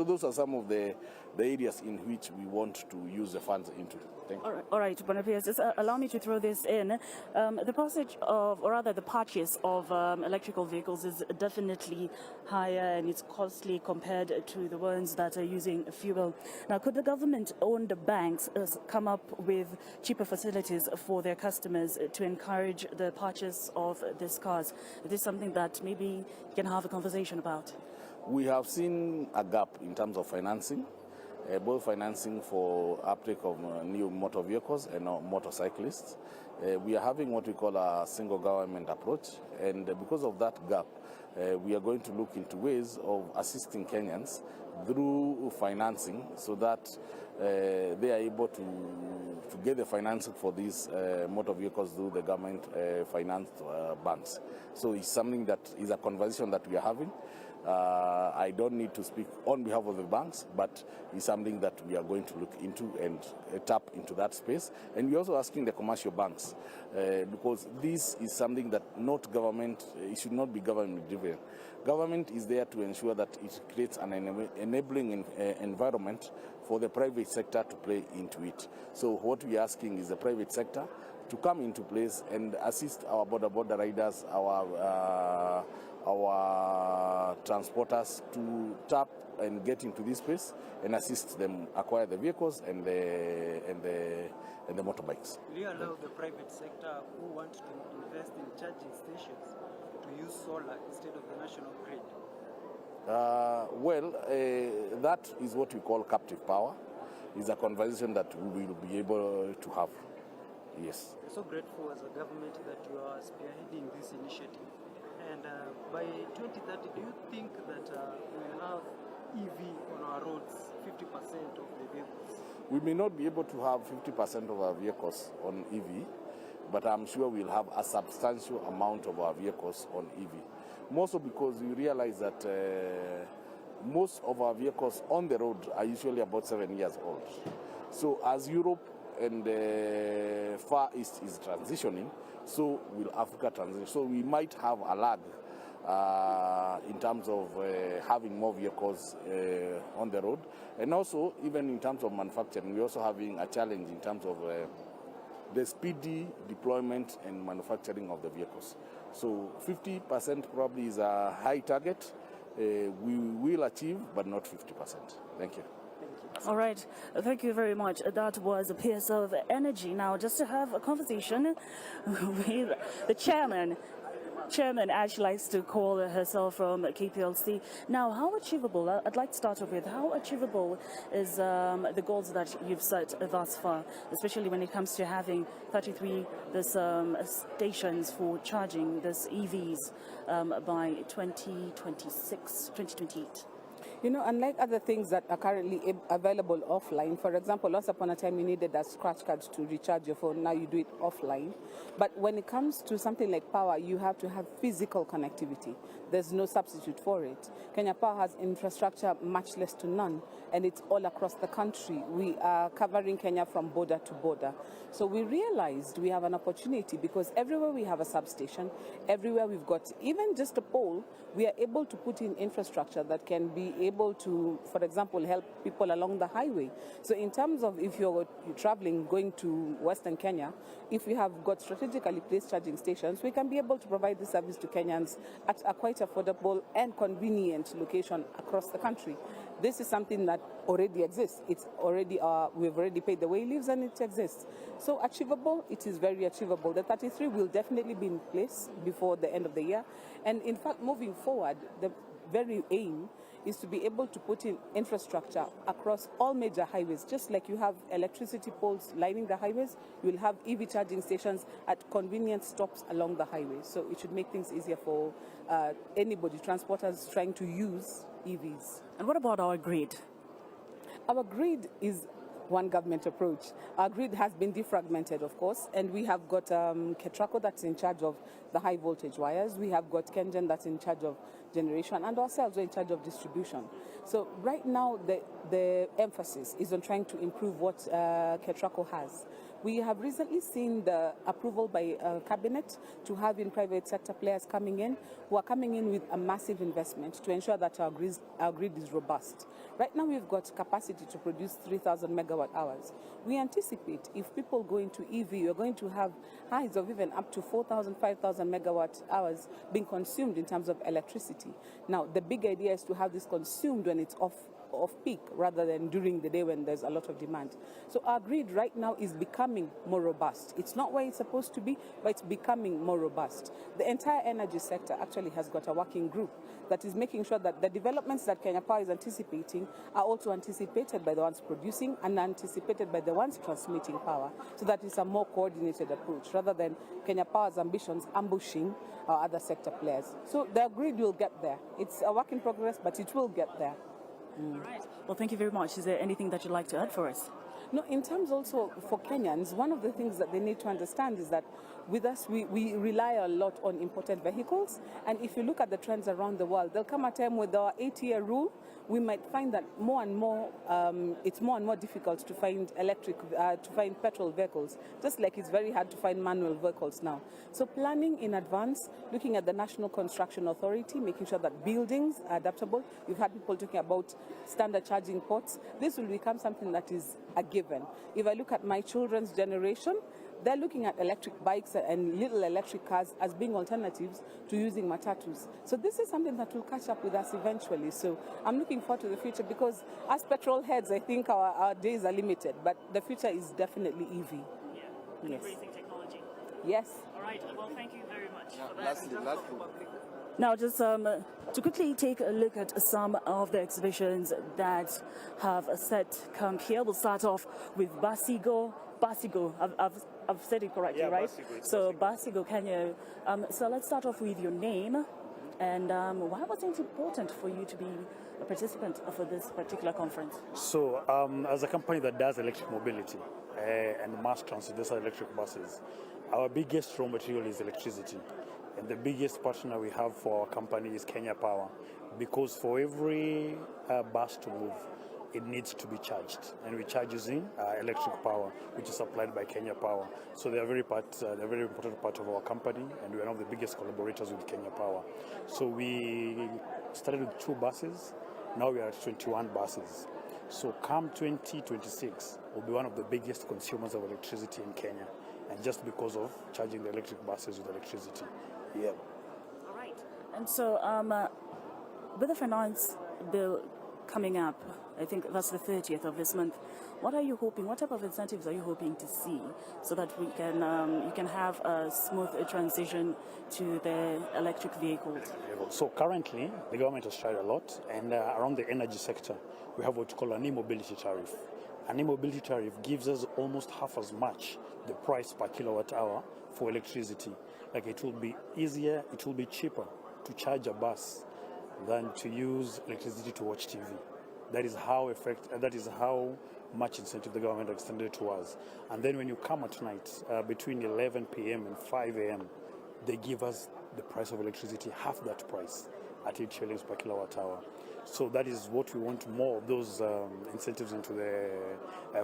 those are some of the areas in which we want to use the funds into. Thank you. All right, Boniface, just allow me to throw this in. The passage of, or rather the purchase of electrical vehicles is definitely higher and it's costly compared to the ones that are using fuel. Now, could the government-owned banks come up with cheaper facilities for their customers to encourage the purchase of these cars? Is this something that maybe you can have a conversation about? We have seen a gap in terms of financing, both financing for uptake of new motor vehicles and motorcyclists. We are having what we call a single government approach, and because of that gap, we are going to look into ways of assisting Kenyans through financing so that they are able to get the financing for these motor vehicles through the government financed banks. So it's something that is a conversation that we are having. I don't need to speak on behalf of the banks, but it's something that we are going to look into and tap into that space. And we're also asking the commercial banks because this is something that it should not be government driven. Government is there to ensure that it creates an enabling environment for the private sector to play into it. So what we are asking is the private sector to come into place and assist our border riders, our transporters to tap and get into this space and assist them acquire the vehicles and the motorbikes. Will you allow the private sector who want to invest in charging stations to use solar instead of the national grid? That is what we call captive power. It's a conversation that we will be able to have. Yes. We're so grateful as a government that you are spearheading this initiative. And by 2030, do you think that we will have EV on our roads, 50% of the vehicles? We may not be able to have 50% of our vehicles on EV, but I'm sure we'll have a substantial amount of our vehicles on EV. Mostly because we realize that most of our vehicles on the road are usually about 7 years old. So as Europe and Far East is transitioning, so will Africa transition. So we might have a lag in terms of having more vehicles on the road. And also, even in terms of manufacturing, we're also having a challenge in terms of the speedy deployment and manufacturing of the vehicles. So 50% probably is a high target. We will achieve, but not 50%. Thank you. All right, thank you very much. That was a piece of energy. Now, just to have a conversation with the chairman. Chairman actually likes to call herself from KPLC. Now, how achievable, I'd like to start off with, how achievable is the goals that you've set thus far, especially when it comes to having 33 stations for charging this EVs by 2026, 2028? You know, unlike other things that are currently available offline, for example, once upon a time you needed a scratch card to recharge your phone, now you do it offline. But when it comes to something like power, you have to have physical connectivity. There's no substitute for it. Kenya Power has infrastructure much less to none, and it's all across the country. We are covering Kenya from border to border. So we realized we have an opportunity because everywhere we have a substation, everywhere we've got even just a pole, we are able to put in infrastructure that can be able to, for example, help people along the highway. So in terms of if you're traveling, going to Western Kenya, if we have got strategically placed charging stations, we can be able to provide this service to Kenyans at a quite affordable and convenient location across the country. This is something that already exists. It's already, we've already paid the way it lives and it exists. So achievable, it is very achievable. The 33 will definitely be in place before the end of the year. And in fact, moving forward, the very aim is to be able to put in infrastructure across all major highways. Just like you have electricity poles lining the highways, you will have EV charging stations at convenient stops along the highway. So it should make things easier for anybody, transporters trying to use EVs. And what about our grid? Our grid is one government approach. Our grid has been defragmented, of course, and we have got KETRACO that's in charge of the high voltage wires. We have got KenGen that's in charge of generation, and ourselves are in charge of distribution. So right now, the emphasis is on trying to improve what KETRACO has. We have recently seen the approval by Cabinet to have in private sector players coming in, who are coming in with a massive investment to ensure that our grid is robust. Right now we've got capacity to produce 3,000 megawatt hours. We anticipate if people go into EV, you're going to have highs of even up to 4,000, 5,000 megawatt hours being consumed in terms of electricity. Now, the big idea is to have this consumed when it's off peak rather than during the day when there's a lot of demand. So our grid right now is becoming more robust. It's not where it's supposed to be, but it's becoming more robust. The entire energy sector actually has got a working group that is making sure that the developments that Kenya Power is anticipating are also anticipated by the ones producing and anticipated by the ones transmitting power, so that it's a more coordinated approach rather than Kenya Power's ambitions ambushing our other sector players. So the grid will get there. It's a work in progress, but it will get there. All right. Well, thank you very much. Is there anything that you'd like to add for us? No, in terms also for Kenyans, one of the things that they need to understand is that with us, we rely a lot on imported vehicles. And if you look at the trends around the world, there'll come a time with our 8-year rule, we might find that more and more, it's more and more difficult to find petrol vehicles, just like it's very hard to find manual vehicles now. So planning in advance, looking at the National Construction Authority, making sure that buildings are adaptable. You've had people talking about standard charging ports. This will become something that is a given. If I look at my children's generation, they're looking at electric bikes and little electric cars as being alternatives to using matatus. So this is something that will catch up with us eventually. So I'm looking forward to the future because as petrol heads, I think our days are limited, but the future is definitely EV. Yeah, yes. Embracing technology. Yes. All right, well, thank you very much for that. Lastly. Now, just to quickly take a look at some of the exhibitions that have set camp here. We'll start off with Basigo. I've said it correctly, right? Basigo, Kenya. So let's start off with your name. And why was it important for you to be a participant for this particular conference? So, as a company that does electric mobility and mass transit, these are electric buses, our biggest raw material is electricity. And the biggest partner we have for our company is Kenya Power, because for every bus to move, it needs to be charged, and we charge using electric power, which is supplied by Kenya Power. So they're a very important part of our company, and we're one of the biggest collaborators with Kenya Power. So we started with 2 buses, now we are at 21 buses. So come 2026, we'll be one of the biggest consumers of electricity in Kenya. and just because of charging the electric buses with electricity. Yeah. All right. And so with the finance bill coming up, I think that's the 30th of this month, what are you hoping, what type of incentives are you hoping to see so that we can, you can have a smooth transition to the electric vehicles? So currently, the government has tried a lot, and around the energy sector, we have what you call an e-mobility tariff. An e-mobility tariff gives us almost half as much the price per kilowatt hour for electricity. Like, it will be easier, it will be cheaper to charge a bus than to use electricity to watch TV. That is how much incentive the government extended to us. And then when you come at night, between 11 p.m. and 5 a.m., they give us the price of electricity, half that price, at 8 shillings per kilowatt hour. So that is what we want, more of those incentives into the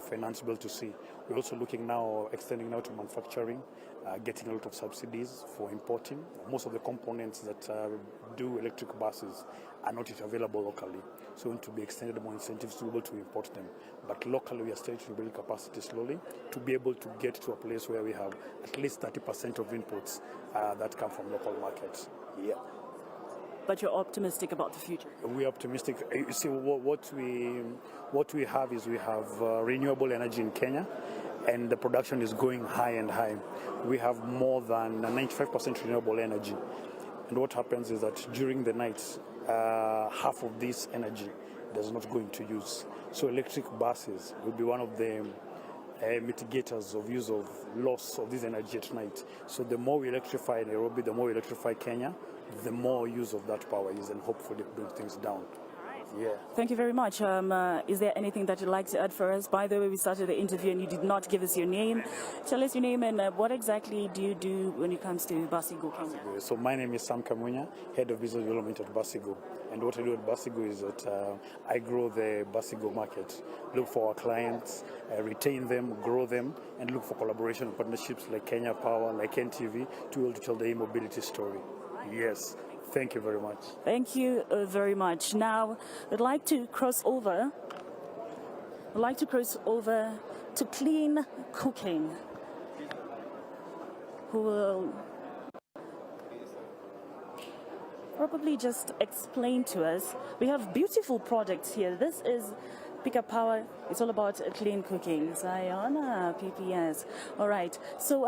finance bill to see. We're also looking now, extending now to manufacturing, getting a lot of subsidies for importing. Most of the components that do electric buses are not yet available locally. So we want to be extended more incentives to be able to import them. But locally, we are starting to build capacity slowly to be able to get to a place where we have at least 30% of inputs that come from local markets. Yeah. But you're optimistic about the future? We're optimistic. You see, what we have is we have renewable energy in Kenya, and the production is going high and high. We have more than 95% renewable energy. And what happens is that during the night, half of this energy does not go into use. So electric buses will be one of the mitigators of use of loss of this energy at night. So the more we electrify Nairobi, the more we electrify Kenya, the more use of that power is, and hopefully bring things down. Yeah. Thank you very much. Is there anything that you'd like to add for us? By the way, we started the interview and you did not give us your name. Tell us your name and what exactly do you do when it comes to Basigo Kenya? So my name is Sam Kamunya, Head of Business Development at Basigo. And what I do at Basigo is that I grow the Basigo market, look for our clients, retain them, grow them, and look for collaboration and partnerships like Kenya Power, like NTV, to be able to tell the e-mobility story. Yes. Thank you very much. Thank you very much. Now, I'd like to cross over to Clean Cooking, who will probably just explain to us. We have beautiful products here. This is Pick Up Power. It's all about clean cooking. Sayona, PPS. All right. So,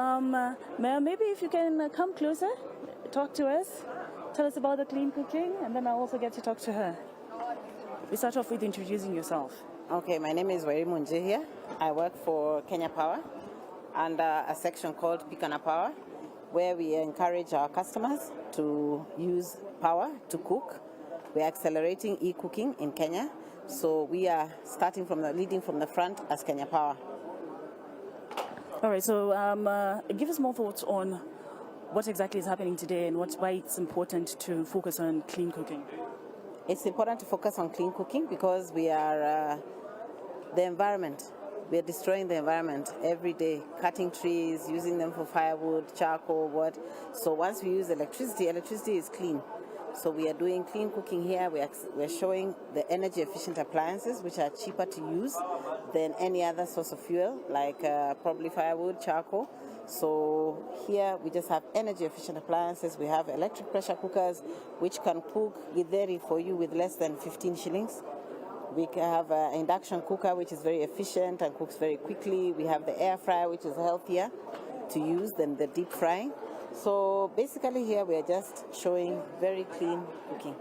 Mayor, maybe if you can come closer, talk to us. Tell us about the clean cooking, and then I'll also get to talk to her. We start off with introducing yourself. Okay, my name is Weri Munje here. I work for Kenya Power under a section called Pick Up Power, where we encourage our customers to use power to cook. We're accelerating e-cooking in Kenya, so we are leading from the front as Kenya Power. All right, so give us more thoughts on what exactly is happening today and why it's important to focus on clean cooking. It's important to focus on clean cooking because we are the environment. We are destroying the environment every day, cutting trees, using them for firewood, charcoal, what. So once we use electricity is clean. So we are doing clean cooking here. We're showing the energy efficient appliances, which are cheaper to use than any other source of fuel, like probably firewood, charcoal. So here we just have energy efficient appliances. We have electric pressure cookers, which can cook githeri for you with less than 15 shillings. We have an induction cooker, which is very efficient and cooks very quickly. We have the air fryer, which is healthier to use than the deep frying. So basically here we are just showing very clean cooking.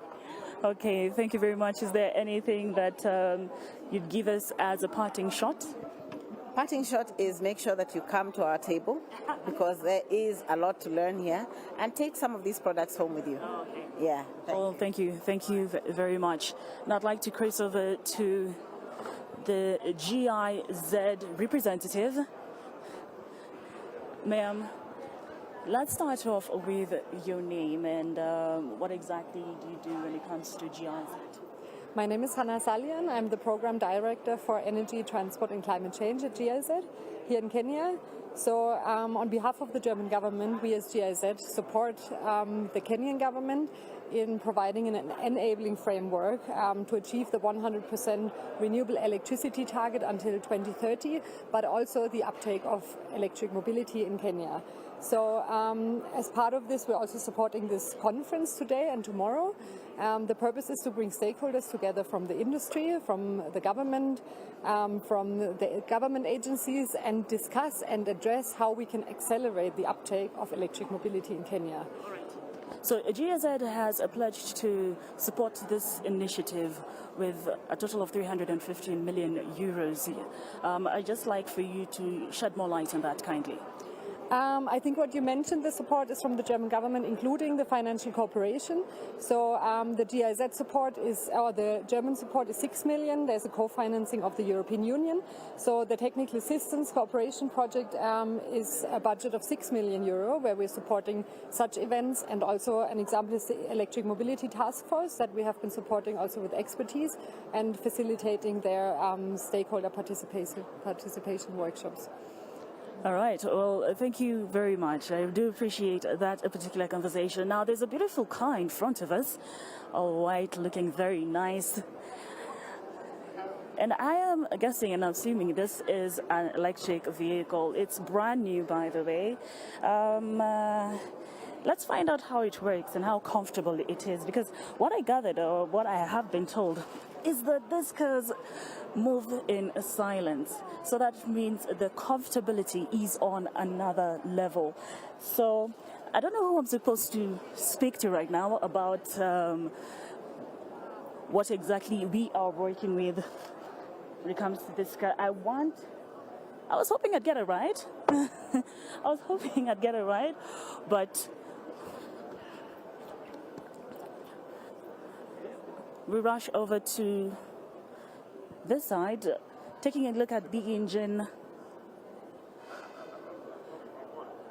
Okay, thank you very much. Is there anything that you'd give us as a parting shot? Parting shot is make sure that you come to our table because there is a lot to learn here, and take some of these products home with you. Okay. Yeah. Thank you very much. Now I'd like to cross over to the GIZ representative. Ma'am, let's start off with your name and what exactly do you do when it comes to GIZ? My name is Hannah Salian. I'm the Program Director for Energy, Transport and Climate Change at GIZ here in Kenya. So on behalf of the German government, we as GIZ support the Kenyan government in providing an enabling framework to achieve the 100% renewable electricity target until 2030, but also the uptake of electric mobility in Kenya. So as part of this, we're also supporting this conference today and tomorrow. The purpose is to bring stakeholders together from the industry, from the government, from the government agencies, and discuss and address how we can accelerate the uptake of electric mobility in Kenya. So GIZ has pledged to support this initiative with a total of 350 million euros. I'd just like for you to shed more light on that kindly. I think what you mentioned, the support is from the German government, including the financial cooperation. So the GIZ support is, or the German support is 6 million. There's a co-financing of the European Union. So the technical assistance cooperation project is a budget of 6 million euro, where we're supporting such events. And also an example is the Electric Mobility Task Force that we have been supporting also with expertise and facilitating their stakeholder participation workshops. All right. Well, thank you very much. I do appreciate that particular conversation. Now, there's a beautiful car in front of us, all white, looking very nice. And I am guessing and assuming this is an electric vehicle. It's brand new, by the way. Let's find out how it works and how comfortable it is, because what I gathered, or what I have been told, is that these cars move in silence. So that means the comfortability is on another level. So I don't know who I'm supposed to speak to right now about what exactly we are working with when it comes to this car. I was hoping I'd get it right. But we rush over to this side, taking a look at the engine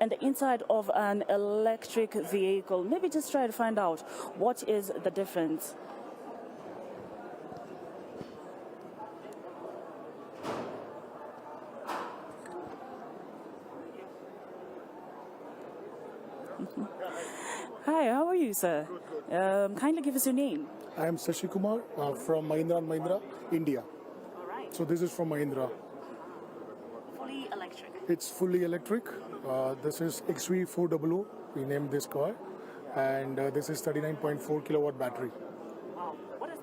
and the inside of an electric vehicle. Maybe just try to find out what is the difference. Hi, how are you, sir? Kindly give us your name. I am Sashi Kumar from Mahindra & Mahindra, India. All right. So this is from Mahindra. Fully electric. It's fully electric. This is XV400. We named this car, and this is 39.4 kilowatt battery. Wow. What does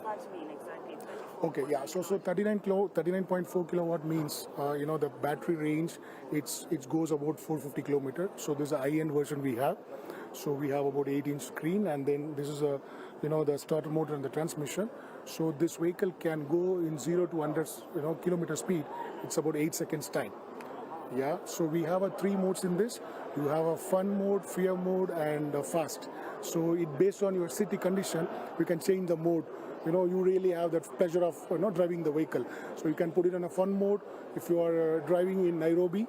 that mean exactly? Okay, yeah. So 39.4 kilowatt means the battery range. It goes about 450 kilometers. So this is a high-end version we have. So we have about 8-inch screen, and then this is the starter motor and the transmission. So this vehicle can go in 0 to 100 kilometer speed. It's about 8 seconds time. Yeah. So we have 3 modes in this. You have a fun mode, fear mode, and fast. So it based on your city condition, you can change the mode. You really have that pleasure of driving the vehicle. So you can put it in a fun mode if you are driving in Nairobi,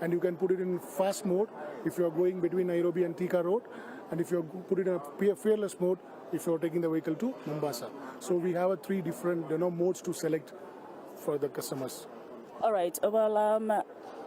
and you can put it in fast mode if you are going between Nairobi and Thika Road, and if you put it in a fearless mode if you are taking the vehicle to Mombasa. So we have 3 different modes to select for the customers. All right. Well,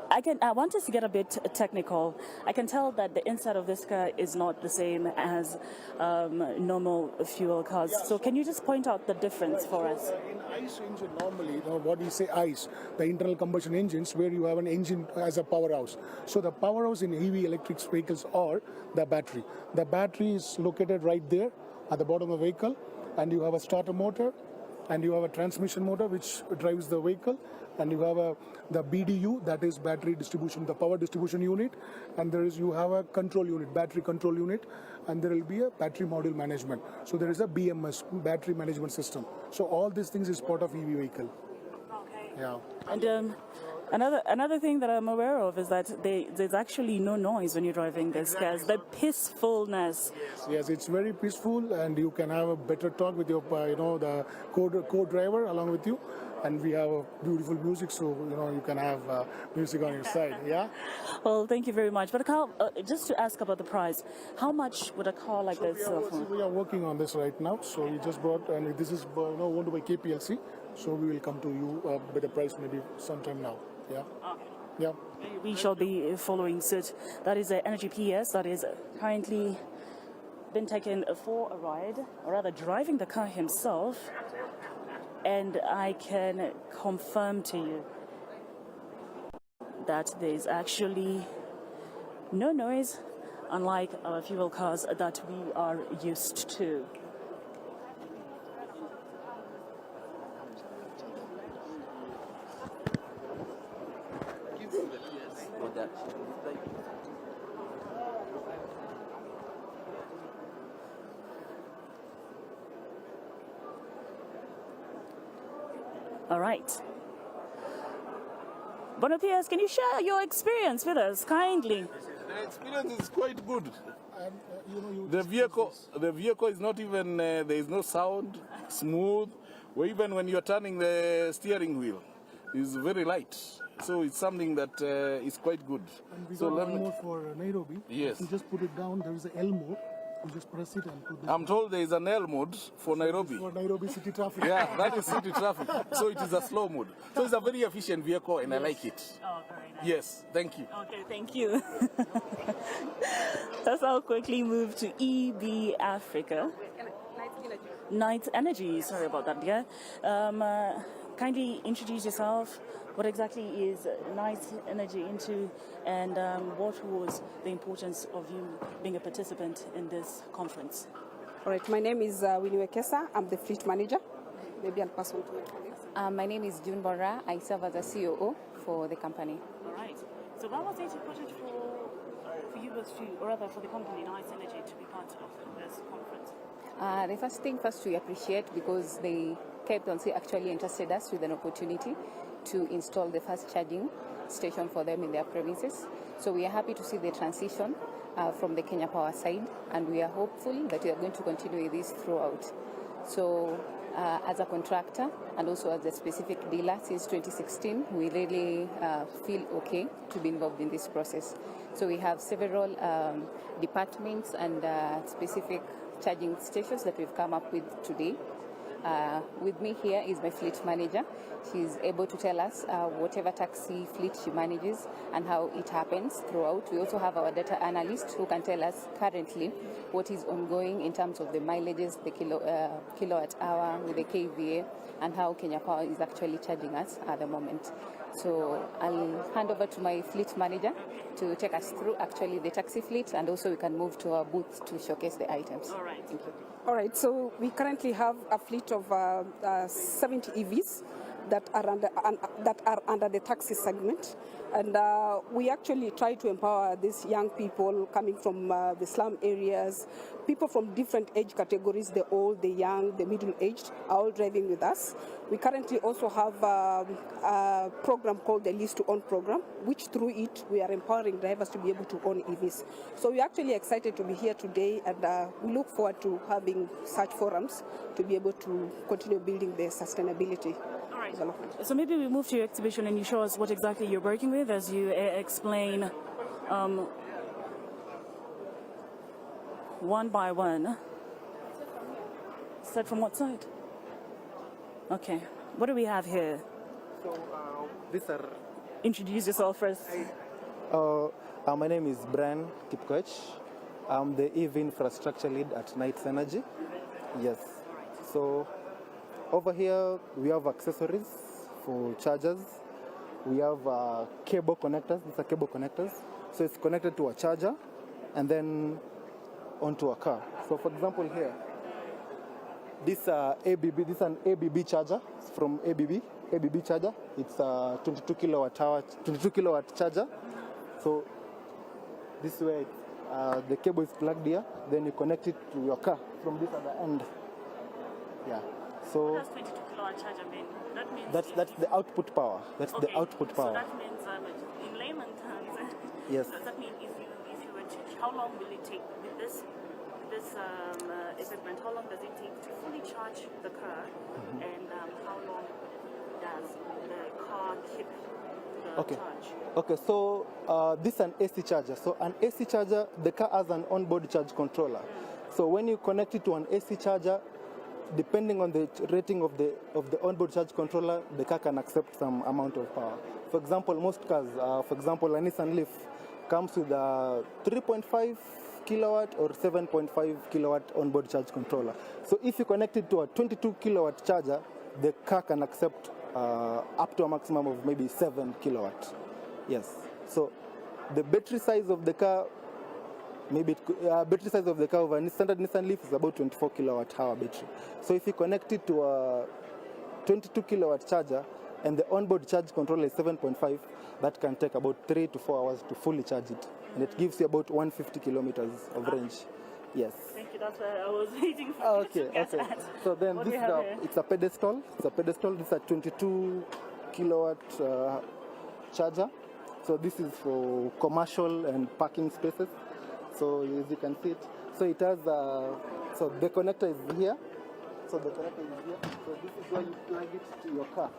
I want us to get a bit technical. I can tell that the inside of this car is not the same as normal fuel cars. So can you just point out the difference for us? In ICE engine, normally, what we say ICE, the internal combustion engines, where you have an engine as a powerhouse. So the powerhouse in EV electric vehicles are the battery. The battery is located right there at the bottom of the vehicle, and you have a starter motor, and you have a transmission motor which drives the vehicle, and you have the BDU, that is battery distribution, the power distribution unit, and you have a control unit, battery control unit, and there will be a battery module management. So there is a BMS, battery management system. So all these things is part of EV vehicle. Okay. Yeah. And another thing that I'm aware of is that there's actually no noise when you're driving this car. The peacefulness. Yes, it's very peaceful, and you can have a better talk with your, the co-driver along with you. And we have beautiful music, so you can have music on your side. Yeah. Well, thank you very much. But Carl, just to ask about the price, how much would a car like this sell for? We are working on this right now. So we just brought, and this is owned by KPLC. So we will come to you with the price maybe sometime now. Yeah. Okay. Yeah. We shall be following suit. That is the Energy PS that is currently been taken for a ride, or rather driving the car himself. And I can confirm to you that there is actually no noise, unlike our fuel cars that we are used to. All right. Bono PS, can you share your experience with us kindly? The experience is quite good. The vehicle is not even, there is no sound, smooth. Or even when you're turning the steering wheel, it's very light. So it's something that is quite good. And we so got one more for Nairobi. Yes. You just put it down, there is an L mode. You just press it and put it I'm told there is an L mode for Nairobi. For Nairobi city traffic. Yeah, that is city traffic. So it is a slow mode. So it's a very efficient vehicle and I like it. Oh, very nice. Yes, thank you. Okay, thank you. Let's now quickly move to EB Africa. Night Energy, sorry about that, yeah. Kindly introduce yourself. What exactly is Night Energy into, and what was the importance of you being a participant in this conference? All right, my name is Winnie Wekesa. I'm the fleet manager. Maybe I'll pass on to my colleagues. My name is June Bora. I serve as a COO for the company. All right. So what was it important for you guys to, or rather for the company Night Energy to be part of this conference? The first thing first we appreciate because the KPLC actually entrusted us with an opportunity to install the first charging station for them in their premises. So we are happy to see the transition from the Kenya Power side, and we are hopeful that we are going to continue with this throughout. So as a contractor and also as a specific dealer since 2016, we really feel okay to be involved in this process. So we have several departments and specific charging stations that we've come up with today. With me here is my fleet manager. She's able to tell us whatever taxi fleet she manages and how it happens throughout. We also have our data analyst who can tell us currently what is ongoing in terms of the mileages, the kilowatt hour with the KVA, and how Kenya Power is actually charging us at the moment. So I'll hand over to my fleet manager to take us through actually the taxi fleet, and also we can move to our booth to showcase the items. All right. Thank you. All right, so we currently have a fleet of 70 EVs that are under the taxi segment, and we actually try to empower these young people coming from the slum areas, people from different age categories, the old, the young, the middle-aged, are all driving with us. We currently also have a program called the Lease to Own program, which through it we are empowering drivers to be able to own EVs. So we're actually excited to be here today, and we look forward to having such forums to be able to continue building the sustainability. All right. So maybe we move to your exhibition and you show us what exactly you're working with as you explain one by one. Start from what side? Okay. What do we have here? So these are... Introduce yourself first. My name is Brian Kipkoch. I'm the EV infrastructure lead at Night Energy. Yes. So over here we have accessories for chargers. We have cable connectors. These are cable connectors. So it's connected to a charger and then onto a car. So for example here, this ABB. This is an ABB charger from ABB charger. It's a 22 kilowatt charger. So this way the cable is plugged here. Then you connect it to your car from this other end. Yeah. So what does 22 kilowatt charger mean? That means that's the output power. That's okay. the output power. So that means in layman terms. Yes. Does that mean if you were to, how long will it take with this equipment? How long does it take to fully charge the car, and how long does the car keep the charge? Okay, so this is an AC charger. So an AC charger, the car has an onboard charge controller. So when you connect it to an AC charger, depending on the rating of the onboard charge controller, the car can accept some amount of power. For example, most cars, for example, a Nissan Leaf comes with a 3.5 kilowatt or 7.5 kilowatt onboard charge controller. So if you connect it to a 22 kilowatt charger, the car can accept up to a maximum of maybe 7 kilowatt. Yes. So the battery size of the car, battery size of the car of a standard Nissan Leaf is about 24 kilowatt hour battery. So if you connect it to a 22 kilowatt charger and the onboard charge controller is 7.5, that can take about 3 to 4 hours to fully charge it. And it gives you about 150 kilometers of range. Yes. Thank you, that's where I was waiting for you to get at. So then What this do is you have here? it's a pedestal. It's a pedestal. This is a 22 kilowatt charger. So this is for commercial and parking spaces. So as you can see it, so it has so the connector is here. So the connector is here. So this is where you plug it to your car.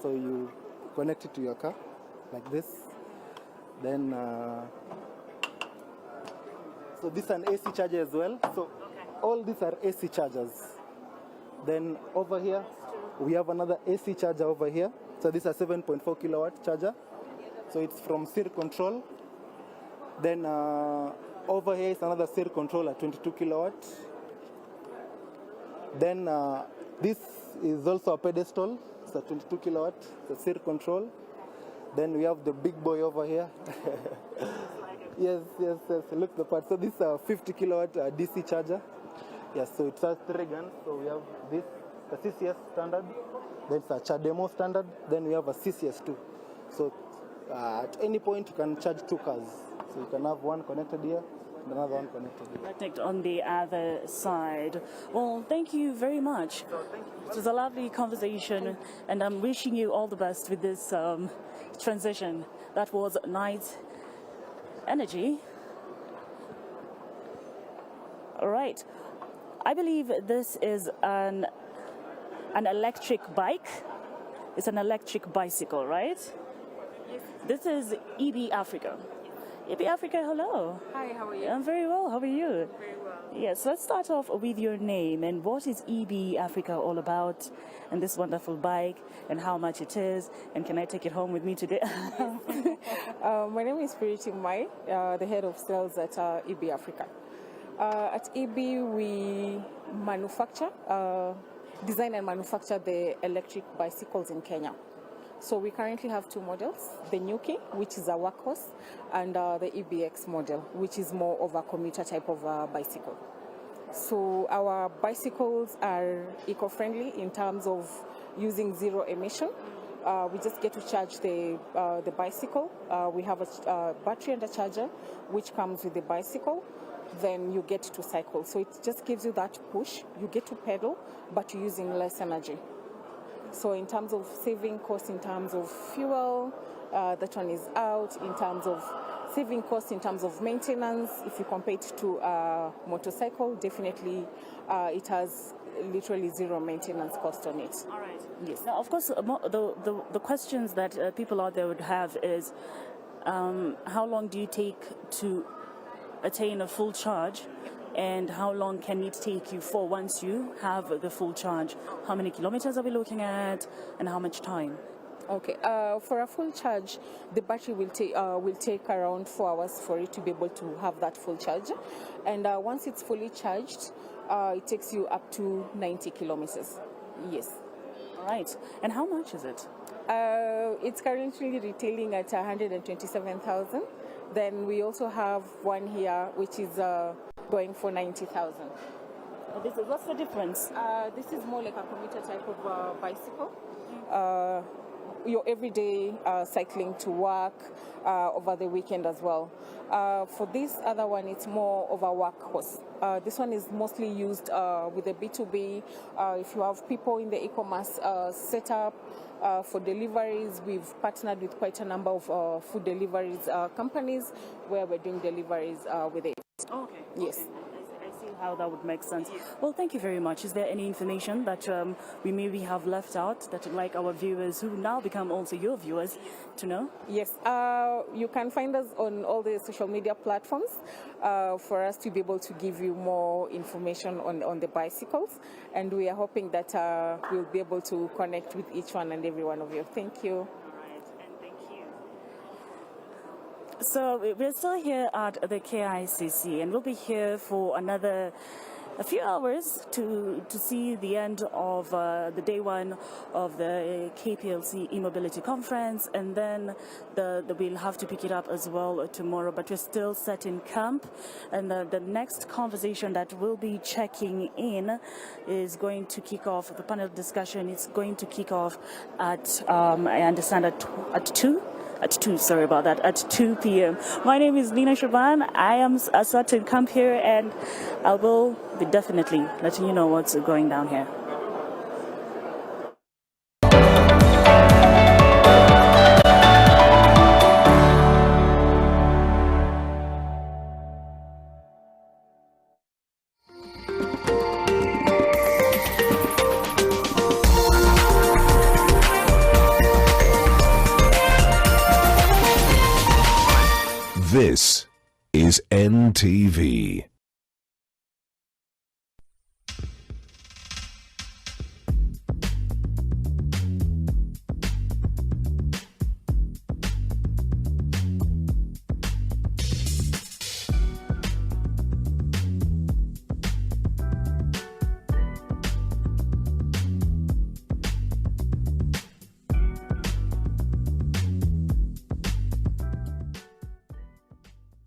So you connect it to your car like this. Then so this is an AC charger as well. So all these are AC chargers. Then over here we have another AC charger over here. So this is a 7.4 kilowatt charger. So it's from Sir Control. Then over here is another Sir Control at 22 kilowatt. Then this is also a pedestal. It's a 22 kilowatt. It's a Sir Control. Then we have the big boy over here. Yes. Look the part. So this is a 50 kilowatt DC charger. Yes. So it has 3 guns. So we have this, the CCS standard. Then it's a CHAdeMO standard. Then we have a CCS2. So at any point you can charge 2 cars. So you can have one connected here and another one connected here. Connected on the other side. Well, thank you very much. It was a lovely conversation, and I'm wishing you all the best with this transition. That was Night Energy. All right. I believe this is an electric bike. It's an electric bicycle, right? Yes. This is EB Africa. EB Africa, hello. Hi, how are you? I'm very well. How are you? Very well. Yes, let's start off with your name and what is EB Africa all about, and this wonderful bike, and how much it is, and can I take it home with me today? My name is Purity Mai, the head of sales at EB Africa. At EB, we manufacture, design and manufacture the electric bicycles in Kenya. So we currently have 2 models, the Nyuki, which is a workhorse, and the EBX model, which is more of a commuter type of bicycle. So our bicycles are eco-friendly in terms of using 0 emission. We just get to charge the bicycle. We have a battery and a charger, which comes with the bicycle. Then you get to cycle. So it just gives you that push. You get to pedal, but you're using less energy. So in terms of saving costs, in terms of fuel, that one is out. In terms of saving costs, in terms of maintenance, if you compare it to a motorcycle, definitely it has literally 0 maintenance cost on it. All right. Yes. Now, of course, the questions that people out there would have is, how long do you take to attain a full charge? And how long can it take you for once you have the full charge? How many kilometers are we looking at, and how much time? Okay, for a full charge, the battery will take around 4 hours for it to be able to have that full charge. And once it's fully charged, it takes you up to 90 kilometers. Yes. All right. And how much is it? It's currently retailing at 127,000. Then we also have one here, which is going for 90,000. What's the difference? This is more like a commuter type of bicycle. Your everyday cycling to work, over the weekend as well. For this other one, it's more of a workhorse. This one is mostly used with the B2B. If you have people in the e-commerce setup, for deliveries, we've partnered with quite a number of food deliveries companies where we're doing deliveries with it. Okay. Yes. I see how that would make sense. Well, thank you very much. Is there any information that we maybe have left out that you'd like our viewers, who now become also your viewers, to know? Yes. You can find us on all the social media platforms for us to be able to give you more information on the bicycles. And we are hoping that we'll be able to connect with each one and every one of you. Thank you. All right. So we're still here at the KICC, and we'll be here for a few hours to see the end of the day one of the KPLC e-mobility conference, and then we'll have to pick it up as well tomorrow. But we're still set in camp, and the next conversation that we'll be checking in is going to kick off. The panel discussion is going to kick off at I understand at 2. At 2, sorry about that, at 2 p.m. My name is Nina Shaban. I am sat in camp here, and I will be definitely letting you know what's going down here. This is NTV.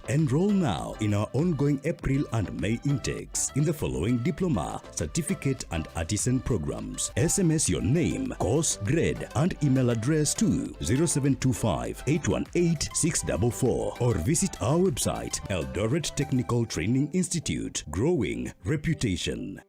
Enroll now in our ongoing April and May intakes in the following diploma, certificate and artisan programs. SMS your name, course, grade and email address to 0725 818 644 or visit our website Eldoret Technical Training Institute. Growing reputation.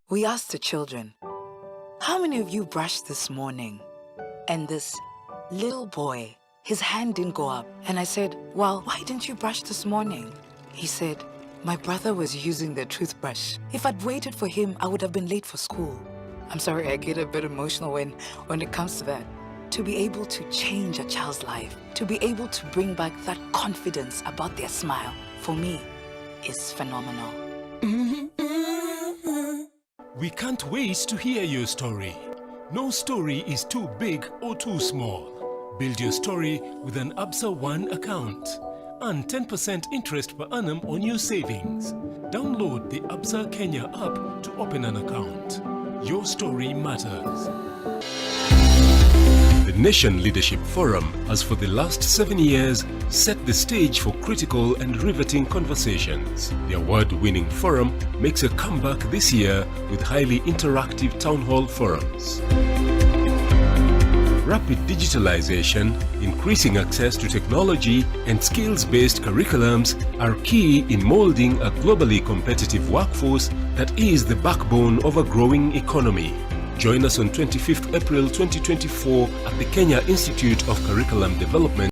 We asked the children, how many of you brushed this morning? And this little boy, his hand didn't go up. And I said, well, why didn't you brush this morning? He said, my brother was using the toothbrush. If I'd waited for him, I would have been late for school. I'm sorry, I get a bit emotional when it comes to that. To be able to change a child's life, to be able to bring back that confidence about their smile, for me, is phenomenal. We can't wait to hear your story. No story is too big or too small. Build your story with an Absa One account. Earn 10% interest per annum on your savings. Download the Absa Kenya app to open an account. Your story matters. The Nation Leadership Forum has for the last 7 years set the stage for critical and riveting conversations. The award-winning forum makes a comeback this year with highly interactive town hall forums. Rapid digitalization, increasing access to technology, and skills-based curriculums are key in molding a globally competitive workforce that is the backbone of a growing economy. Join us on 25th April 2024 at the Kenya Institute of Curriculum Development